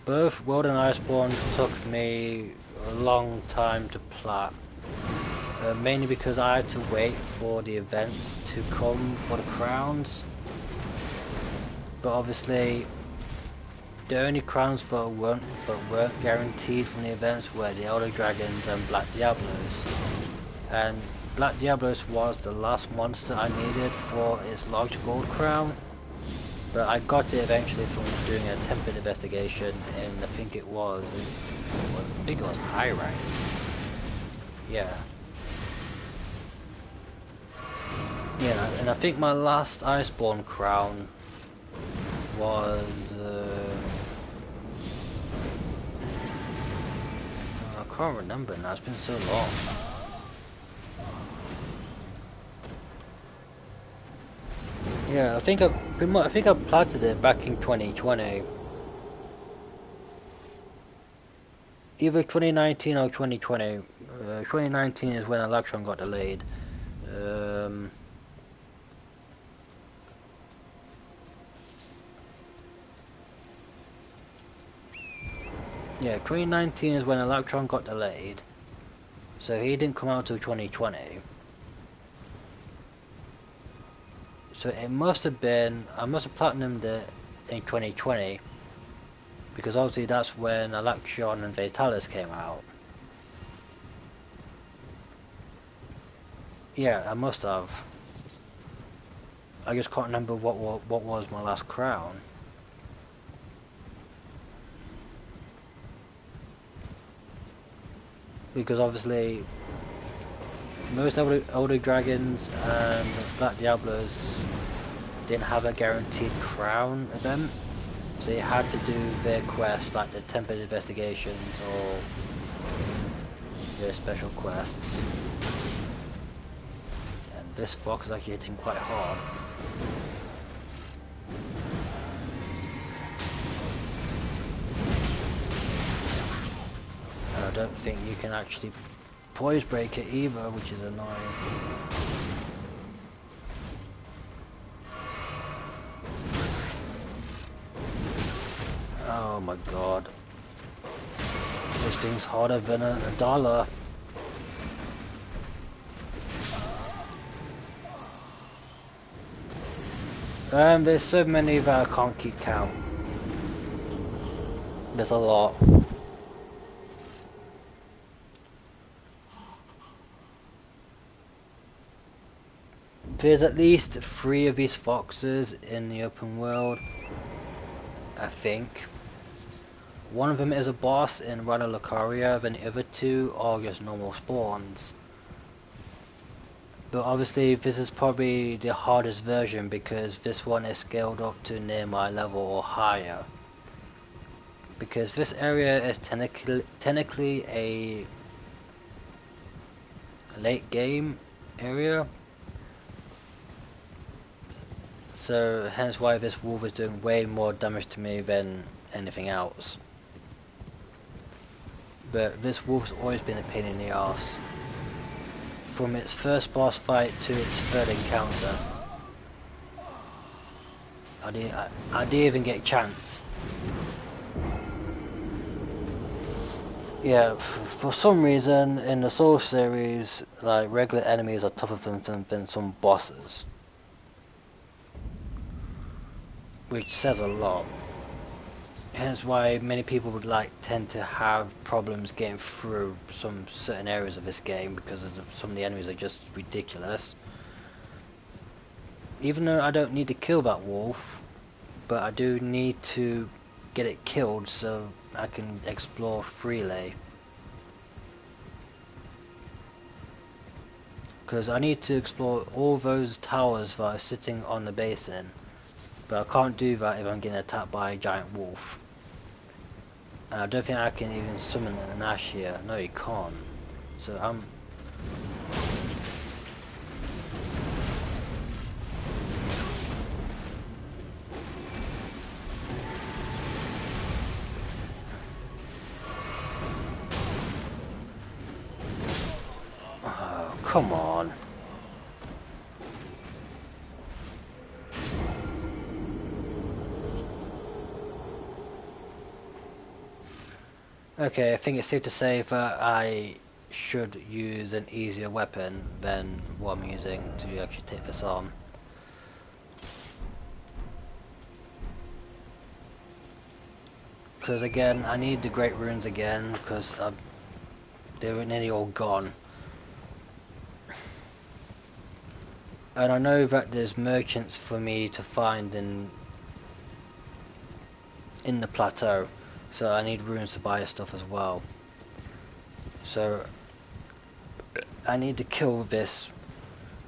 Both World and Iceborne took me a long time to plat, mainly because I had to wait for the events to come for the crowns. But obviously, the only crowns that weren't guaranteed from the events were the Elder Dragons and Black Diablos. And Black Diablos was the last monster I needed for its large gold crown. But I got it eventually from doing a tempered investigation, and I think it was high rank. Yeah. Yeah, and I think my last Iceborne crown was I can't remember now. It's been so long. Yeah, I think I platted it back in 2020. Either 2019 or 2020. 2019 is when Electron got delayed. Yeah, 2019 is when Electron got delayed. So he didn't come out till 2020. So it must have been, I must have platinumed it in 2020. Because obviously that's when Alaxion and Vitalis came out. Yeah, I must have. I just can't remember what was my last crown. Because obviously most Elder Dragons and Black Diablos didn't have a guaranteed crown event. So you had to do their quests like the Tempered Investigations or their special quests. And this fox is actually hitting quite hard. And I don't think you can actually poise break it either, which is annoying. Oh my god. This thing's harder than a dollar. There's so many that I can't keep count. There's a lot. There's at least 3 of these foxes in the open world, I think. One of them is a boss in Rana Lucaria, then the other 2 are just normal spawns. But obviously this is probably the hardest version because this one is scaled up to near my level or higher. Because this area is technically a late game area. So hence why this wolf is doing way more damage to me than anything else. But this wolf's always been a pain in the arse. From its first boss fight to its third encounter. I didn't even get a chance. Yeah, for some reason in the Soul series, like regular enemies are tougher than some bosses. Which says a lot. Hence why many people would tend to have problems getting through some certain areas of this game because some of the enemies are just ridiculous. Even though I don't need to kill that wolf, but I do need to get it killed so I can explore freely. Because I need to explore all those towers that are sitting on the basin, but I can't do that if I'm getting attacked by a giant wolf. And I don't think I can even summon an Ash here. No, you can't. So I'm... Oh, come on. Okay, I think it's safe to say that I should use an easier weapon than what I'm using to actually take this on. Because again, I need the Great Runes again, because they were nearly all gone. And I know that there's merchants for me to find in the plateau. So I need runes to buy stuff as well. So I need to kill this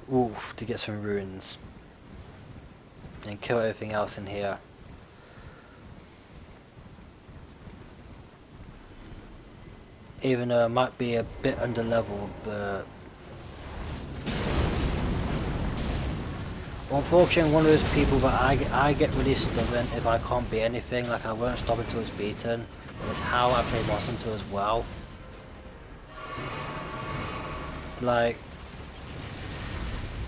wolf to get some runes. And kill everything else in here. Even though I might be a bit under leveled, but... Unfortunately, I'm one of those people that I get really stubborn if I can't beat anything, like I won't stop until it's beaten. It's how I play Monster Hunter as well. Like,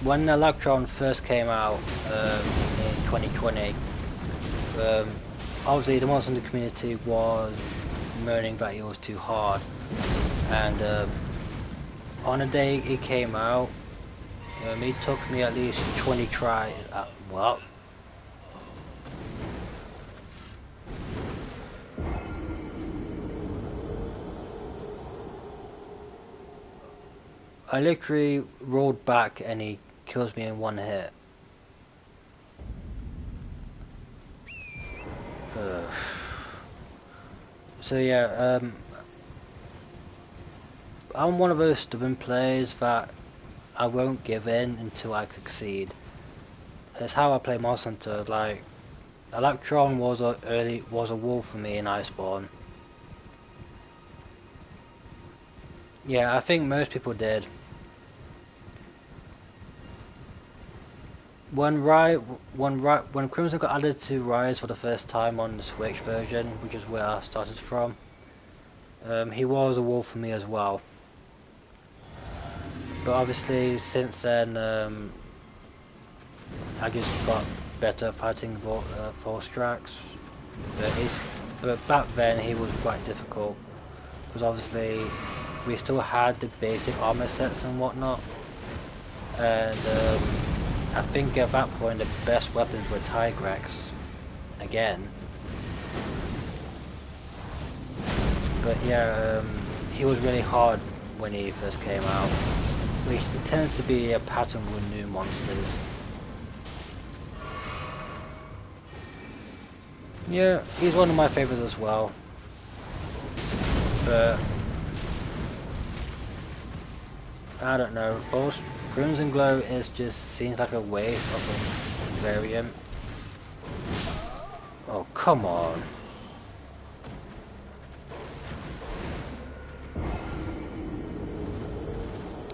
when Electron first came out in 2020, obviously the Monster Hunter community was moaning that it was too hard. And on the day it came out, it took me at least 20 tries. Well, I literally rolled back and he kills me in one hit. So yeah, I'm one of those stubborn players that I won't give in until I succeed. That's how I play Monster Hunter. Like, Electron was a wolf for me in Iceborne. Yeah, I think most people did. When Crimson got added to Rise for the first time on the Switch version, which is where I started from, he was a wolf for me as well. But obviously, since then, I just got better fighting Force Tracks. But back then, he was quite difficult. Because obviously, we still had the basic armor sets and whatnot. And I think at that point, the best weapons were Tigrex. Again. But yeah, he was really hard when he first came out. which tends to be a pattern with new monsters. Yeah, he's one of my favorites as well. But I don't know, Crimson Glow seems like a waste of a variant. Oh, come on.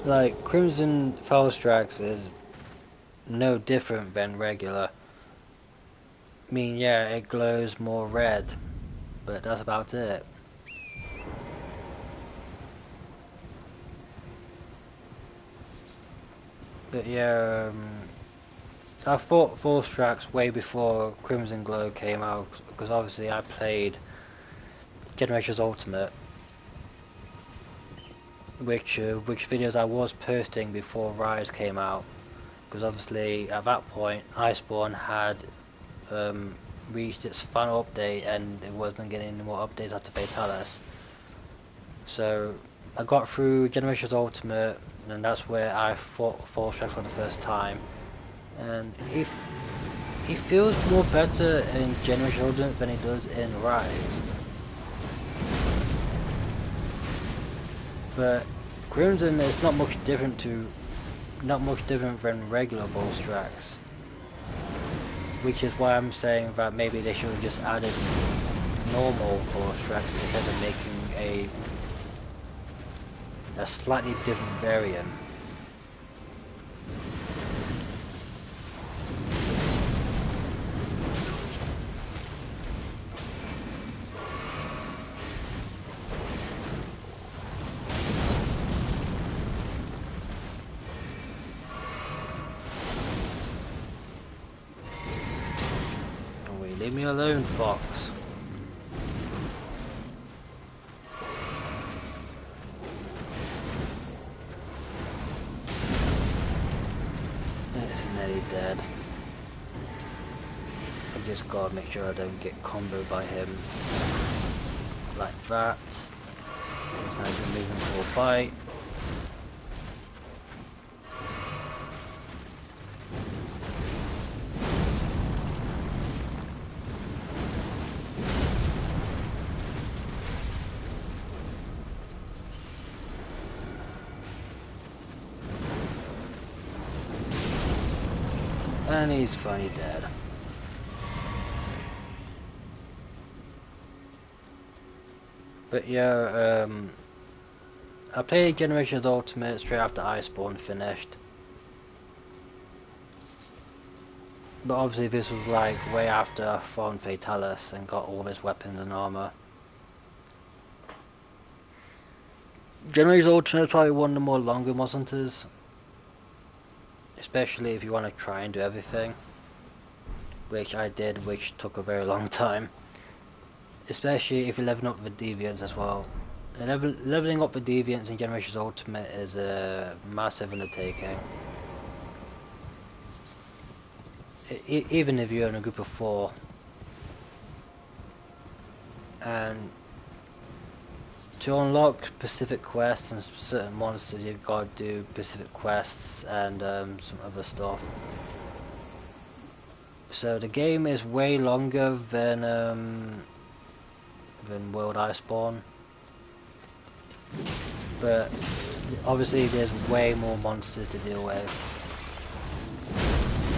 Like, Crimson Felstrax is no different than regular. I mean, yeah, it glows more red, but that's about it. But yeah, so I fought Felstrax way before Crimson Glow came out, because obviously I played Generations Ultimate, which videos I was posting before Rise came out, because obviously at that point Iceborne had reached its final update and it wasn't getting any more updates after Fatalis. So I got through Generations Ultimate, and that's where I fought Felstrax for the first time, and he feels more better in Generations Ultimate than he does in Rise. But Crimson is not much different than regular Felstrax, which is why I'm saying that maybe they should have just added normal Felstrax instead of making a slightly different variant. Leave me alone, Fox. It's nearly dead. I just gotta make sure I don't get comboed by him. Like that. It's nice and moving for a fight. And he's finally dead. But yeah, I played Generations Ultimate straight after Iceborne finished. But obviously this was like way after I found Fatalis and got all his weapons and armor. Generations Ultimate is probably one of the more longer monsters. Especially if you want to try and do everything. Which I did, which took a very long time. Especially if you're leveling up the Deviants as well. And leveling up the Deviants in Generations Ultimate is a massive undertaking. Even if you're in a group of 4. And to unlock specific quests and certain monsters, you've got to do specific quests and some other stuff. So the game is way longer than World Iceborne, but obviously there's way more monsters to deal with,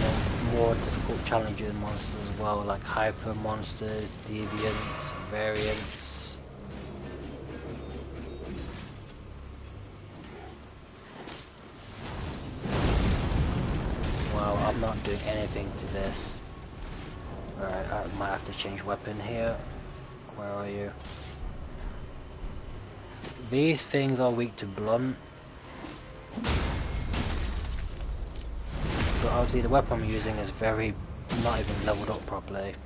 and more difficult challenging monsters as well, like hyper monsters, deviants, variants. Well, I'm not doing anything to this. Alright, I might have to change weapon here. Where are you? These things are weak to blunt. But obviously the weapon I'm using is not even leveled up properly.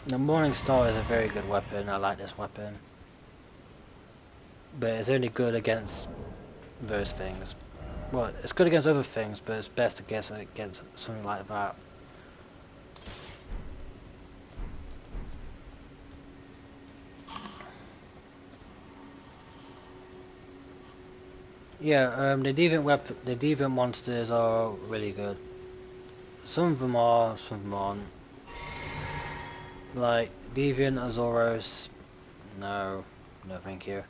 The Morning Star is a very good weapon. I like this weapon, but it's only good against those things. Well, it's good against other things, but it's best against something like that. Yeah, the deviant monsters are really good. Some of them are, some of them aren't. Like deviant Azoros, no, no, thank you.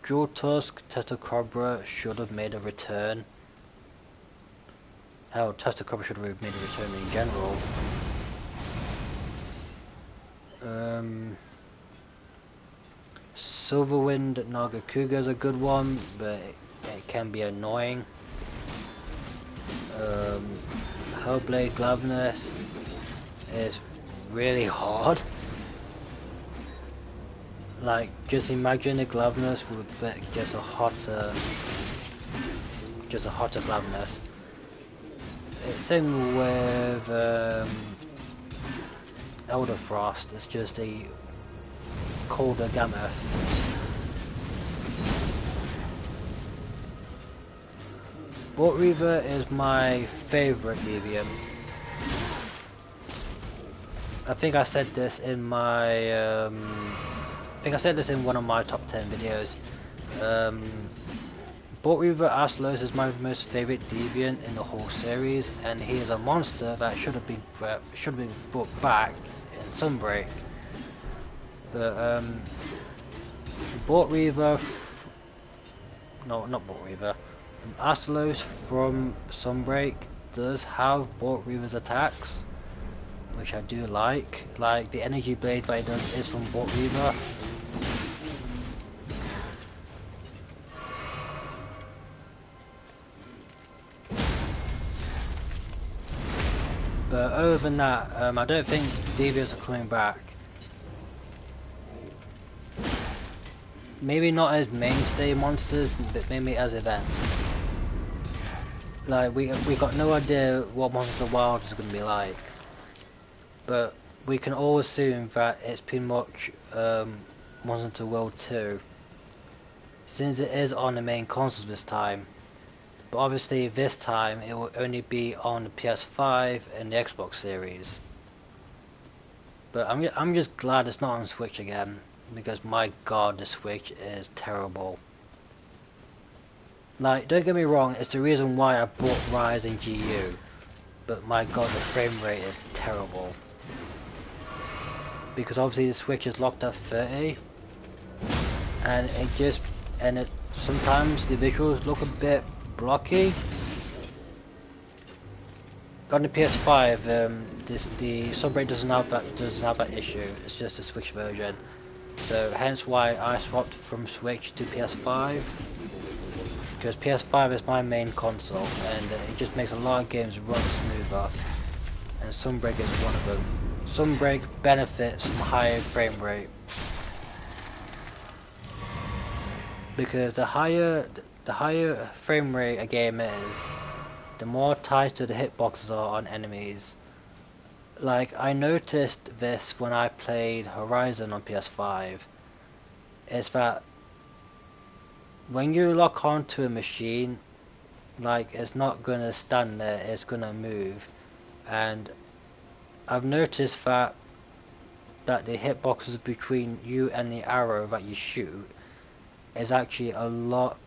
Jewel Tusk Tetocobra should have made a return. Hell, Tetocobra should have made a return in general. Silverwind Nagakuga is a good one, but it can be annoying. Hellblade Glavness is really hard. Like, just imagine a Glavness with just a hotter Glavness. Same with Elder Frost, it's just a colder Gamma. Bolt Reaver is my favourite deviant. I think I said this in my one of my top 10 videos. Bolt Reaver Astalos is my most favourite deviant in the whole series, and he is a monster that should have been brought back in Sunbreak. But Bolt Reaver, no, not Bolt Reaver. Astalos from Sunbreak does have Bolt Reaver's attacks, which I do like. Like the energy blade that he does is from Bolt Reaver. But other than that, I don't think deviants are coming back. Maybe not as mainstay monsters, but maybe as events. Like we got no idea what Monster Wild is going to be like, but we can all assume that it's pretty much Monster Hunter World 2, since it is on the main consoles this time. But obviously this time it will only be on the PS5 and the Xbox Series. But I'm just glad it's not on Switch again, because my god, the Switch is terrible. Like, don't get me wrong, it's the reason why I bought Rise and GU, but my god, the frame rate is terrible. Because obviously the Switch is locked at 30, and sometimes the visuals look a bit blocky. On the PS5, the Sunbreak doesn't have that issue. It's just a Switch version. So hence why I swapped from Switch to PS5, because PS5 is my main console, and it just makes a lot of games run smoother. And Sunbreak is one of them. Sunbreak benefits from higher frame rate, because the higher frame rate a game is, the more tighter the hitboxes are on enemies. Like, I noticed this when I played Horizon on PS5, is that when you lock onto a machine, like, it's not gonna stand there, it's gonna move. And I've noticed that the hitboxes between you and the arrow that you shoot is actually a lot,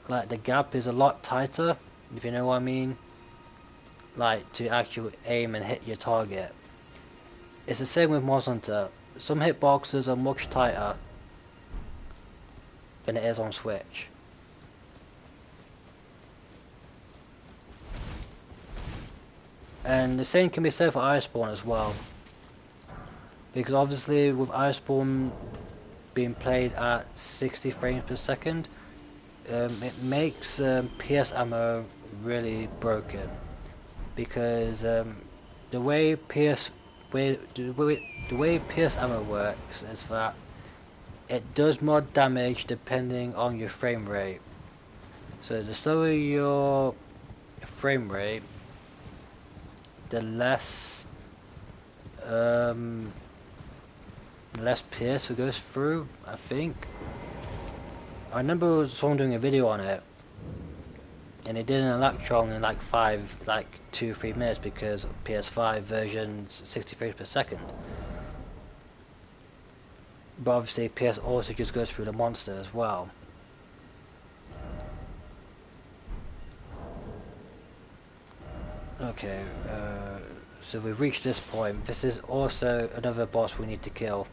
like the gap is a lot tighter, if you know what I mean. Like, to actually aim and hit your target. It's the same with Monster Hunter. Some hitboxes are much tighter than it is on Switch. And the same can be said for Iceborne as well. Because obviously with Iceborne being played at 60 frames per second, it makes PS ammo really broken. Because the way PS ammo works is that it does more damage depending on your frame rate. So the slower your frame rate, the less pierce it goes through, I think. I remember someone doing a video on it, and it did an electron in like 2-3 minutes because PS5 version's 60 frames per second. But obviously PS also just goes through the monster as well. Okay, so we've reached this point. This is also another boss we need to kill.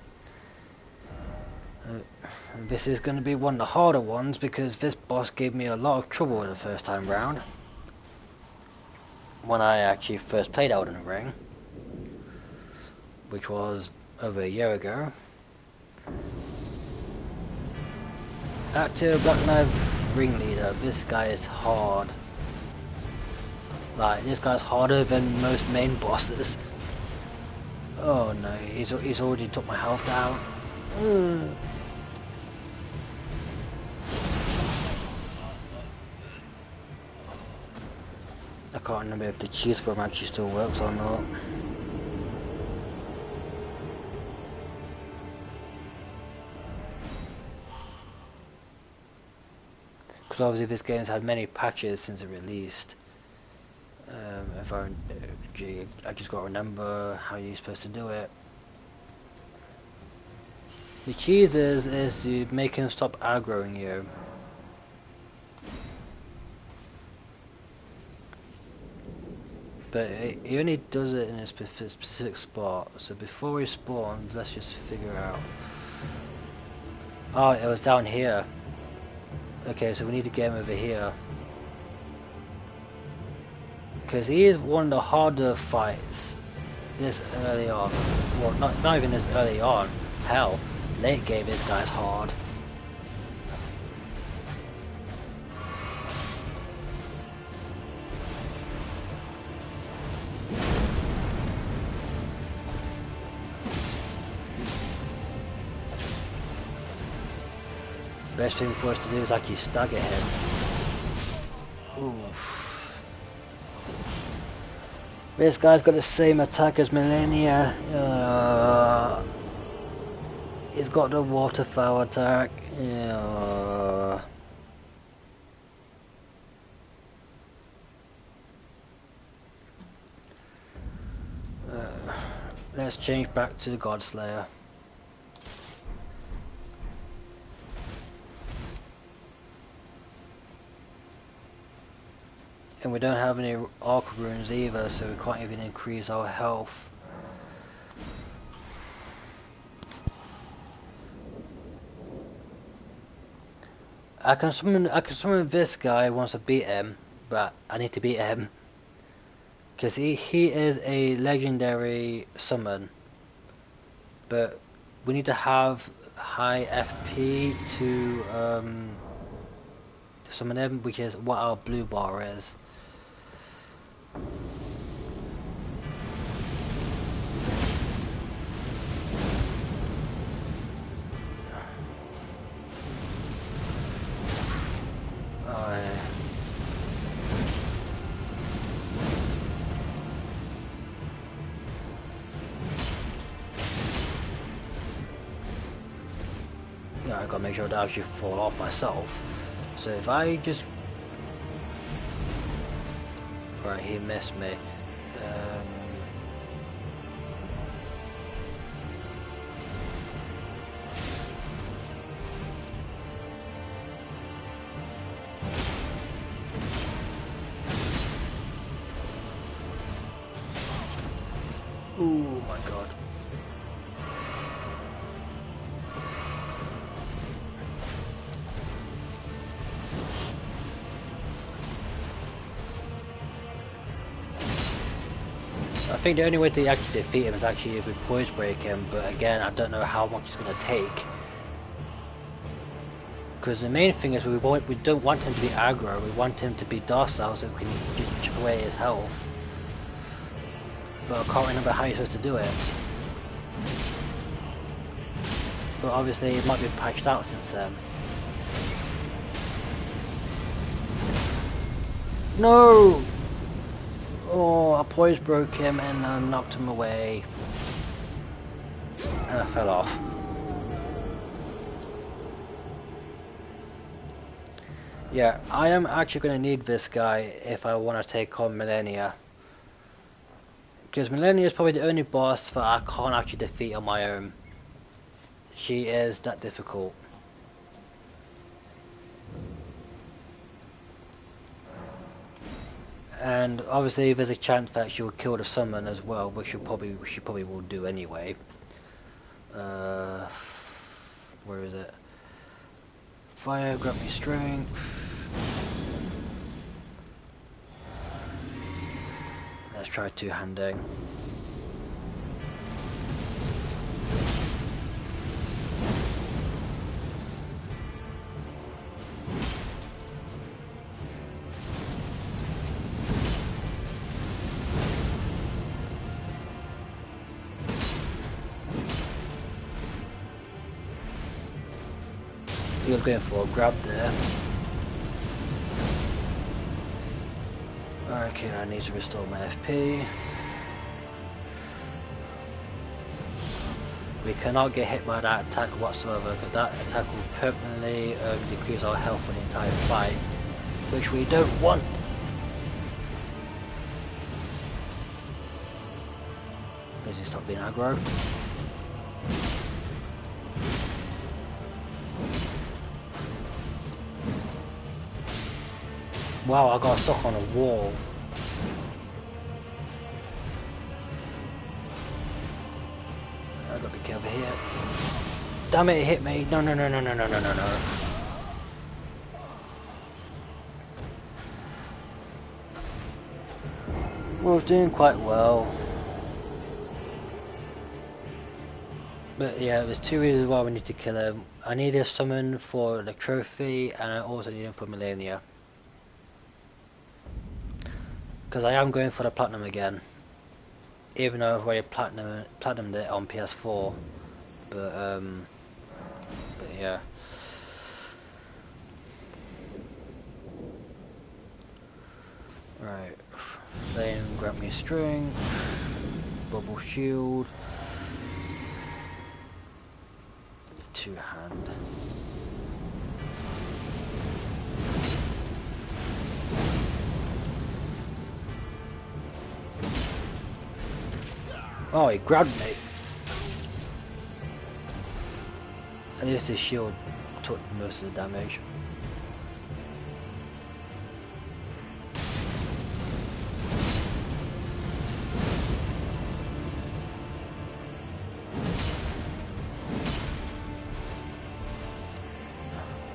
This is going to be one of the harder ones because this boss gave me a lot of trouble the first time round. When I actually first played Elden Ring, which was over a year ago. Active Black Knight Ringleader, this guy is hard. Like, this guy's harder than most main bosses. Oh no, he's already took my health down. I can't remember if the cheese form actually still works or not. Because obviously this game's had many patches since it released. I just got to remember how you're supposed to do it. The cheese is to make him stop aggroing you. But he only does it in a specific spot. So before he spawns, let's just figure out. Oh, it was down here. Okay, so we need to get him over here. Because he is one of the harder fights this early on. Well, not even this early on. Hell, late game this guy's hard. Best thing for us to do is actually stagger him. Oof. This guy's got the same attack as Millennia. He's got the waterfowl attack. Let's change back to the Godslayer. And we don't have any arc runes either, so we can't even increase our health. I can summon this guy once I beat him, but I need to beat him. Because he is a legendary summon. But we need to have high FP to summon him, which is what our blue bar is. Yeah, I gotta make sure I don't actually fall off myself. So if I just... Right, he missed me. Oh my god. I think the only way to actually defeat him is actually if we poise break him, but again I don't know how much it's going to take. Because the main thing is we don't want him to be aggro, we want him to be docile so we can just chip away his health. But I can't remember how you're supposed to do it. But obviously it might be patched out since then. No! Oh, I poise broke him and I knocked him away. And I fell off. Yeah, I am actually going to need this guy if I want to take on Millennia. Because Millennia is probably the only boss that I can't actually defeat on my own. She is that difficult. And obviously there's a chance that she will kill the summon as well, which she probably will do anyway. Where is it? Fire, grant me strength. Let's try two-handing. He was going for a grab there. Okay, I need to restore my FP. We cannot get hit by that attack whatsoever, because that attack will permanently decrease our health for the entire fight, which we don't want. Does he stop being aggro? Wow, I got stuck on a wall. I gotta be careful here. Damn it, it hit me. No, no, no, no, no, no, no, no, no. We're doing quite well. But yeah, there's two reasons why we need to kill him. I need a summon for the trophy, and I also need him for Millennia. Because I am going for the platinum again. Even though I've already platinumed it on PS4. But yeah. Right. Flame, grant me strength. Bubble shield. Two-hand. Oh, he grabbed me. At least his shield took most of the damage.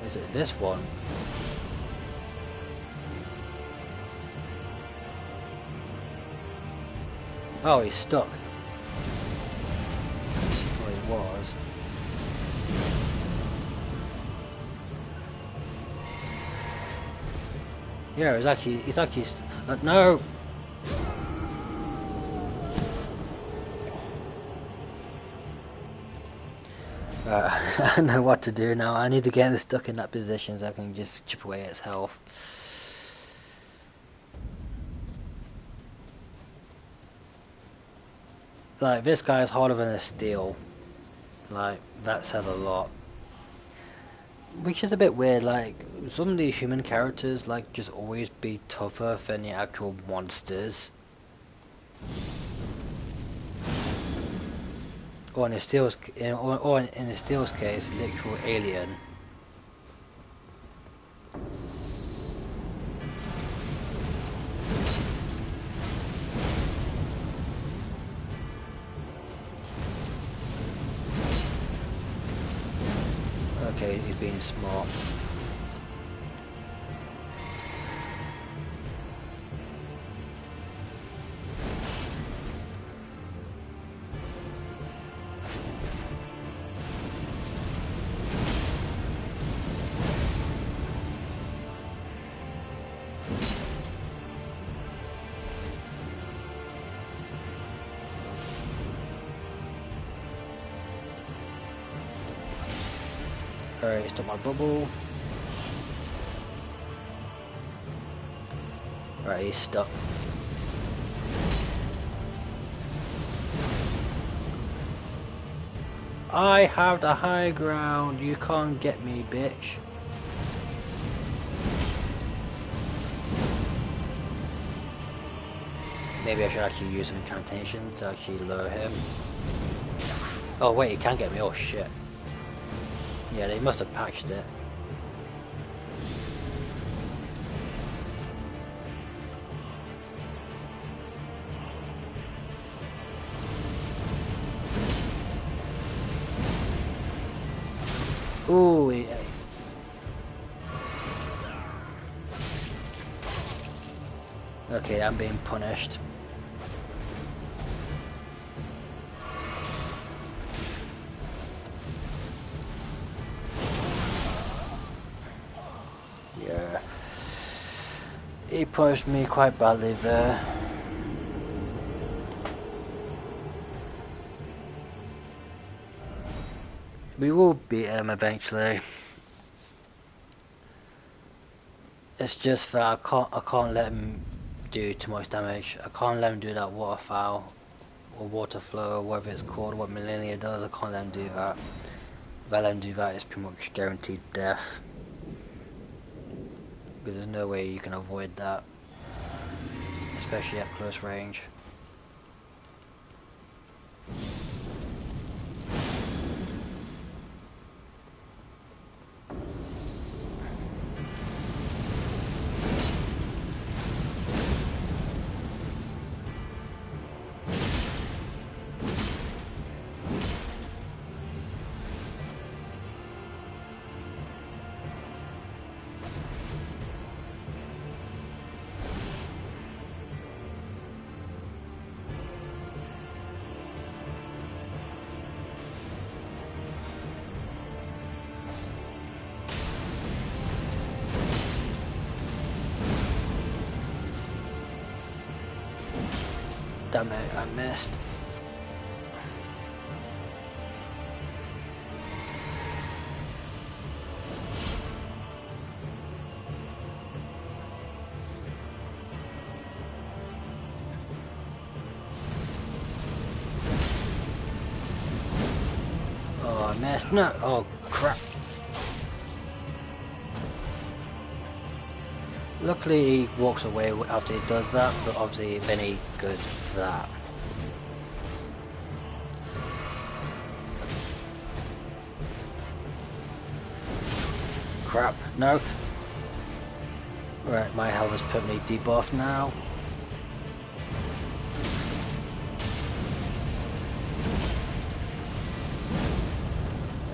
Is it this one? Oh, he's stuck. Oh, he was. Yeah, he's actually no! I know what to do now. I need to get it stuck in that position so I can just chip away its health. Like, this guy is harder than a steel. Like, that says a lot. Which is a bit weird, like, some of the human characters, like, just always be tougher than the actual monsters. Or in the steel's, or in the steel's case, literal alien. Okay, he's being smart. Alright, stop my bubble. Alright, he's stuck. I have the high ground. You can't get me, bitch. Maybe I should actually use some incantation to actually lure him. Oh wait, he can't get me. Oh shit. Yeah, they must have patched it. Ooh, yeah. Okay, I'm being punished. Yeah. He punished me quite badly there. We will beat him eventually. It's just that I can't let him do too much damage. I can't let him do that waterfowl or water flow or whatever it's called, what Millennia does. I can't let him do that. If I let him do that, it's pretty much guaranteed death. Because there's no way you can avoid that. Especially at close range. Damn it, I missed. Oh, I missed. No. Oh, crap. Luckily, he walks away after he does that, but obviously, then he goes for that. Crap. No. Right, my health is permanently debuffed now.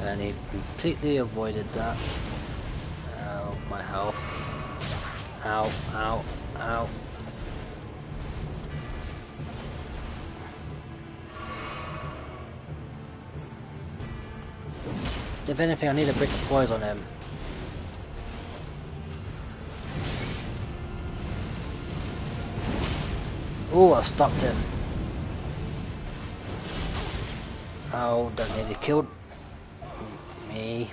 And he completely avoided that. Ow, my health. Ow, ow, ow. If anything, I need a brick of poise on him. Oh, I stopped him. Oh, that nearly killed me.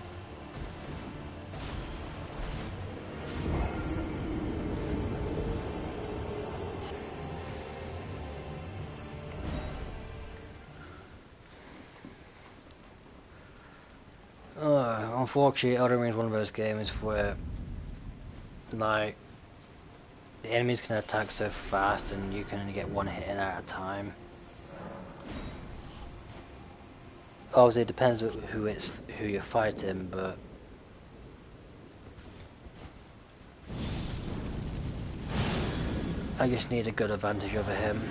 Unfortunately, Elden Ring is one of those games where, like, the enemies can attack so fast and you can only get one hit in at a time. Obviously, it depends who you're fighting, but I just need a good advantage over him.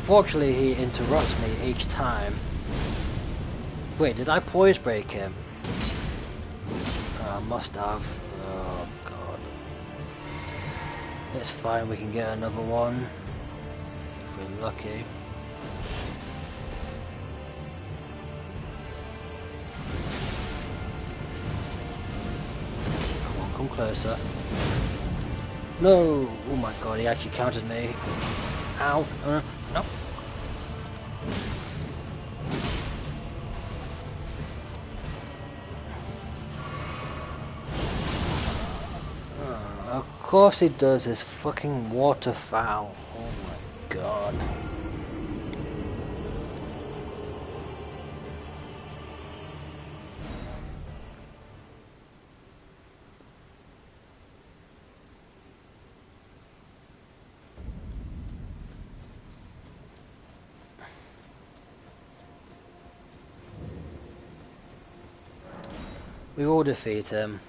Unfortunately, he interrupts me each time. Wait, did I poise break him? I must have. Oh god. It's fine, we can get another one. If we're lucky. Come on, come closer. No! Oh my god, he actually countered me. Ow! No. course he does, his fucking waterfowl. Oh my god. We will defeat him.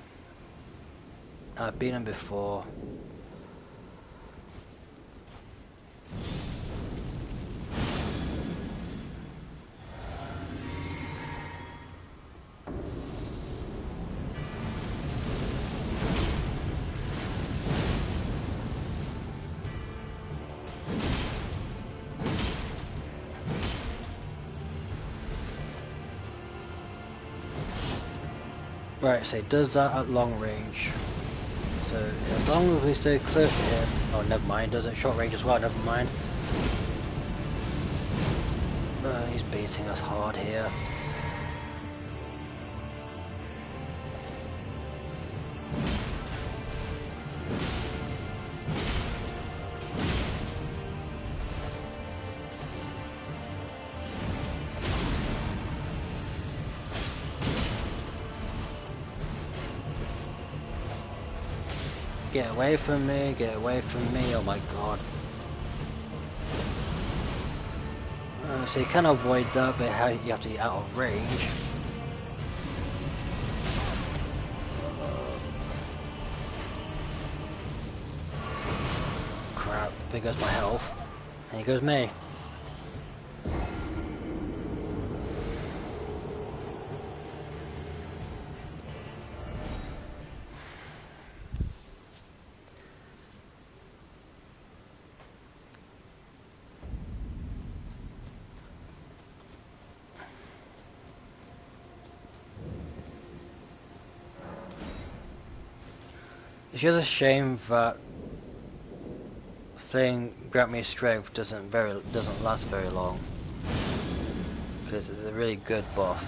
I've beaten him before. Right, so he does that at long range. So as long as we stay close to him... Oh, never mind, does it short range as well, never mind. He's beating us hard here. Get away from me, get away from me, oh my god. So you can avoid that, but you have to be out of range. Crap, there goes my health. And here goes me. It's just a shame that Flame Grant Me Strength doesn't last very long, because it's a really good buff.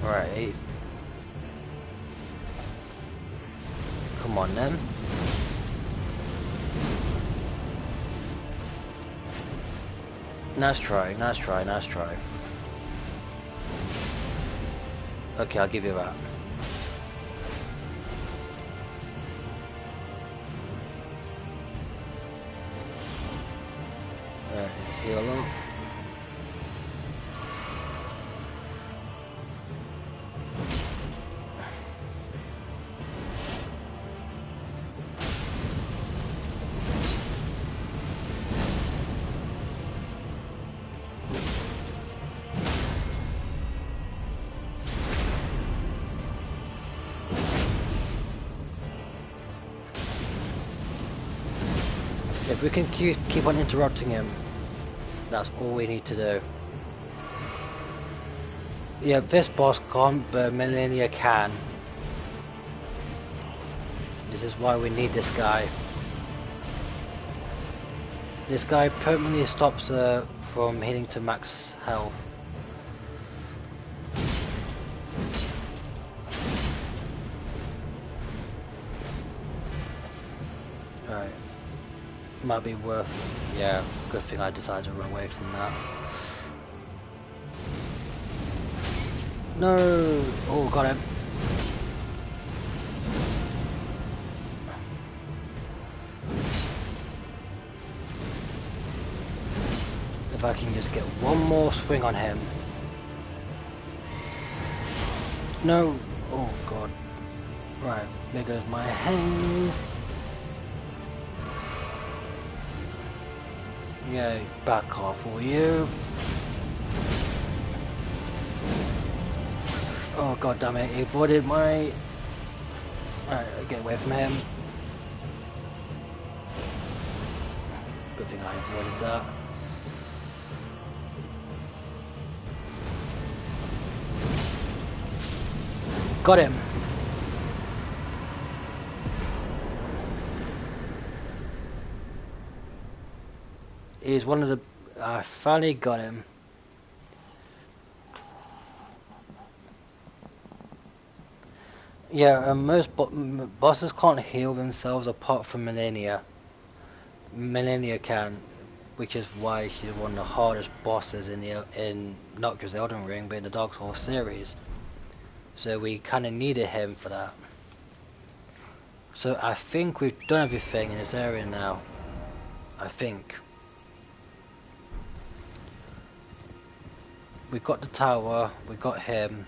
Right. Come on then. Nice try, nice try, nice try. Okay, I'll give you that. Right, let's heal up. If we can keep on interrupting him, that's all we need to do. Yeah, this boss can't, but Millennia can. This is why we need this guy. This guy permanently stops her from hitting to max health. Right. Might be worth... Yeah, good thing I decided to run away from that. No! Oh, got him. If I can just get one more swing on him. No! Oh god. Right, there goes my hand. Yeah, back off, will you? Oh god damn it, he avoided my... Alright, get away from him. Good thing I avoided that. Got him. he's one of the... I finally got him. Yeah, most bosses can't heal themselves apart from Millennia. Millennia can, which is why she's one of the hardest bosses in not just Elden Ring, but in the Dark Souls series. So we kind of needed him for that. So I think we've done everything in this area now. I think. We got the tower, we got him.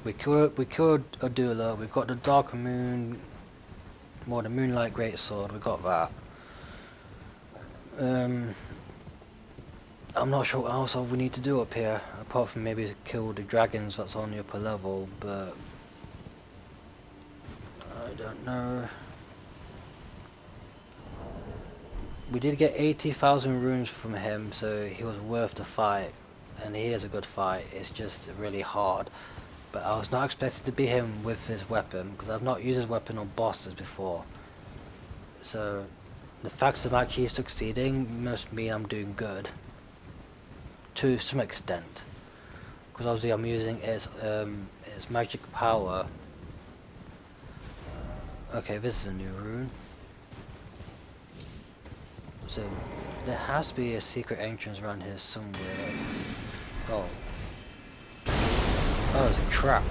We killed Adula, we got the Dark Moon, more the Moonlight Greatsword, we got that. I'm not sure what else we need to do up here, apart from maybe kill the dragons that's on the upper level, but I don't know. We did get 80,000 runes from him, so he was worth the fight, and he is a good fight. It's just really hard. But I was not expected to beat him with his weapon, because I've not used his weapon on bosses before. So the fact of actually succeeding must mean I'm doing good. To some extent. Because obviously I'm using its magic power. Okay, this is a new rune. So there has to be a secret entrance around here somewhere. Oh. Oh, it's a trap.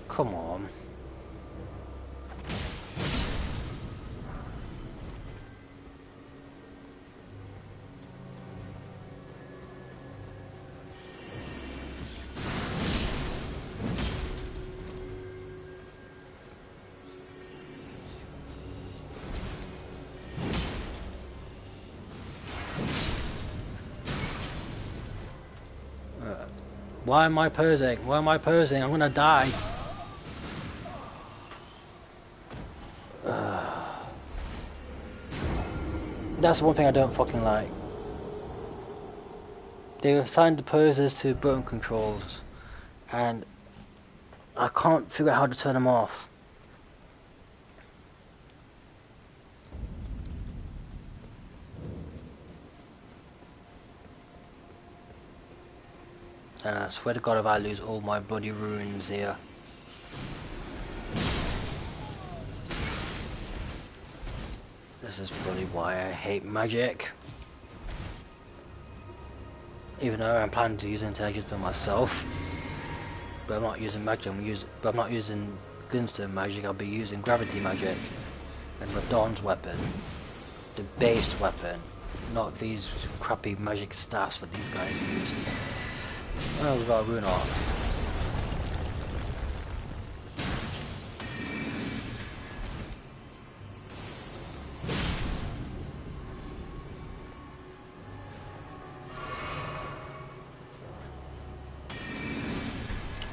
Come on. Why am I posing? Why am I posing? I'm gonna die. That's one thing I don't fucking like. They assigned the poses to button controls, and I can't figure out how to turn them off. And I swear to God if I lose all my bloody runes here. This is probably why I hate magic. Even though I'm planning to use intelligence for myself. But I'm not using magic, I'm not using glintstone magic, I'll be using gravity magic. And Radon's weapon. The base weapon. Not these crappy magic staffs that these guys use. Oh, we've got a rune art.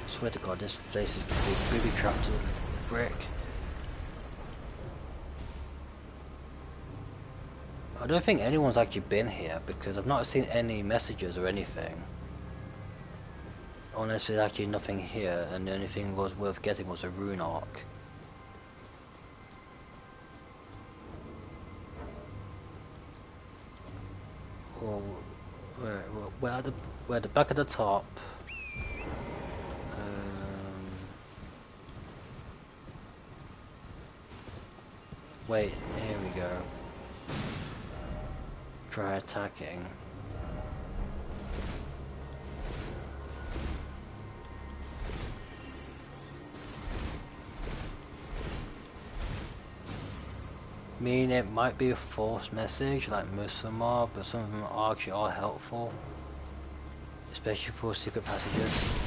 Swear to God, this place is booby trapped to the brick. I don't think anyone's actually been here because I've not seen any messages or anything. Unless there's actually nothing here and the only thing was worth getting was a rune arc. Or we're at the back of the top. Wait, here we go. Try attacking. I mean, it might be a false message, like most of them are, but some of them actually are helpful. Especially for secret passages.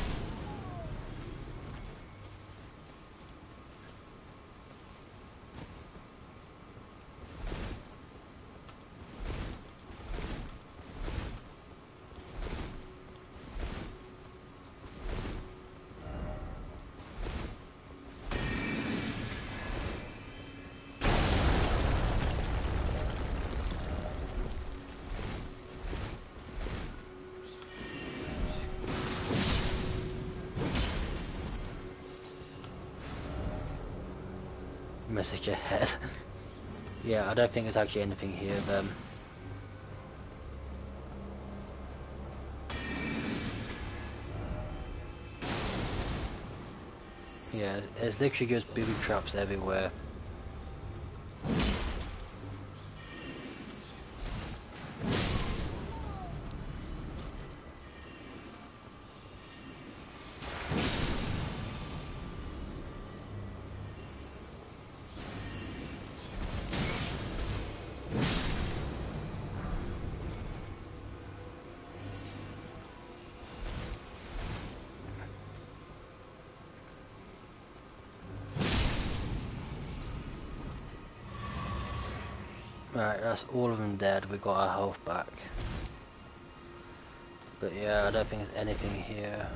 message ahead. Yeah, I don't think there's actually anything here then. Yeah, there's literally just booby traps everywhere. Right, that's all of them dead. We got our health back. But yeah, I don't think there's anything here.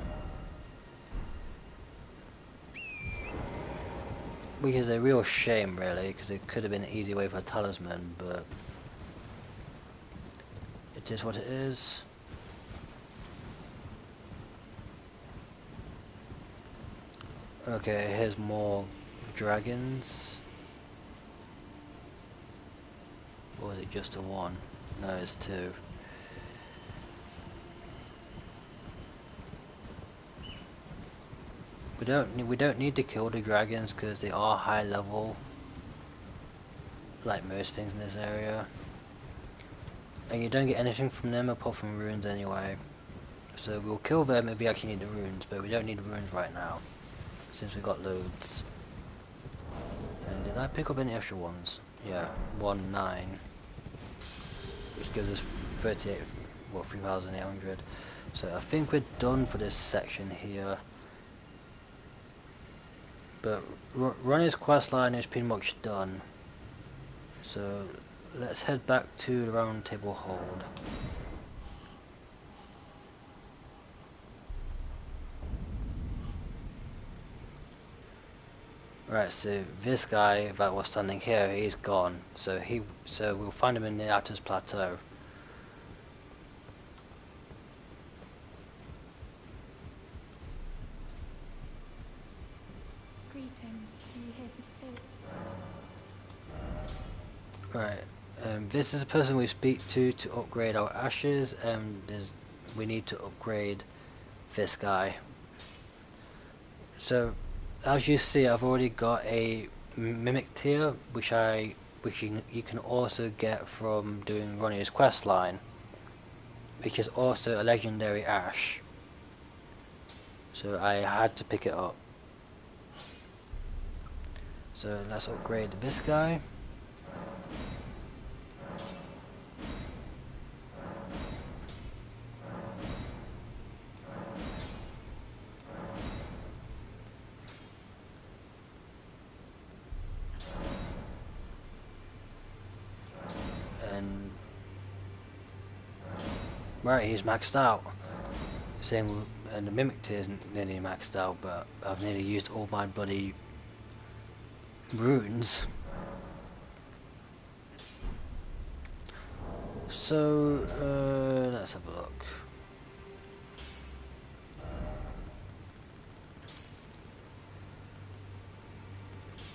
Which is a real shame, really, because it could have been an easy way for a talisman, but it is what it is. Okay, here's more dragons. Or is it just a one? No, it's two. We don't need to kill the dragons because they are high level, like most things in this area. And you don't get anything from them apart from runes anyway. So we'll kill them if we actually need the runes, but we don't need the runes right now, since we got loads. And did I pick up any extra ones? Yeah, 1-9. Which gives us 38, well, 3,800. So I think we're done for this section here. But Ronnie's questline is pretty much done. So let's head back to the round table hold. Right, so this guy that was standing here, he's gone. So we'll find him in the Atlas Plateau. Greetings, are you here for spirit? Right, this is the person we speak to upgrade our ashes, and we need to upgrade this guy. So, as you see, I've already got a mimic tier, which you can also get from doing Ronnie's questline, which is also a legendary ash. So I had to pick it up. So let's upgrade this guy. And right, he's maxed out. Same, and the mimic tier isn't nearly maxed out, but I've nearly used all my bloody runes. So let's have a look.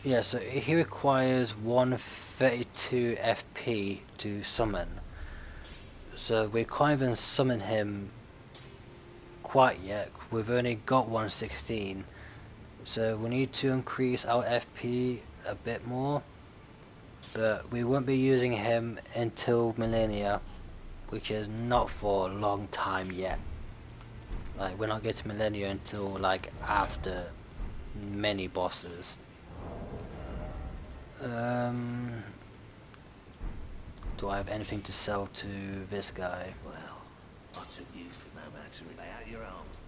Yeah, so he requires 132 FP to summon. So we can't even summon him quite yet. We've only got 116. So we need to increase our FP a bit more. But we won't be using him until Millennia, which is not for a long time yet. Like, we're not getting Millennia until like after many bosses. Do I have anything to sell to this guy? Well, I took you for no matter. Lay out your arms.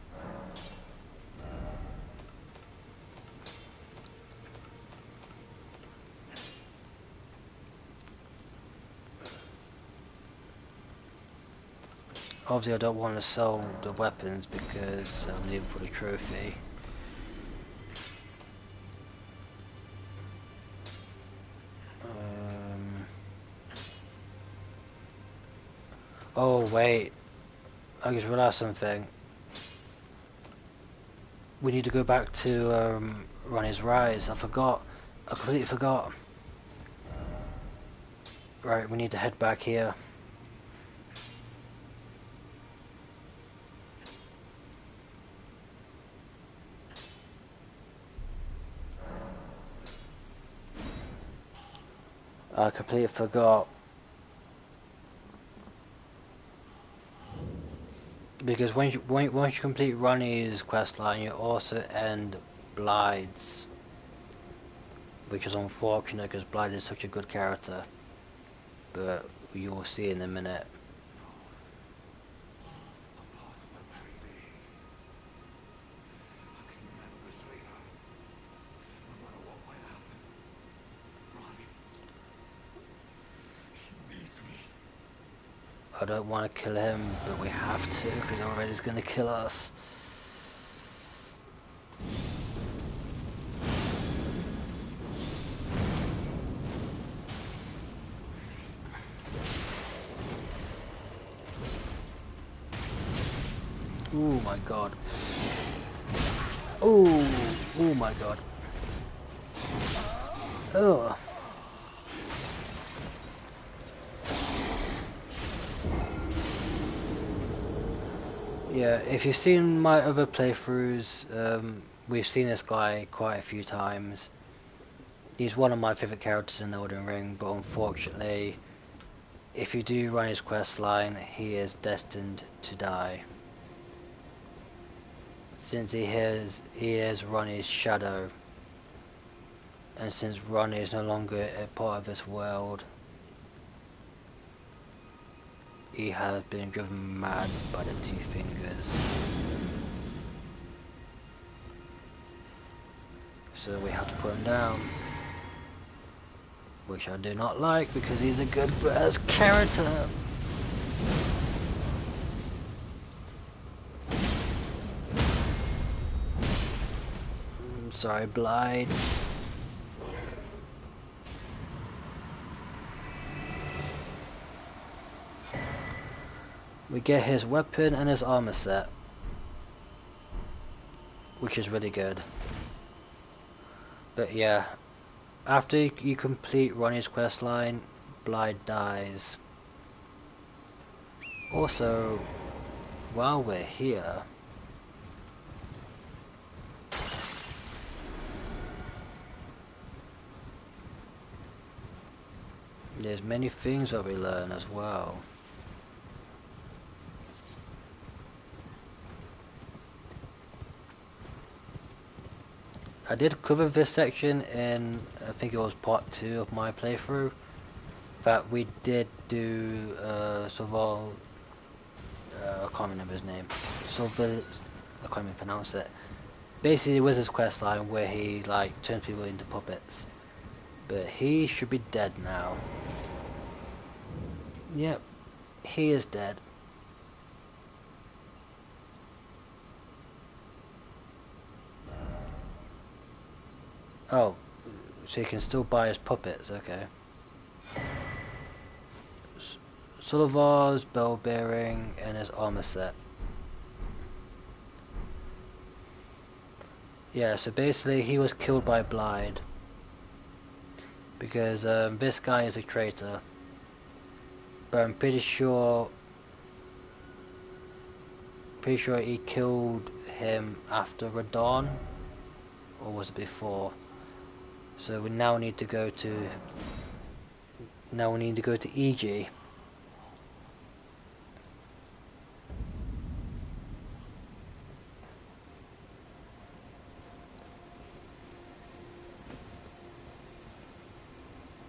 Obviously I don't want to sell the weapons because I'm leaving for the trophy. Oh wait, I just realised something. We need to go back to Ronnie's Rise. I forgot I completely forgot. Right, we need to head back here. I completely forgot. Because once you complete Ronnie's questline, you also end Blide's, which is unfortunate because Blythe is such a good character. But you will see in a minute. A part of a treaty. I can remember Trina. No matter what might happen. Ronnie. He needs me. I don't want to kill him, but we have to because already he's going to kill us. Oh my god. Oh my god. Oh. Yeah, if you've seen my other playthroughs, we've seen this guy quite a few times. He's one of my favourite characters in Elden Ring, but unfortunately, if you do run his quest line, he is destined to die. Since he is Ronnie's shadow, and since Ronnie is no longer a part of this world, he has been driven mad by the two fingers. So we have to put him down. Which I do not like because he's a good ass character. I'm sorry, Blythe. We get his weapon and his armor set, which is really good. But yeah, after you complete Ronnie's questline, Blythe dies. Also, while we're here, there's many things that we learn as well. I did cover this section in, I think it was part 2 of my playthrough. That we did do Soval, I can't remember his name. Soval, I can't even pronounce it. Basically, it was his quest line where he like turns people into puppets. But he should be dead now. Yep, he is dead. Oh, so he can still buy his puppets, okay. Sullivar's bell bearing and his armor set. Yeah, so basically he was killed by Blythe. Because this guy is a traitor. But I'm pretty sure he killed him after Radon. Or was it before? So we now need to go to EG.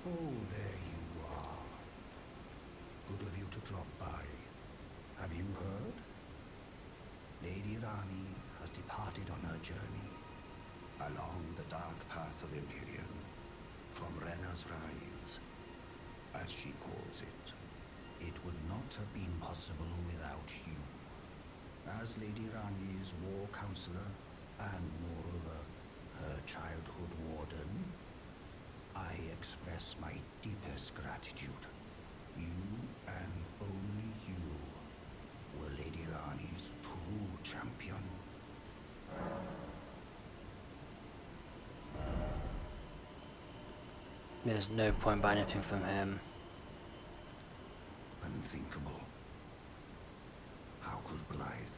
Oh, there you are. Good of you to drop by. Have you heard? Lady Rani has departed on her journey along the dark path of Imperium, from Rena's Rise, as she calls it. It would not have been possible without you. As Lady Rani's war counselor, and moreover, her childhood warden, I express my deepest gratitude. You and only you were Lady Rani's true champion. there's no point buying anything from him. Unthinkable. How could Blythe?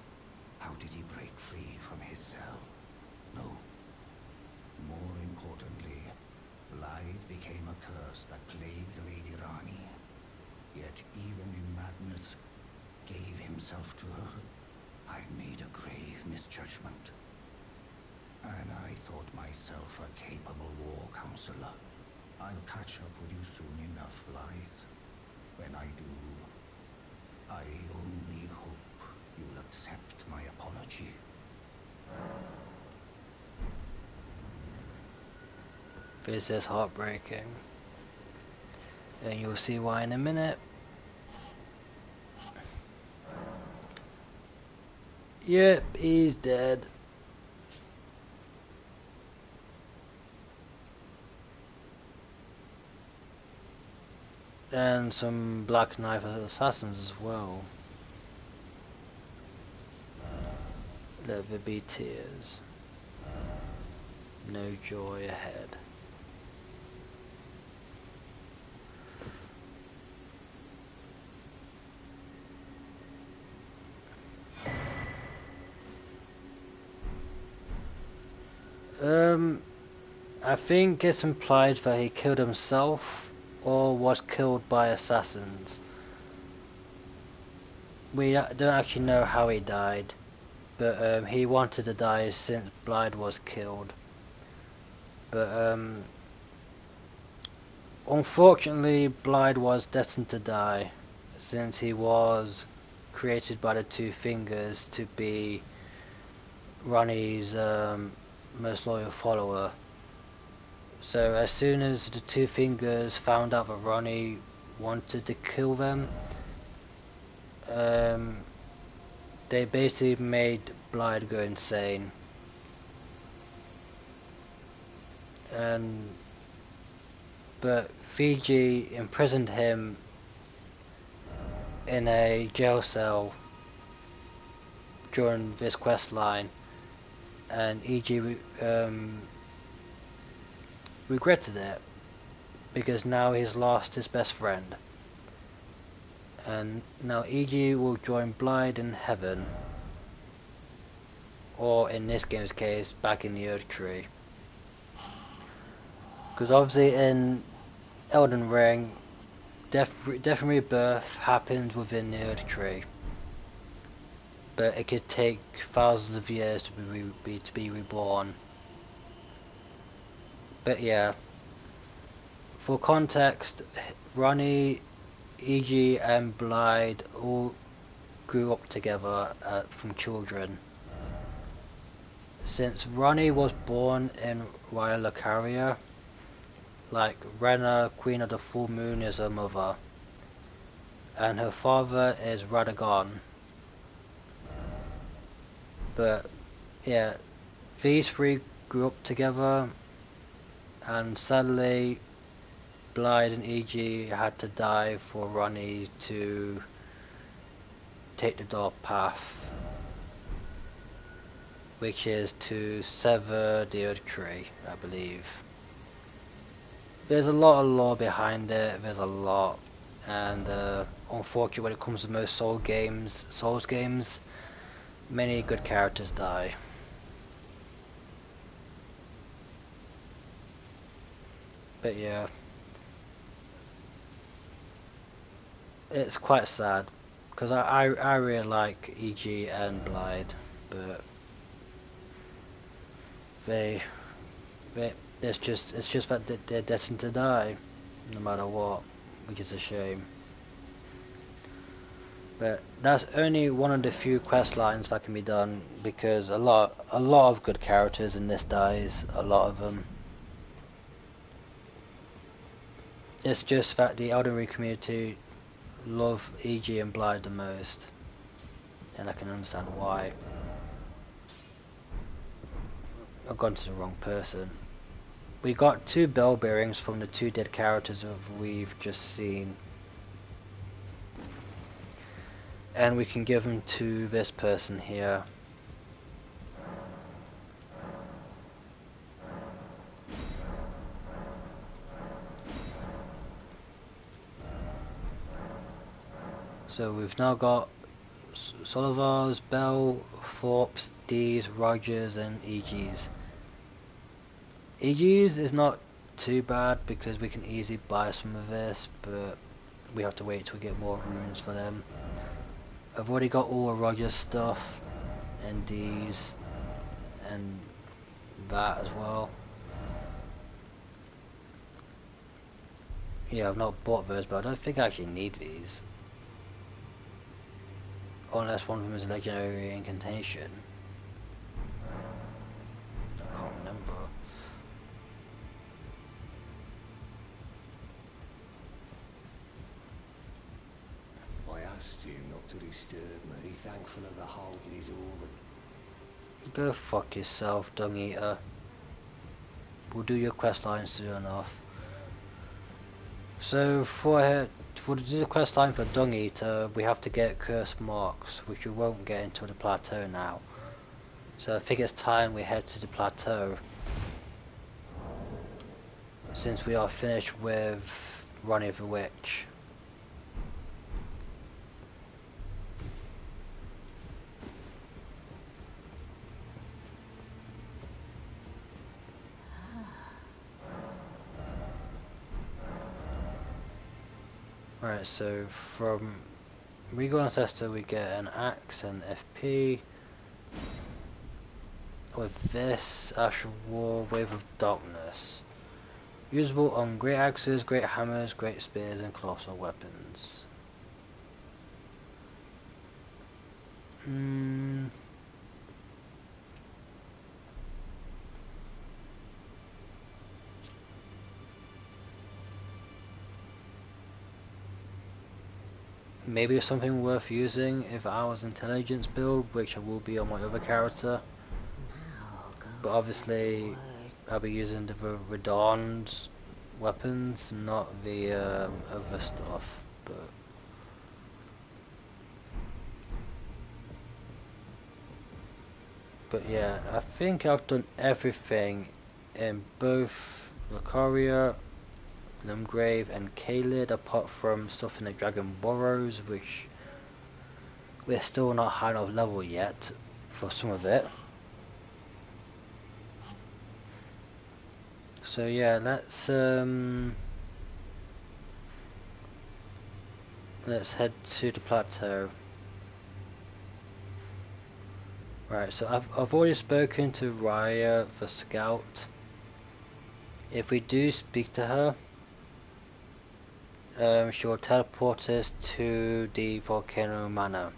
How did he break free from his cell? No. More importantly, Blythe became a curse that plagued Lady Rani. Yet even in madness, gave himself to her. I made a grave misjudgment. And I thought myself a capable war counselor. I'll catch up with you soon enough, Blythe. When I do, I only hope you'll accept my apology. This is heartbreaking. And you'll see why in a minute. Yep, he's dead. And some Black Knife assassins as well. Let there be tears. No joy ahead. I think it's implied that he killed himself or was killed by assassins. We don't actually know how he died, but he wanted to die since Blythe was killed. But unfortunately, Blythe was destined to die, since he was created by the Two Fingers to be Ronnie's most loyal follower. So as soon as the Two Fingers found out that Ronnie wanted to kill them, they basically made Blythe go insane. But Fiji imprisoned him in a jail cell during this quest line, and E.G. regretted it because now he's lost his best friend, and now E.G. will join Blythe in heaven, or in this game's case, back in the Earth Tree. Because obviously in Elden Ring, death and rebirth happens within the Earth Tree, but it could take thousands of years to be reborn. But yeah, for context, Ronnie, E.G. and Blythe all grew up together from children. Since Ronnie was born in Raya, like Rena, Queen of the Full Moon, is her mother, and her father is Radagon. But yeah, these three grew up together, and sadly Blythe and E.G. had to die for Ronnie to take the dark path, which is to sever the Earth Tree, I believe. There's a lot of lore behind it, there's a lot, and unfortunately when it comes to most Souls games, many good characters die. But yeah, it's quite sad, because I really like E.G. and Blythe, but it's just that they're destined to die, no matter what, which is a shame. But that's only one of the few quest lines that can be done, because a lot of good characters in this dies, a lot of them. It's just that the Elden Ring community love E.G. and Blythe the most, and I can understand why. I've gone to the wrong person. We got 2 bell bearings from the 2 dead characters that we've just seen, and we can give them to this person here. So we've now got Solivars, Bell, Thorpes, D's, Rogers and EG's. EG's is not too bad because we can easily buy some of this, but we have to wait till we get more runes for them. I've already got all of Rogers stuff and D's and that as well. Yeah, I've not bought those, but I don't think I actually need these. Unless one of them is a legendary incantation. I can't remember. I asked you not to disturb me. Thankful of the holding is over. Go fuck yourself, dung eater. We'll do your quest line soon enough. So for the quest line for Dung Eater, we have to get cursed marks, which we won't get until the plateau now. So I think it's time we head to the plateau, since we are finished with Ranni the Witch. Alright, so from Regal Ancestor we get an axe and FP. With this, Asher War, Wave of Darkness. Usable on great axes, great hammers, great spears and colossal weapons. Maybe something worth using if I was intelligence build, which I will be on my other character. But obviously, I'll be using the Radon's weapons, not the other stuff. But yeah, I think I've done everything in both Lucaria, Limgrave and Caelid, apart from stuff in the Dragon Burrows, which we're still not high enough level yet for some of it. So yeah, let's head to the plateau. Right, so I've already spoken to Raya the scout. If we do speak to her, she will teleport us to the Volcano Manor,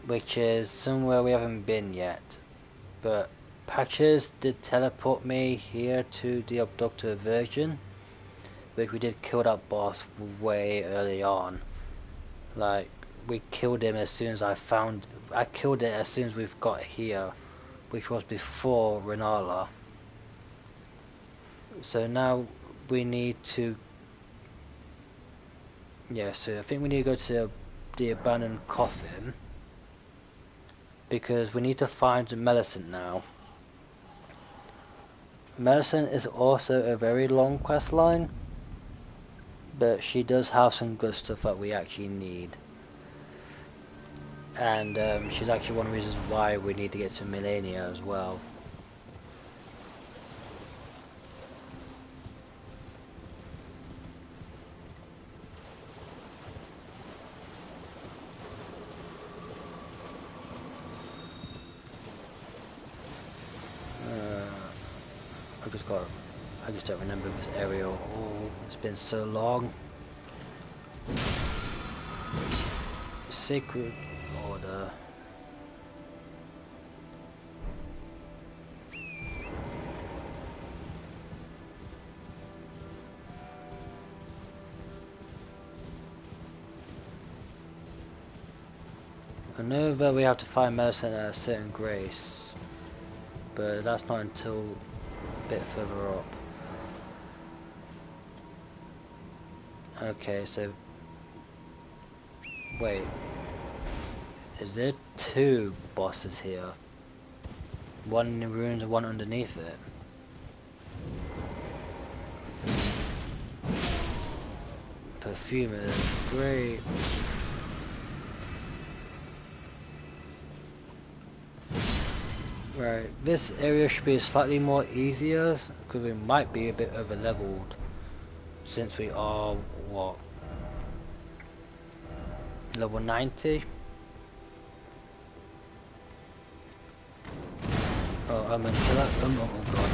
which is somewhere we haven't been yet. But Patches did teleport me here to the Abductor Virgin, which we did kill that boss way early on. Like, we killed him as soon as I killed it as soon as we've got here, which was before Renala. So now we need to, yeah, so I think we need to go to the abandoned coffin, because we need to find Millicent now. Millicent is also a very long quest line, but she does have some good stuff that we actually need. And she's actually one of the reasons why we need to get to Millennia as well. I just don't remember this area. Oh, it's been so long. Sacred Order. I know that we have to find medicine at a certain grace, but that's not until a bit further up. Okay, so wait, is there two bosses here? One in the ruins and one underneath it? perfumers, great. Right, this area should be slightly more easier because we might be a bit over leveled since we are what, level 90. Oh, I'm gonna kill it. Oh god.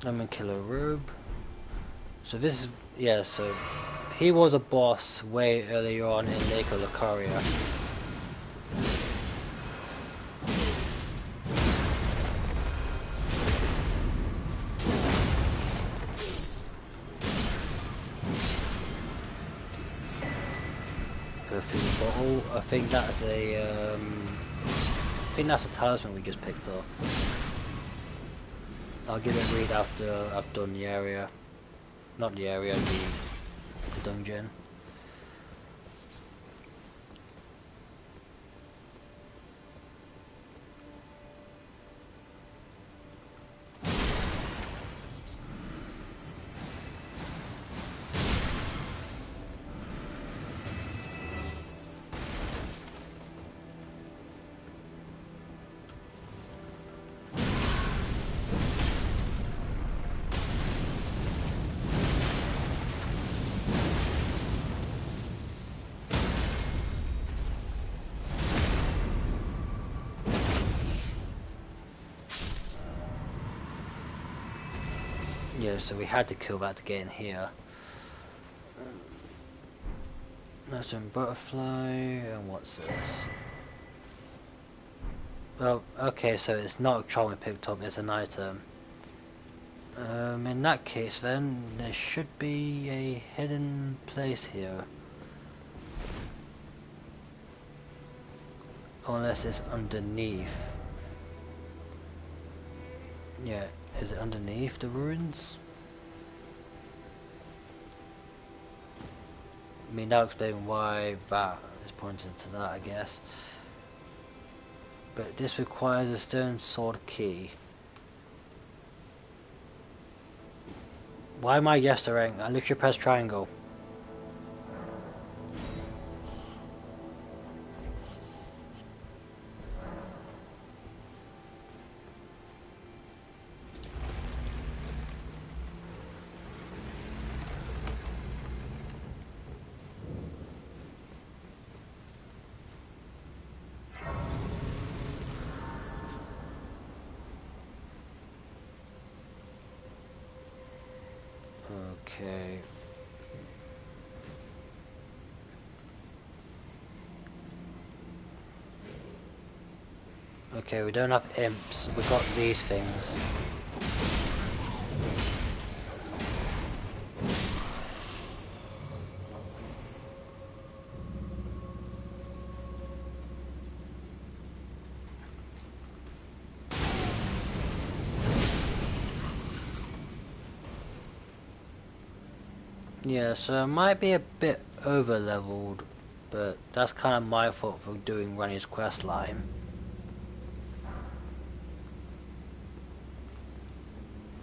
I'm gonna kill a robe. So this is, yeah, so he was a boss way earlier on in Lake of Lucaria. Perfume bottle. I think that's a talisman we just picked up. I'll give it a read after I've done the area. Not the area, the dungeon. Yeah, so we had to kill that to get in here. That's some butterfly, and what's this? Well, okay, so it's not a charm we picked up, it's an item. In that case then, there should be a hidden place here. Unless it's underneath. Yeah, is it underneath the ruins? I mean, that'll explain why that is pointing to that, I guess. But this requires a stone sword key. Why am I gesturing? I literally press triangle. Okay. Okay, we don't have imps, we got these things. Yeah, so it might be a bit over leveled, but that's kind of my fault for doing Ranni's questline.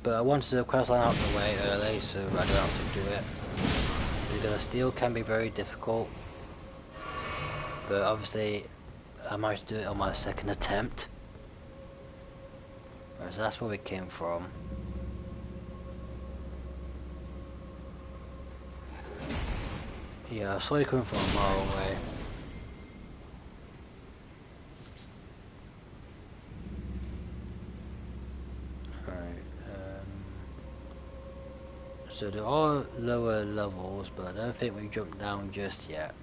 But I wanted the questline out of the way early so I don't have to do it. Because steel can be very difficult. But obviously I managed to do it on my second attempt. Right, so that's where we came from. Yeah, I saw you coming from a mile away. So there are lower levels, but I don't think we jumped down just yet.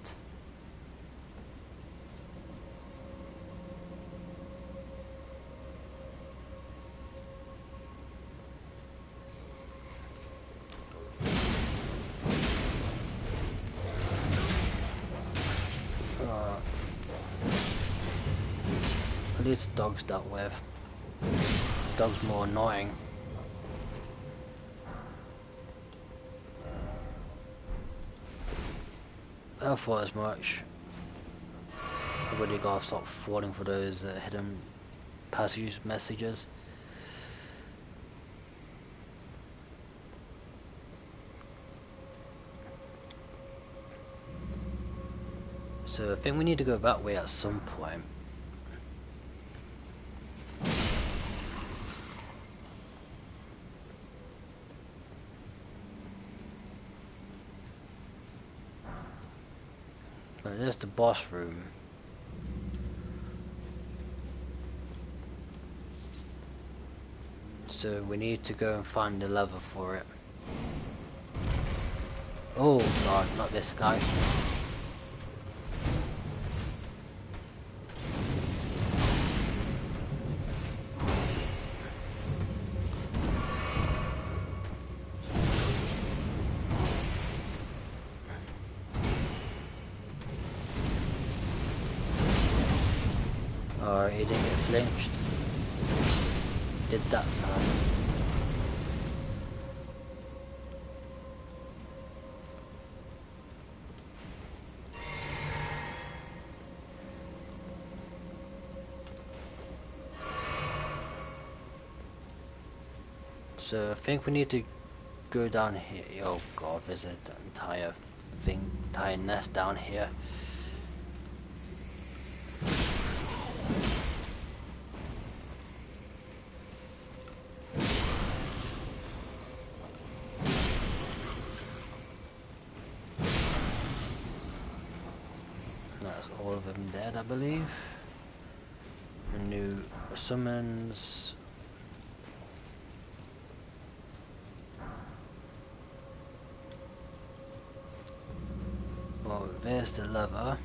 At least the dog's dealt with. The dog's more annoying. I thought as much. I really gotta stop falling for those hidden passage messages. So I think we need to go that way at some point. But there's the boss room. So we need to go and find the lever for it. Oh god, not this guy. Alright, he didn't get flinched. Did that time. So I think we need to go down here. Oh god, there's an entire thing, entire nest down here. That's all of them dead, I believe. New summons. Oh, there's the lever.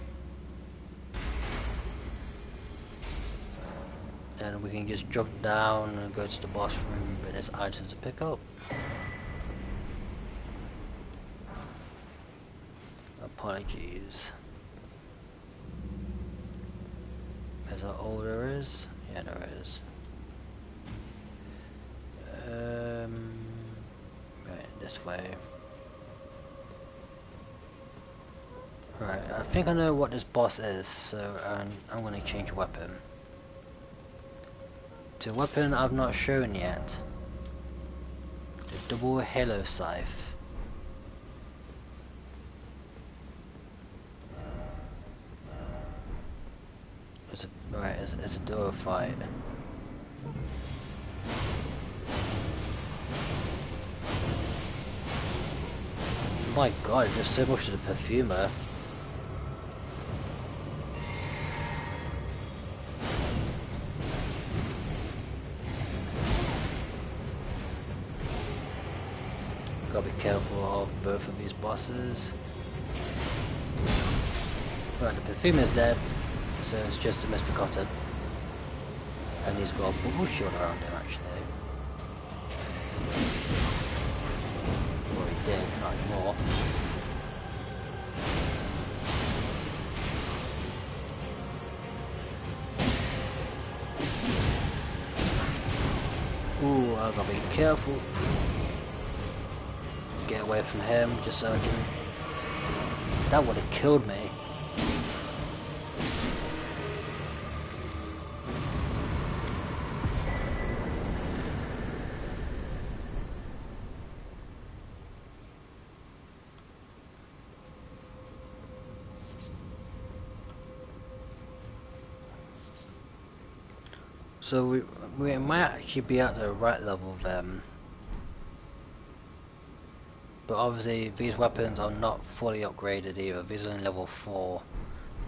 And we can just jump down and go to the boss room, but there's items to pick up. Apologies. Is that all there is? Yeah, there is. Right, this way. Right, I think I know what this boss is, so I'm gonna change weapon. To weapon I've not shown yet. The double halo scythe. It's a duo fight. My god, there's so much of the perfumer. Gotta be careful of both of these bosses. Right, the perfumer's dead, so it's just a misbegotten. And he's got a bubble shield around him actually. Well, he did, not anymore. Ooh, I gotta be careful. Get away from him, just so I can... That would have killed me. So we might actually be at the right level then. But obviously these weapons are not fully upgraded either. These are only level 4,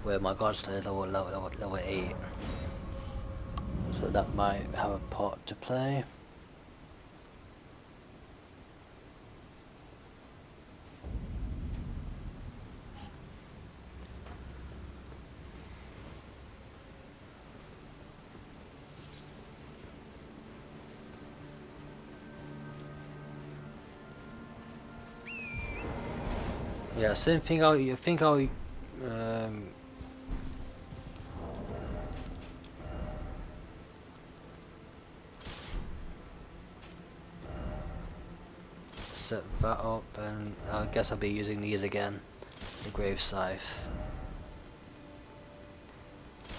where my godslayer is level 8. So that might have a part to play. Yeah, same thing. I think I'll set that up, and I guess I'll be using these again. the grave scythe.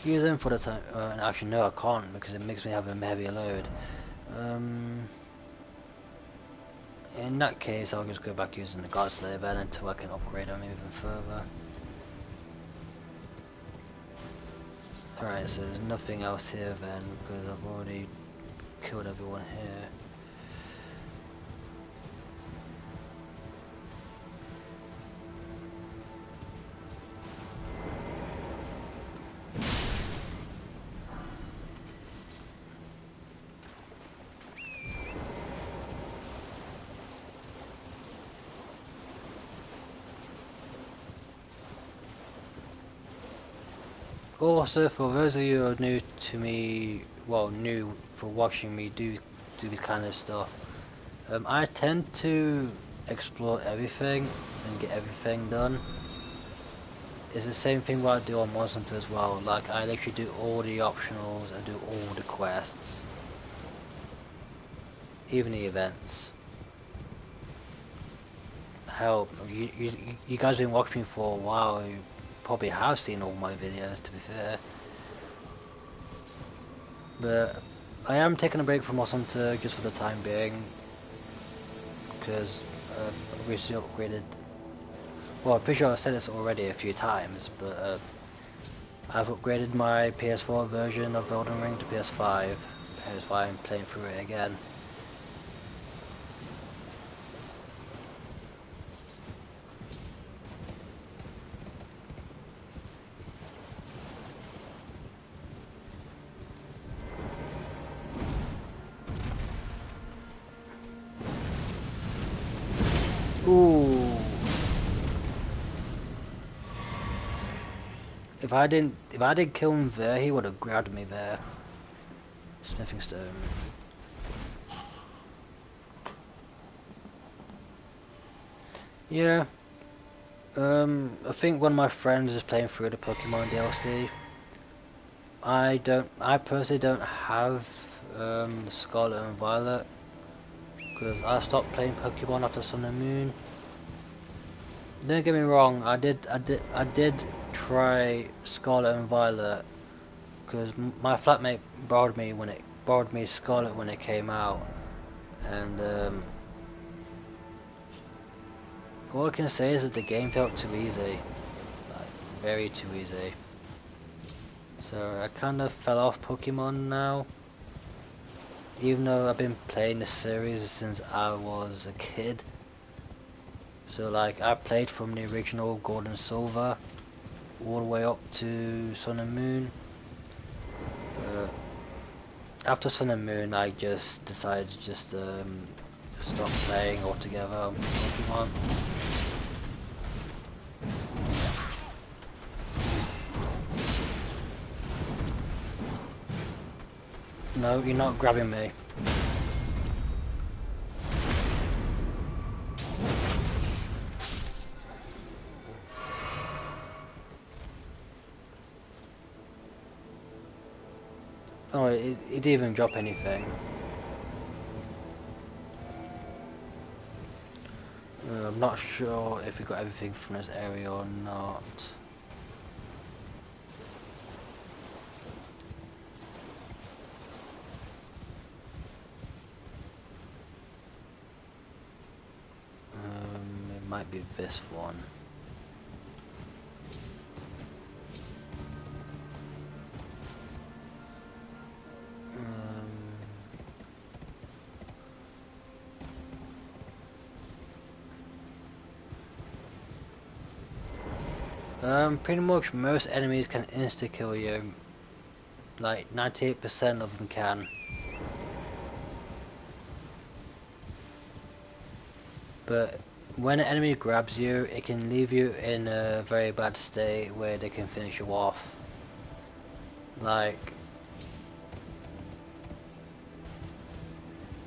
Use them for the time. Actually, no, I can't because it makes me have a heavier load. In that case, I'll just go back using the God Slayer then until I can upgrade them even further. Alright, so there's nothing else here then because I've already killed everyone here. Also, for those of you who are new to me, well, new for watching me do this kind of stuff, I tend to explore everything and get everything done. It's the same thing what I do on Monster Hunter as well. Like, I literally do all the optionals, I do all the quests, even the events. Hell, you guys have been watching me for a while. You probably have seen all my videos, to be fair. But I am taking a break from Monster Hunter just for the time being, because I've recently upgraded. Well, I'm pretty sure I said this already a few times, but I've upgraded my PS4 version of Elden Ring to PS5. That's why I'm playing through it again. Ooh. If I didn't kill him there, he would have grabbed me there. Smithing stone. Yeah. I think one of my friends is playing through the Pokemon DLC. I personally don't have Scarlet and Violet because I stopped playing Pokemon after Sun and Moon. Don't get me wrong, I did try Scarlet and Violet because my flatmate borrowed me Scarlet when it came out, and all I can say is that the game felt too easy, like very too easy. So I kind of fell off Pokemon now, even though I've been playing the series since I was a kid. So like I played from the original Gold and Silver all the way up to Sun and Moon. After Sun and Moon, I just decided to just stop playing altogether on Pokemon. No, you're not grabbing me. Oh, it didn't even drop anything. I'm not sure if we got everything from this area or not. It might be this one. Pretty much most enemies can insta-kill you. Like 98% of them can. But when an enemy grabs you, it can leave you in a very bad state where they can finish you off. Like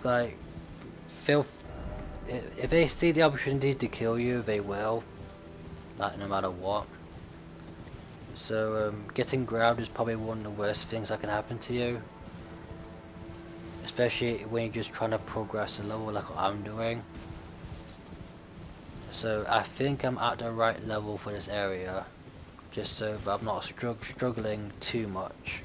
if they see the opportunity to kill you, they will. Like no matter what. So getting grabbed is probably one of the worst things that can happen to you. Especially when you're just trying to progress a level like I'm doing. So I think I'm at the right level for this area, just so that I'm not struggling too much.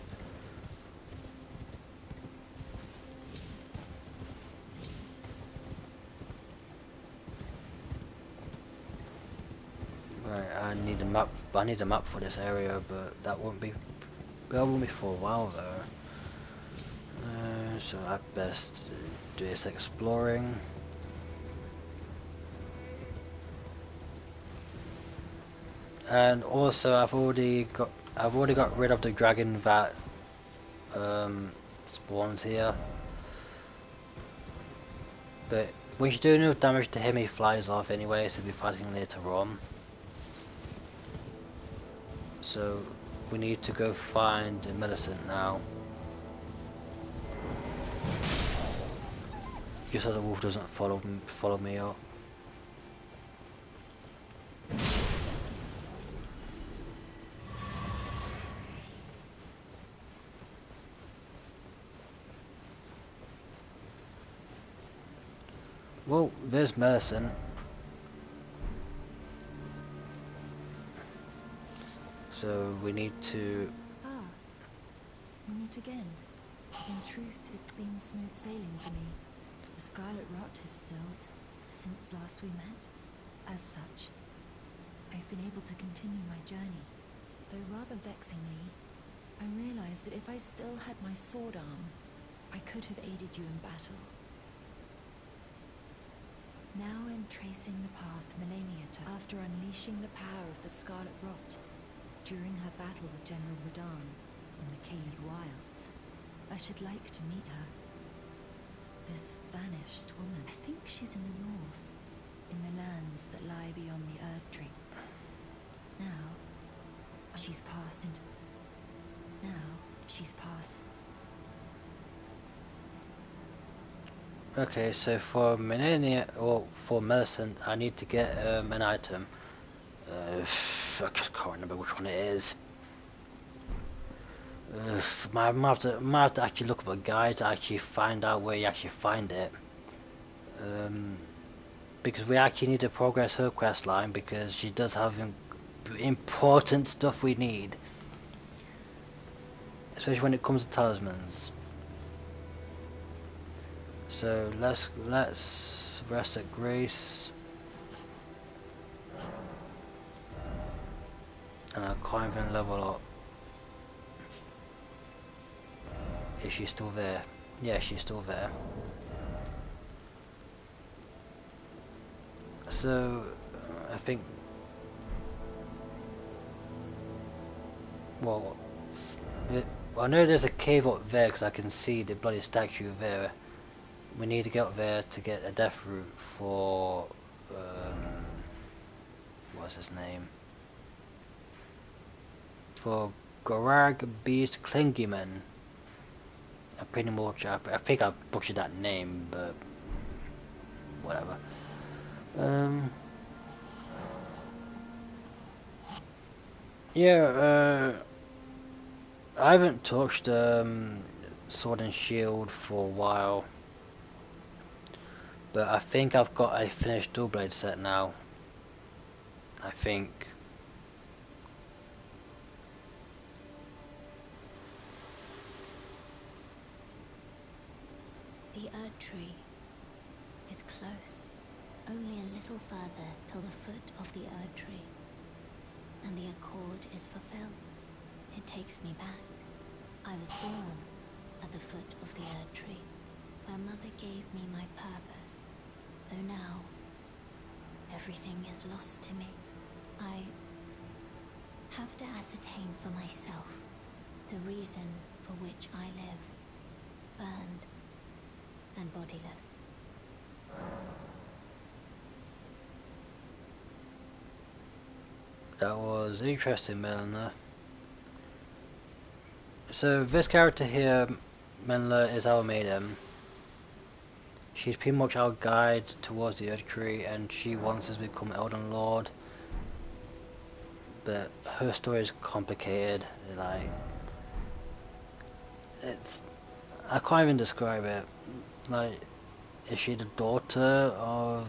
Right, I need a map. I need a map for this area, but that won't be for a while though. So I best do this exploring. And also, I've already got rid of the dragon that spawns here. But when you do enough damage to him, he flies off anyway, so we'll be fighting later on. So we need to go find Millicent now. Just so the wolf doesn't follow me up. Well, there's Millicent. So we need to... Ah, we meet again. In truth, it's been smooth sailing for me. The scarlet rot has stilled since last we met. As such, I've been able to continue my journey. Though rather vexingly, I realized that if I still had my sword arm, I could have aided you in battle. Now I'm tracing the path Melania took after unleashing the power of the scarlet rot during her battle with General Radahn in the Caelid Wilds. I should like to meet her. This vanished woman. I think she's in the north, in the lands that lie beyond the Erd Tree. Now, she's passed into... Okay, so for Melania, or for Millicent, I need to get an item. I just can't remember which one it is. I might have to actually look up a guide to actually find out where you actually find it. Because we actually need to progress her quest line, because she does have important stuff we need. Especially when it comes to talismans. So let's rest at Grace. And I can't even level up. Is she still there? Yeah, she's still there. So I think, well, I know there's a cave up there because I can see the bloody statue there. We need to get up there to get a death root for what's his name? For Gorag Beast Klingiman. I pretty much, I think I butchered that name, but whatever. Yeah, I haven't touched Sword and Shield for a while, but I think I've got a finished dual blade set now. I think. The Erd Tree is close, only a little further till the foot of the Erd Tree, and the accord is fulfilled. It takes me back. I was born at the foot of the Erd Tree, where Mother gave me my purpose, though now everything is lost to me. I have to ascertain for myself the reason for which I live, burned and bodiless. That was interesting, Melina. So this character here, Melina, is our maiden. She's pretty much our guide towards the Earth Tree, and she wants us to become Elden Lord. But her story is complicated. Like, I can't even describe it. Like, is she the daughter of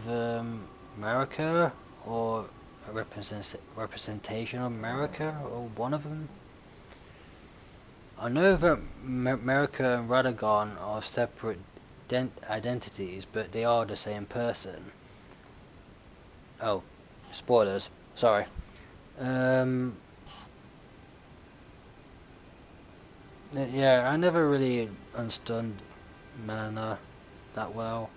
America, or a representation of America, or one of them. I know that America and Radagon are separate identities, but they are the same person. Oh, spoilers. Sorry. Yeah, I never really understood Melina that well.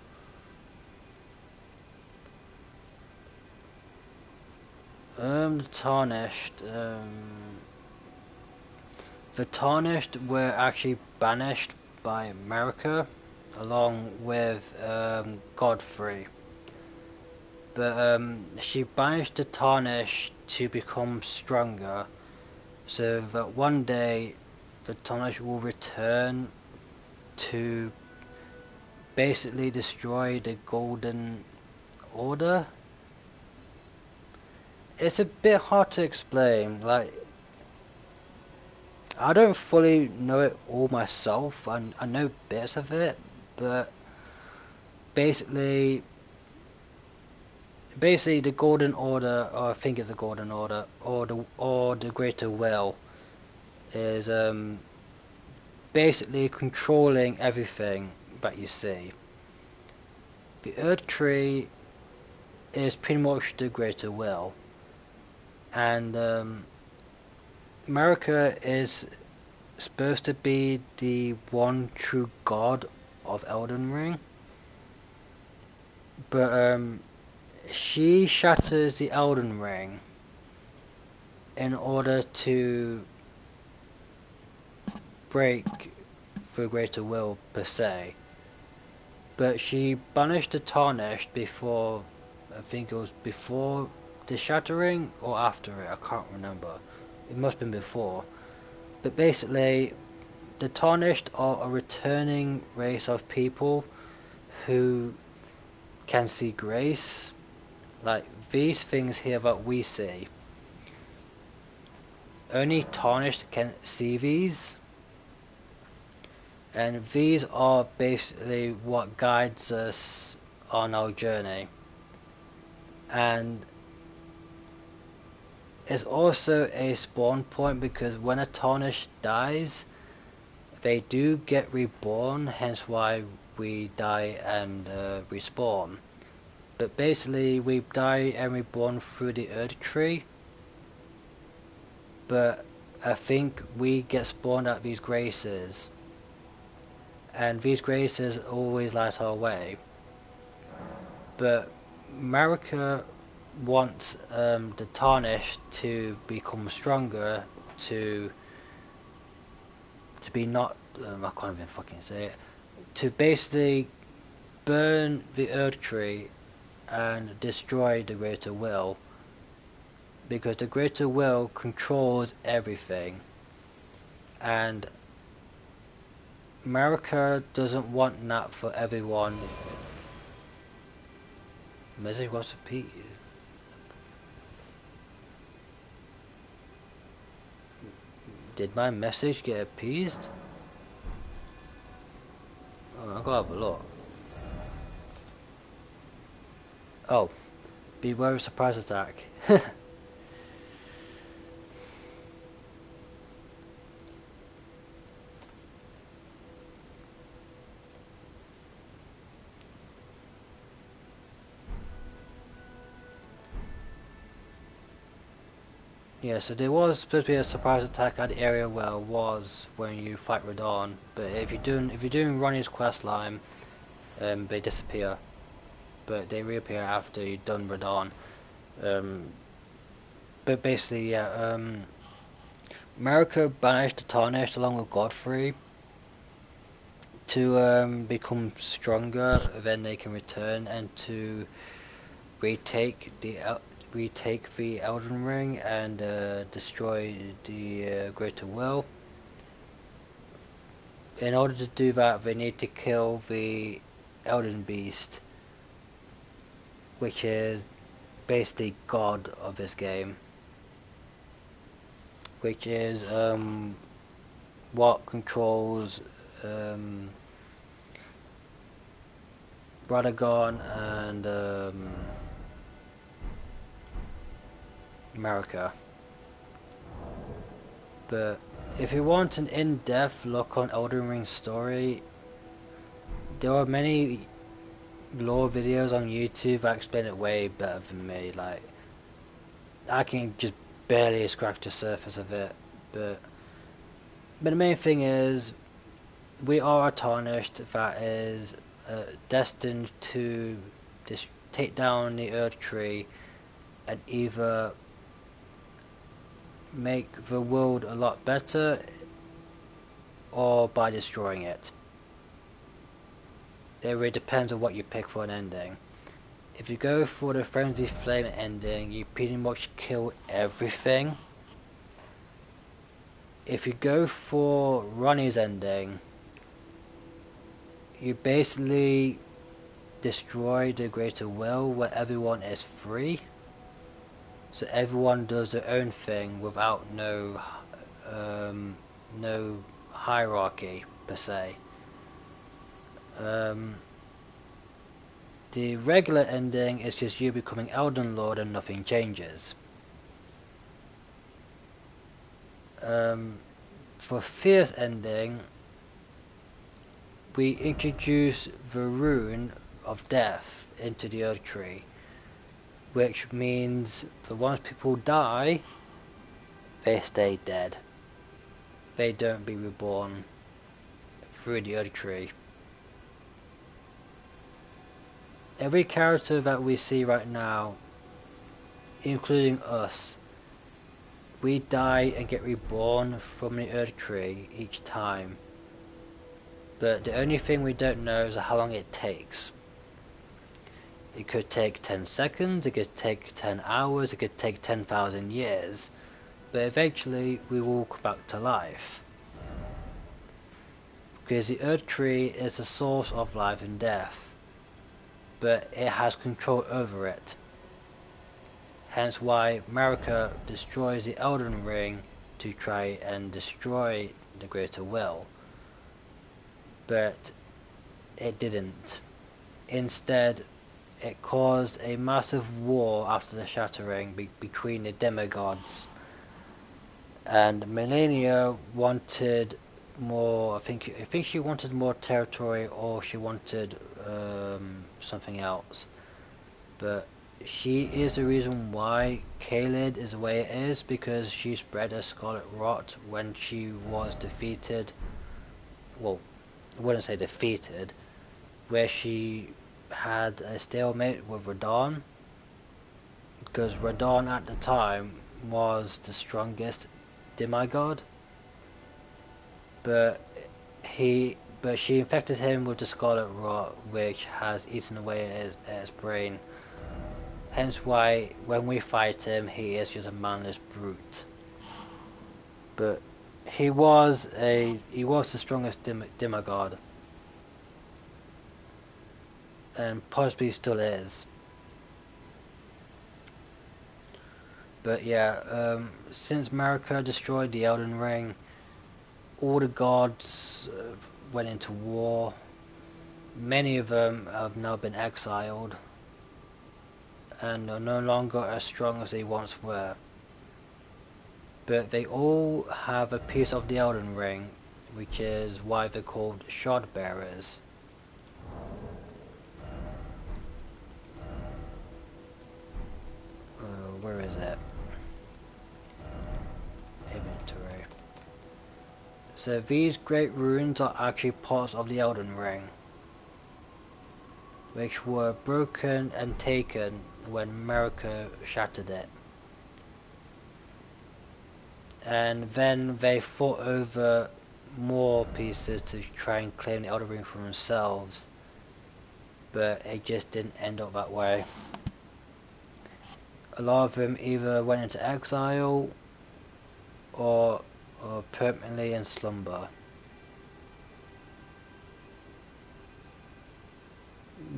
The Tarnished. The Tarnished were actually banished by America, along with Godfrey. But she banished the Tarnished to become stronger, so that one day the Tarnished will return to basically destroy the Golden Order. It's a bit hard to explain. Like, I don't fully know it all myself. I know bits of it, but basically the Golden Order, or I think it's the Golden Order, or the Greater Will, is basically controlling everything that you see. The Earth Tree is pretty much the Greater Will, and America is supposed to be the one true god of Elden Ring, but she shatters the Elden Ring in order to break the Greater Will per se. But she banished the Tarnished before, I think it was before the shattering or after it, I can't remember. It must have been before. But basically, the Tarnished are a returning race of people who can see grace. Like these things here that we see. Only Tarnished can see these. And these are basically what guides us on our journey. And it's also a spawn point because when a Tarnished dies, they do get reborn, hence why we die and respawn. But basically we die and reborn through the Earth Tree, but I think we get spawned at these graces, and these graces always light our way. But Marika wants the Tarnished to become stronger, to be not, I can't even fucking say it, to basically burn the Earth Tree and destroy the Greater Will, because the Greater Will controls everything, and America doesn't want that for everyone. Message was repeated. Did my message get appeased? Oh, I gotta have a look. Oh, beware of surprise attack. Yeah, so there was supposed to be a surprise attack at the area where I was when you fight Radon, but if you're doing Ronnie's questline, they disappear, but they reappear after you've done Radon. But basically, yeah, Marika banished the Tarnished along with Godfrey to become stronger, then they can return and to retake the Elden Ring and destroy the Greater Will. In order to do that, they need to kill the Elden Beast, which is basically God of this game, which is what controls Radagon and America. But if you want an in-depth look on Elden Ring's story, there are many lore videos on YouTube that explain it way better than me. Like, I can just barely scratch the surface of it. But the main thing is, we are a tarnished that is destined to just take down the Earth Tree and either make the world a lot better or by destroying it. It really depends on what you pick for an ending. If you go for the Frenzy Flame ending, you pretty much kill everything. If you go for Ronnie's ending, you basically destroy the Greater Will where everyone is free. So everyone does their own thing without no hierarchy per se. The regular ending is just you becoming Elden Lord and nothing changes. For Fierce ending, we introduce the rune of death into the Earth Tree, which means that once people die, they stay dead. They don't be reborn through the Earth Tree. Every character that we see right now, including us, we die and get reborn from the Earth Tree each time. But the only thing we don't know is how long it takes. It could take 10 seconds, it could take 10 hours, it could take 10,000 years. But eventually we will come back to life. Because the Earth Tree is the source of life and death. But it has control over it. Hence why Marika destroys the Elden Ring to try and destroy the Greater Will. But it didn't. Instead, it caused a massive war after the Shattering between the demigods. And Melania wanted more, I think she wanted more territory, or she wanted something else. But she is the reason why Caelid is the way it is, because she spread a scarlet rot when she was defeated. Well, I wouldn't say defeated, where she had a stalemate with Radahn, because Radahn at the time was the strongest demigod, but she infected him with the scarlet rot, which has eaten away at his brain. Hence why when we fight him, he is just a manless brute. But he was the strongest demigod, and possibly still is. But yeah, since Marika destroyed the Elden Ring, all the gods went into war. Many of them have now been exiled and are no longer as strong as they once were. But they all have a piece of the Elden Ring, which is why they're called Shard Bearers. Where is it? Inventory. So these great runes are actually parts of the Elden Ring, which were broken and taken when Marika shattered it. And then they fought over more pieces to try and claim the Elden Ring for themselves, but it just didn't end up that way. A lot of them either went into exile or permanently in slumber.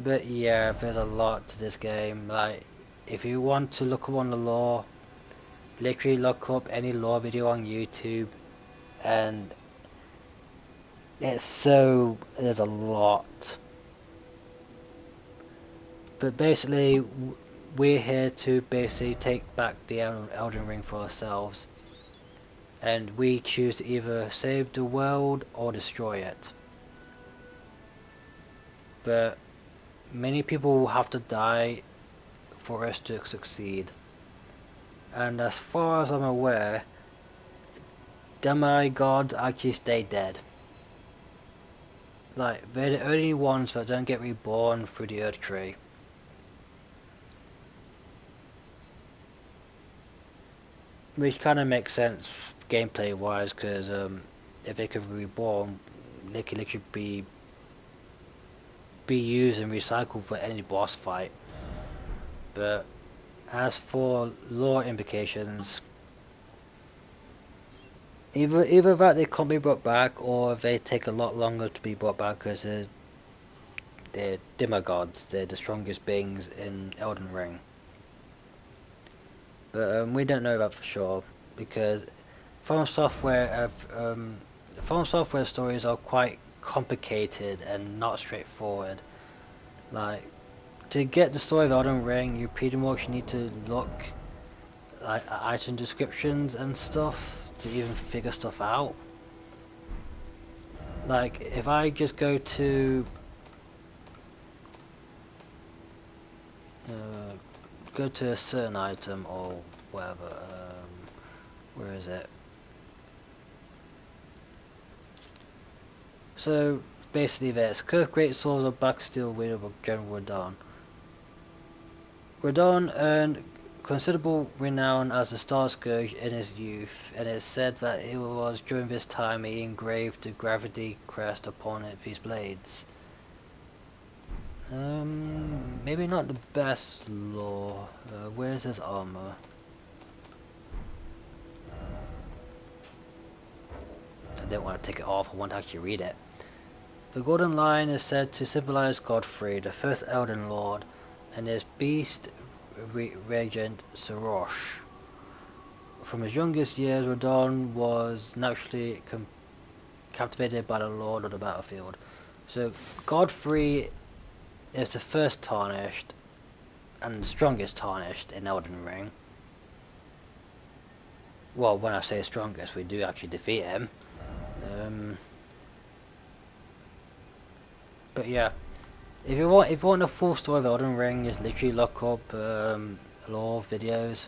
But yeah, there's a lot to this game. Like, if you want to look up on the lore, literally look up any lore video on YouTube, and there's a lot. But basically, we're here to basically take back the Elden Ring for ourselves, and we choose to either save the world or destroy it. But many people will have to die for us to succeed. And as far as I'm aware, demigods actually stay dead. Like, they're the only ones that don't get reborn through the Earth Tree. Which kind of makes sense gameplay wise, because if they could be reborn, they could literally be used and recycled for any boss fight. But as for lore implications, either that they can't be brought back, or they take a lot longer to be brought back because they're demigods. They're the strongest beings in Elden Ring. But we don't know that for sure, because From Software stories are quite complicated and not straightforward. Like, to get the story of Elden Ring, you pretty much need to look like at item descriptions and stuff to even figure stuff out. Like, if I just go to a certain item or whatever, where is it? So basically this, curved great swords of black steel wield of General Radahn. Radahn earned considerable renown as a Star Scourge in his youth, and it is said that it was during this time he engraved the gravity crest upon these blades. Maybe not the best lore. Where's his armor? I don't want to take it off, I want to actually read it. The Golden Lion is said to symbolize Godfrey, the first Elden Lord, and his beast regent Sarosh. From his youngest years, Radahn was naturally captivated by the Lord of the battlefield. So Godfrey is the first Tarnished, and the strongest Tarnished in Elden Ring. Well, when I say strongest, we do actually defeat him. But yeah, if you want a full story of Elden Ring, just literally look up lore videos,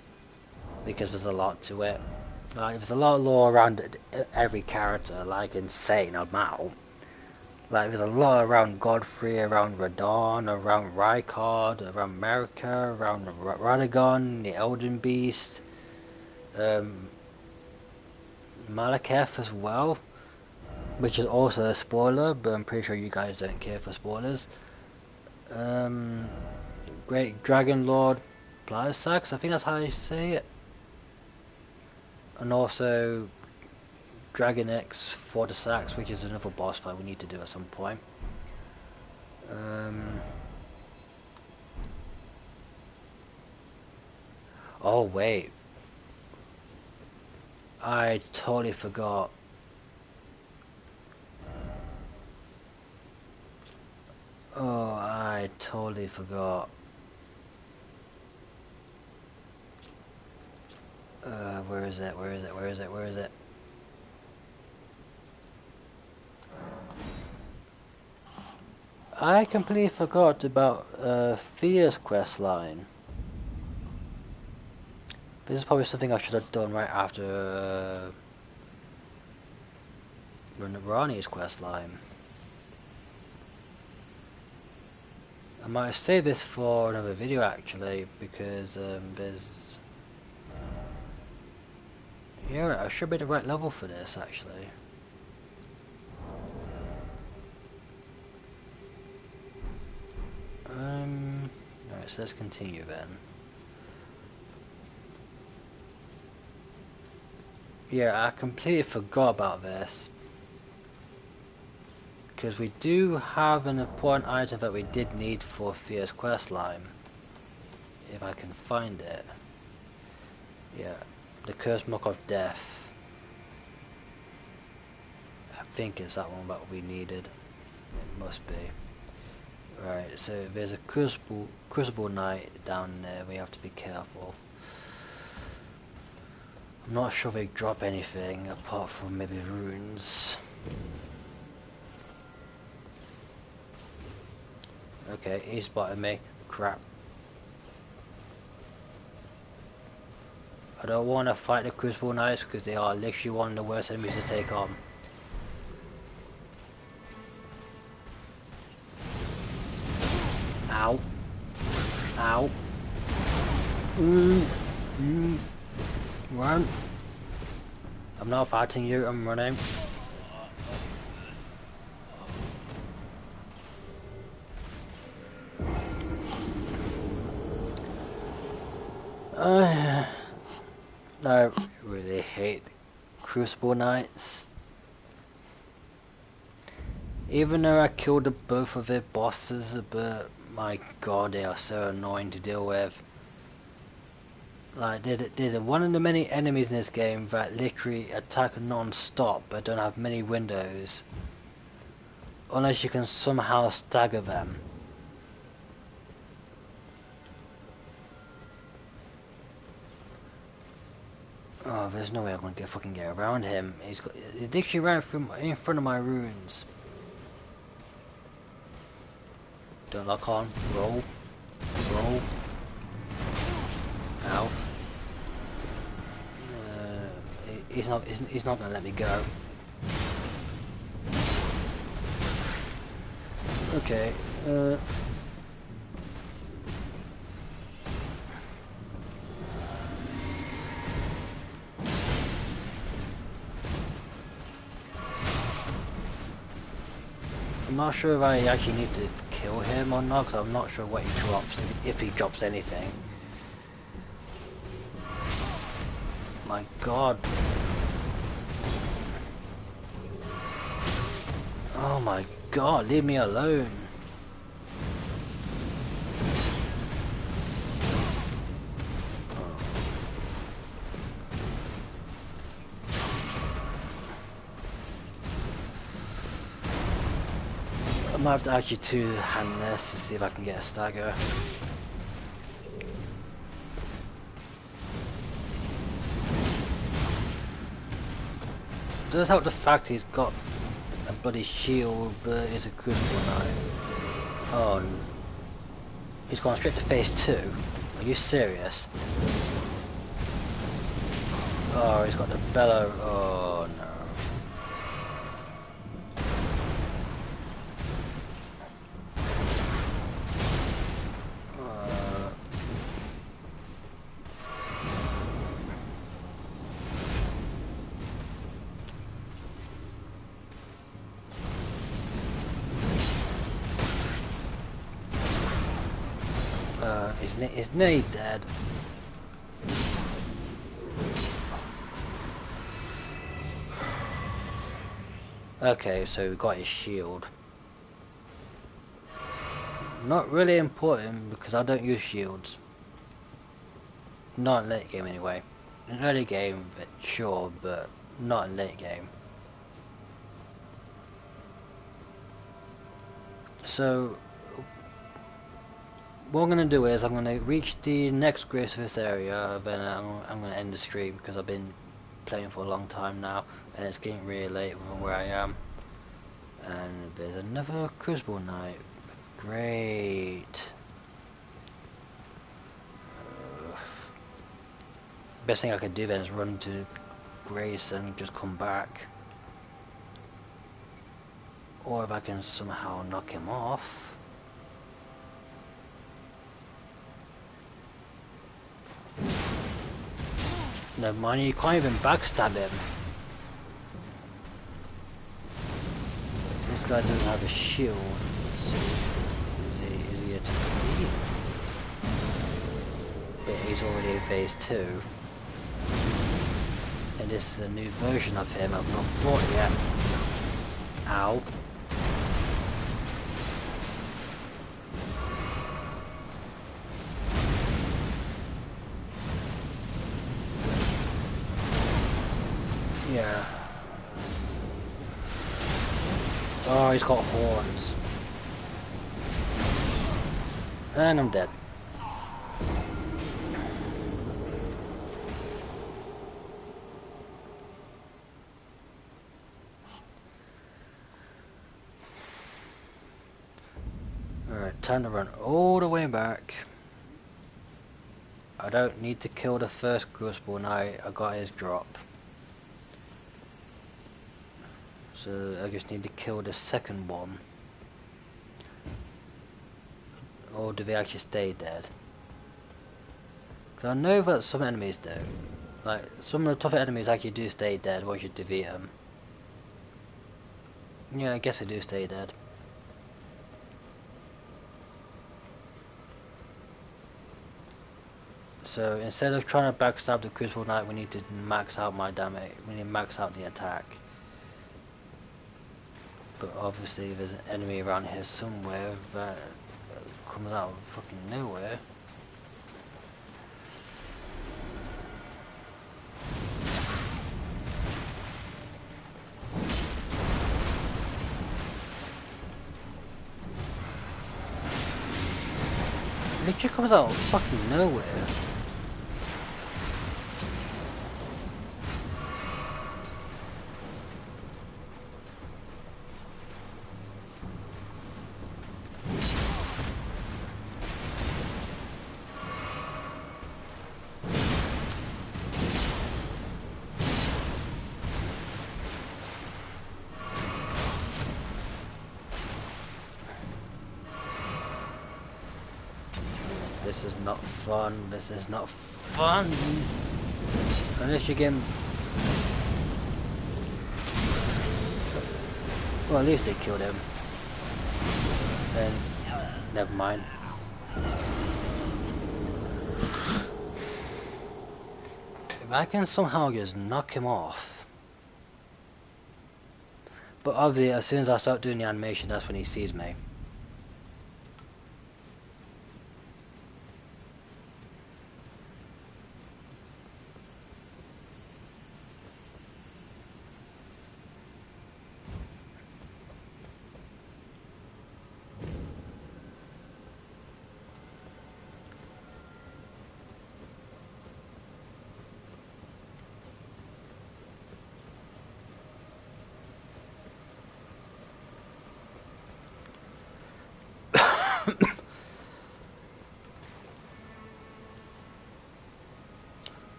because there's a lot to it. Like, there's a lot of lore around every character, like insane amount. Like, there's a lot around Godfrey, around Radahn, around Rykard, around Marika, around Radagon, the Elden Beast, Malekith as well, which is also a spoiler, but I'm pretty sure you guys don't care for spoilers. Great Dragon Lord Plisax, I think that's how you say it. And also Dragon X Fortisax, which is another boss fight we need to do at some point. Oh wait, I totally forgot. Oh, I totally forgot. Where is it? Where is it? Where is it? Where is it? I completely forgot about Thea's questline. This is probably something I should have done right after Ranni's questline. I might save this for another video actually, because there's... Yeah, I should be the right level for this actually. Alright, so let's continue then. Yeah, I completely forgot about this, because we do have an important item that we did need for Thea's questline. If I can find it. Yeah, the Cursed Mark of Death. I think it's that one that we needed. It must be. Right, so there's a crucible knight down there. We have to be careful. I'm not sure they drop anything apart from maybe runes. Okay, he spotted me. Crap. I don't want to fight the crucible knights because they are literally one of the worst enemies to take on. Ow. Ow. Run. I'm not fighting you, I'm running. I really hate Crucible Knights. Even though I killed both of their bosses, but my god, they are so annoying to deal with. Like, they're one of the many enemies in this game that literally attack non-stop but don't have many windows. Unless you can somehow stagger them. Oh, there's no way I'm gonna fucking get around him. He's literally ran through in front of my runes. Don't lock on. Roll. Roll. Ow. He's not gonna let me go. Okay. I'm not sure if I actually need to kill him or not, because I'm not sure what he drops, if he drops anything. My god. Oh my god, leave me alone. I might have to actually two-hand this to see if I can get a stagger. It does help the fact he's got a bloody shield, but it's a crucible knight. Oh, he's gone straight to phase 2. Are you serious? Oh, he's got the bellow. Oh no. Is nearly dead. Okay, so we got his shield. Not really important because I don't use shields. Not in late game anyway. In early game, sure, but not in late game. So what I'm going to do is I'm going to reach the next grace of this area, then I'm going to end the stream because I've been playing for a long time now and it's getting really late from where I am. And there's another Crucible Knight. Great. Best thing I could do then is run to Grace and just come back. Or if I can somehow knock him off. Never mind, you can't even backstab him. This guy doesn't have a shield. So is he attacking me? But he's already in phase 2. And this is a new version of him I've not fought yet. Ow. Yeah. Oh, he's got horns. And I'm dead. Alright, time to run all the way back. I don't need to kill the first Crucible Knight, I got his drop. So I just need to kill the second one. Or do they actually stay dead? Because I know that some enemies do. Like, some of the tougher enemies actually do stay dead once you defeat them. Yeah, I guess they do stay dead. So instead of trying to backstab the Crucible Knight, we need to max out my damage. We need to max out the attack. But obviously there's an enemy around here somewhere that comes out of fucking nowhere. It literally comes out of fucking nowhere. This is not fun, this is not fun! Unless you get... Well, at least they killed him. Then, never mind. If I can somehow just knock him off... But obviously, as soon as I start doing the animation, that's when he sees me.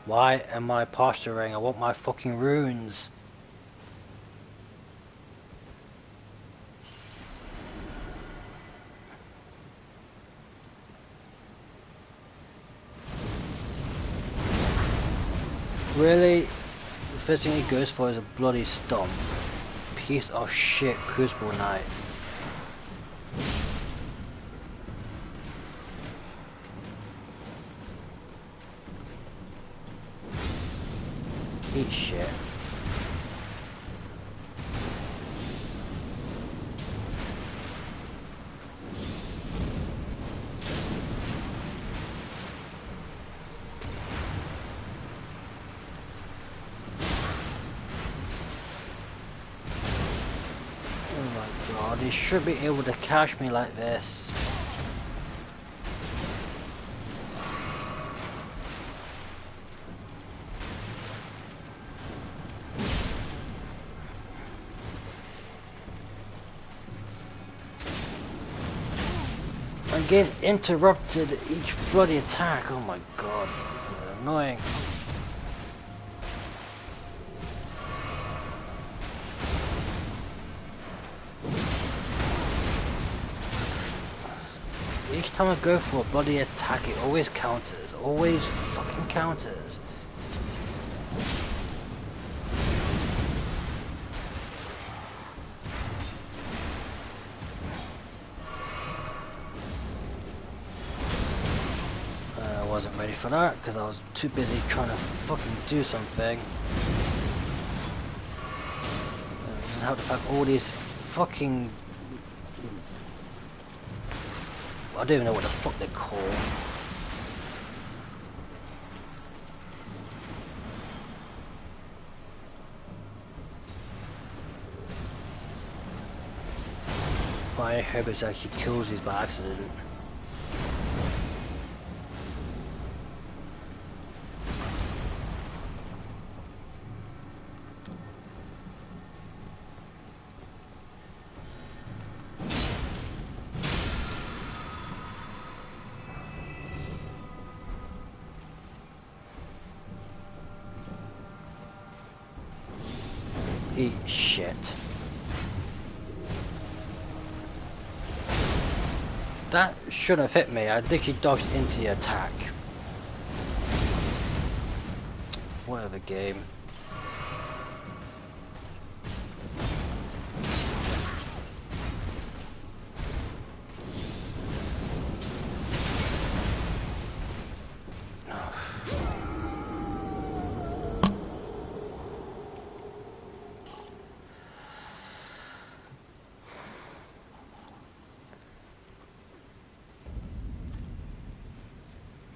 Why am I posturing? I want my fucking runes. Really? The first thing he goes for is a bloody stomp. Piece of shit Crucible Knight. Eat shit. Oh my god, he should be able to catch me like this. I'm getting interrupted each bloody attack. Oh my god, this is annoying. Each time I go for a bloody attack, it always counters. Always fucking counters. I wasn't ready for that because I was too busy trying to fucking do something. Just have to pack all these fucking... I don't even know what the fuck they're called. I hope it actually kills these by accident. Eat shit. That shouldn't have hit me. I literally dodged into the attack. Whatever game.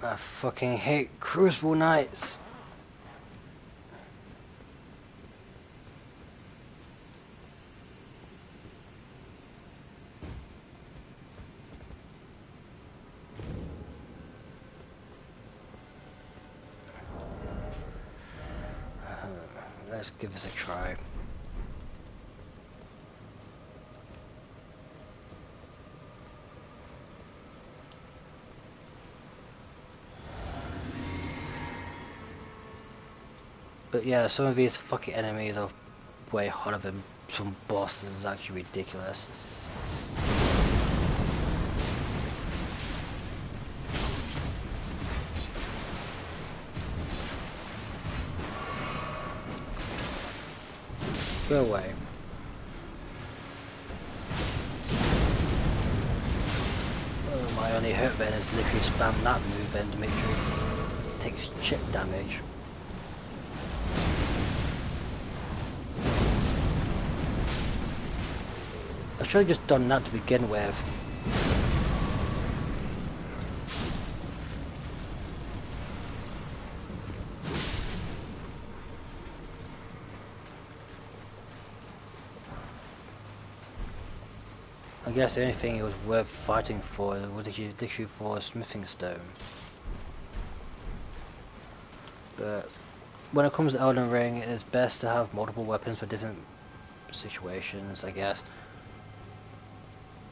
I fucking hate Crucible Nights. Let's give this a try. But yeah, some of these fucking enemies are way harder than some bosses. It's actually ridiculous. Go away. Oh, my only hope then is literally spam that move then to make sure it takes chip damage. I should have just done that to begin with. I guess the only thing it was worth fighting for was literally for a smithing stone. But when it comes to Elden Ring, it's best to have multiple weapons for different situations, I guess.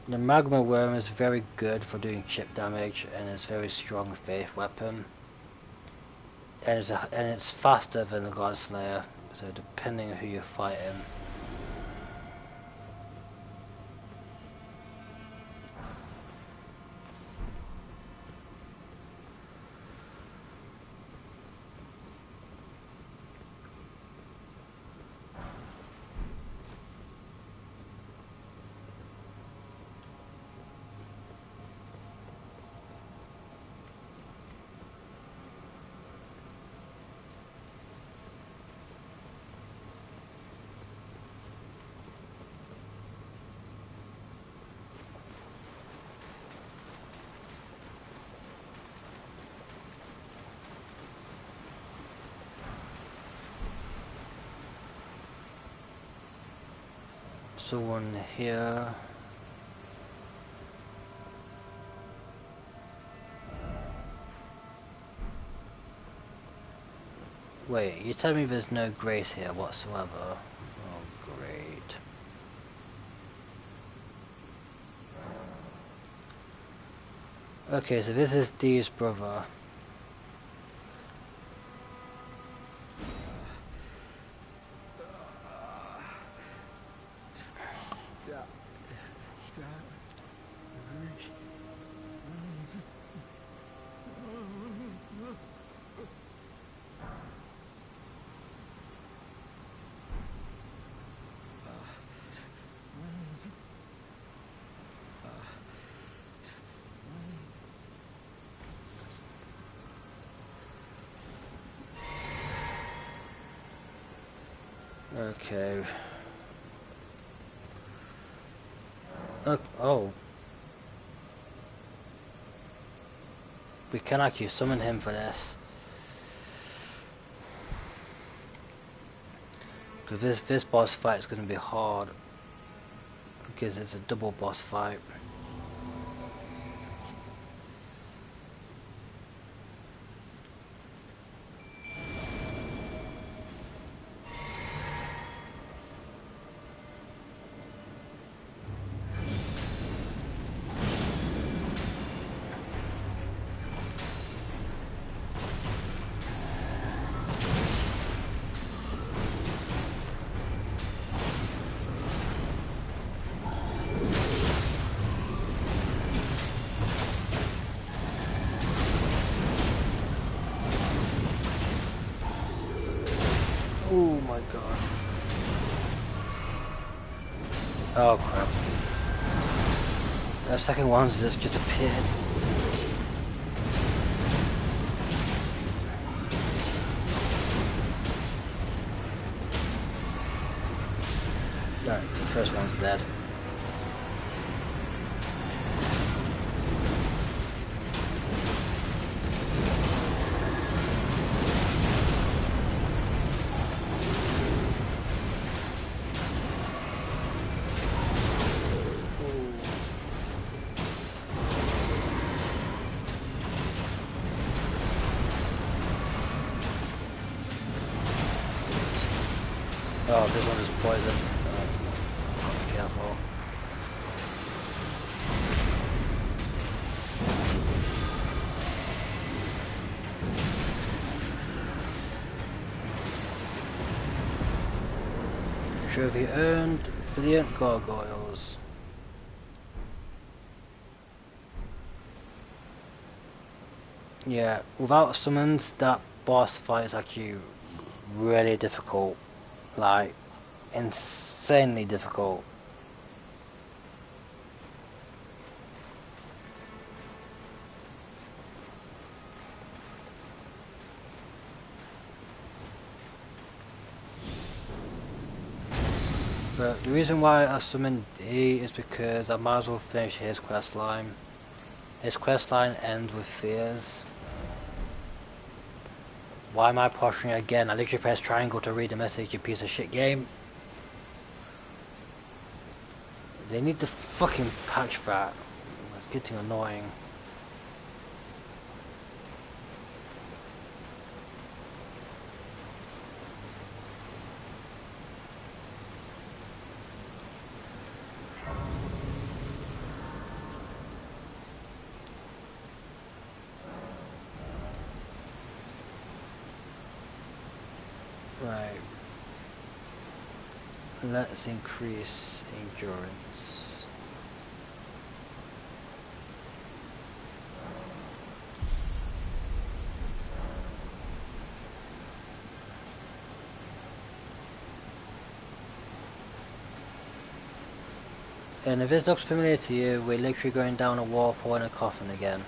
The Magma Worm is very good for doing chip damage, and it's a very strong faith weapon. And it's faster than the God Slayer, so depending on who you're fighting. Someone here. Wait, you tell me there's no grace here whatsoever? Oh, great. Okay, so this is Dee's brother. Okay. Oh. We can actually summon him for this. Because this boss fight is going to be hard. Because it's a double boss fight. Oh my god. Oh crap. The second one's just appeared. No, the first one's dead. Oh, this one is poison. Oh, careful. Trophy earned, brilliant gargoyles. Yeah, without summons, that boss fight is actually really difficult. Like, insanely difficult. But the reason why I summoned D is because I might as well finish his questline. His questline ends with fears. Why am I posturing again? I literally pressed triangle to read the message, you piece of shit game. They need to fucking patch that. It's getting annoying. Right. Let's increase endurance. And if this looks familiar to you, we're literally going down a waterfall in a coffin again.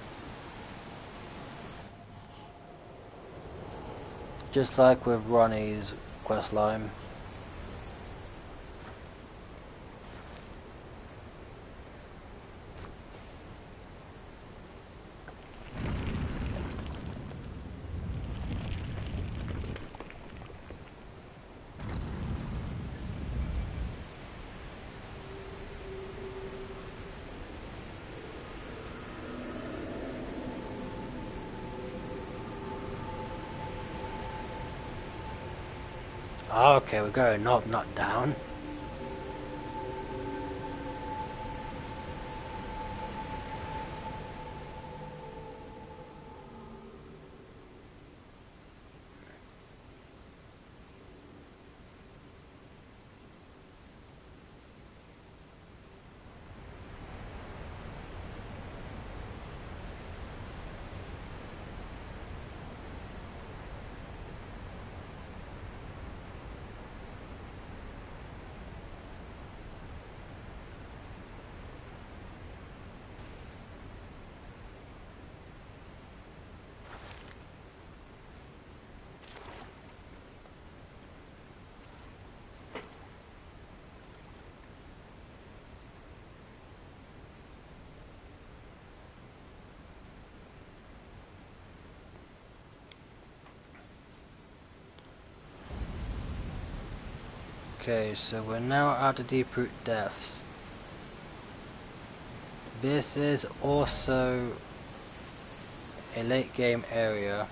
Just like with Ronnie's questline. Okay, we're going up, not down. Okay, so we're now at the Deep Root Depths. This is also a late game area.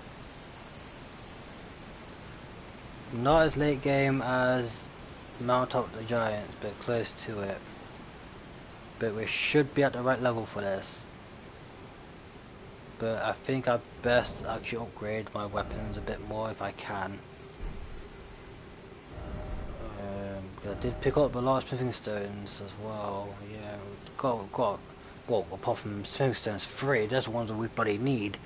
Not as late game as Mount Up the Giants, but close to it. But we should be at the right level for this. But I think I'd best actually upgrade my weapons a bit more if I can. I did pick up a lot of smithing stones as well. Yeah, got. Well, apart from smithing stones 3, that's the ones that we bloody need.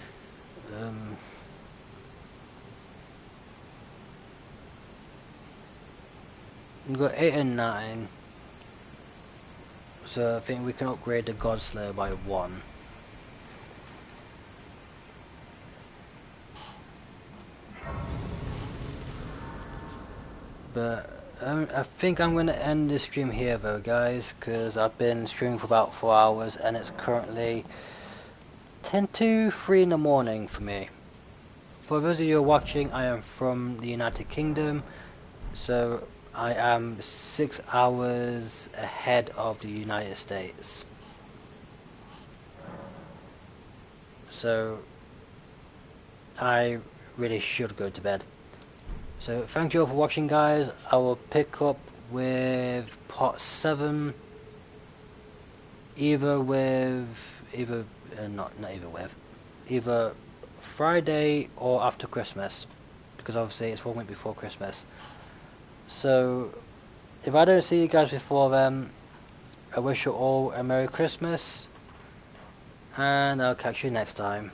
We've got 8 and 9. So I think we can upgrade the Godslayer by 1. But I think I'm going to end this stream here though, guys, because I've been streaming for about 4 hours and it's currently 10 to 3 in the morning for me. For those of you who are watching, I am from the United Kingdom, so I am 6 hours ahead of the United States. So I really should go to bed. So thank you all for watching, guys. I will pick up with part 7 either Friday or after Christmas, because obviously it's 1 week before Christmas. So if I don't see you guys before then, I wish you all a Merry Christmas, and I'll catch you next time.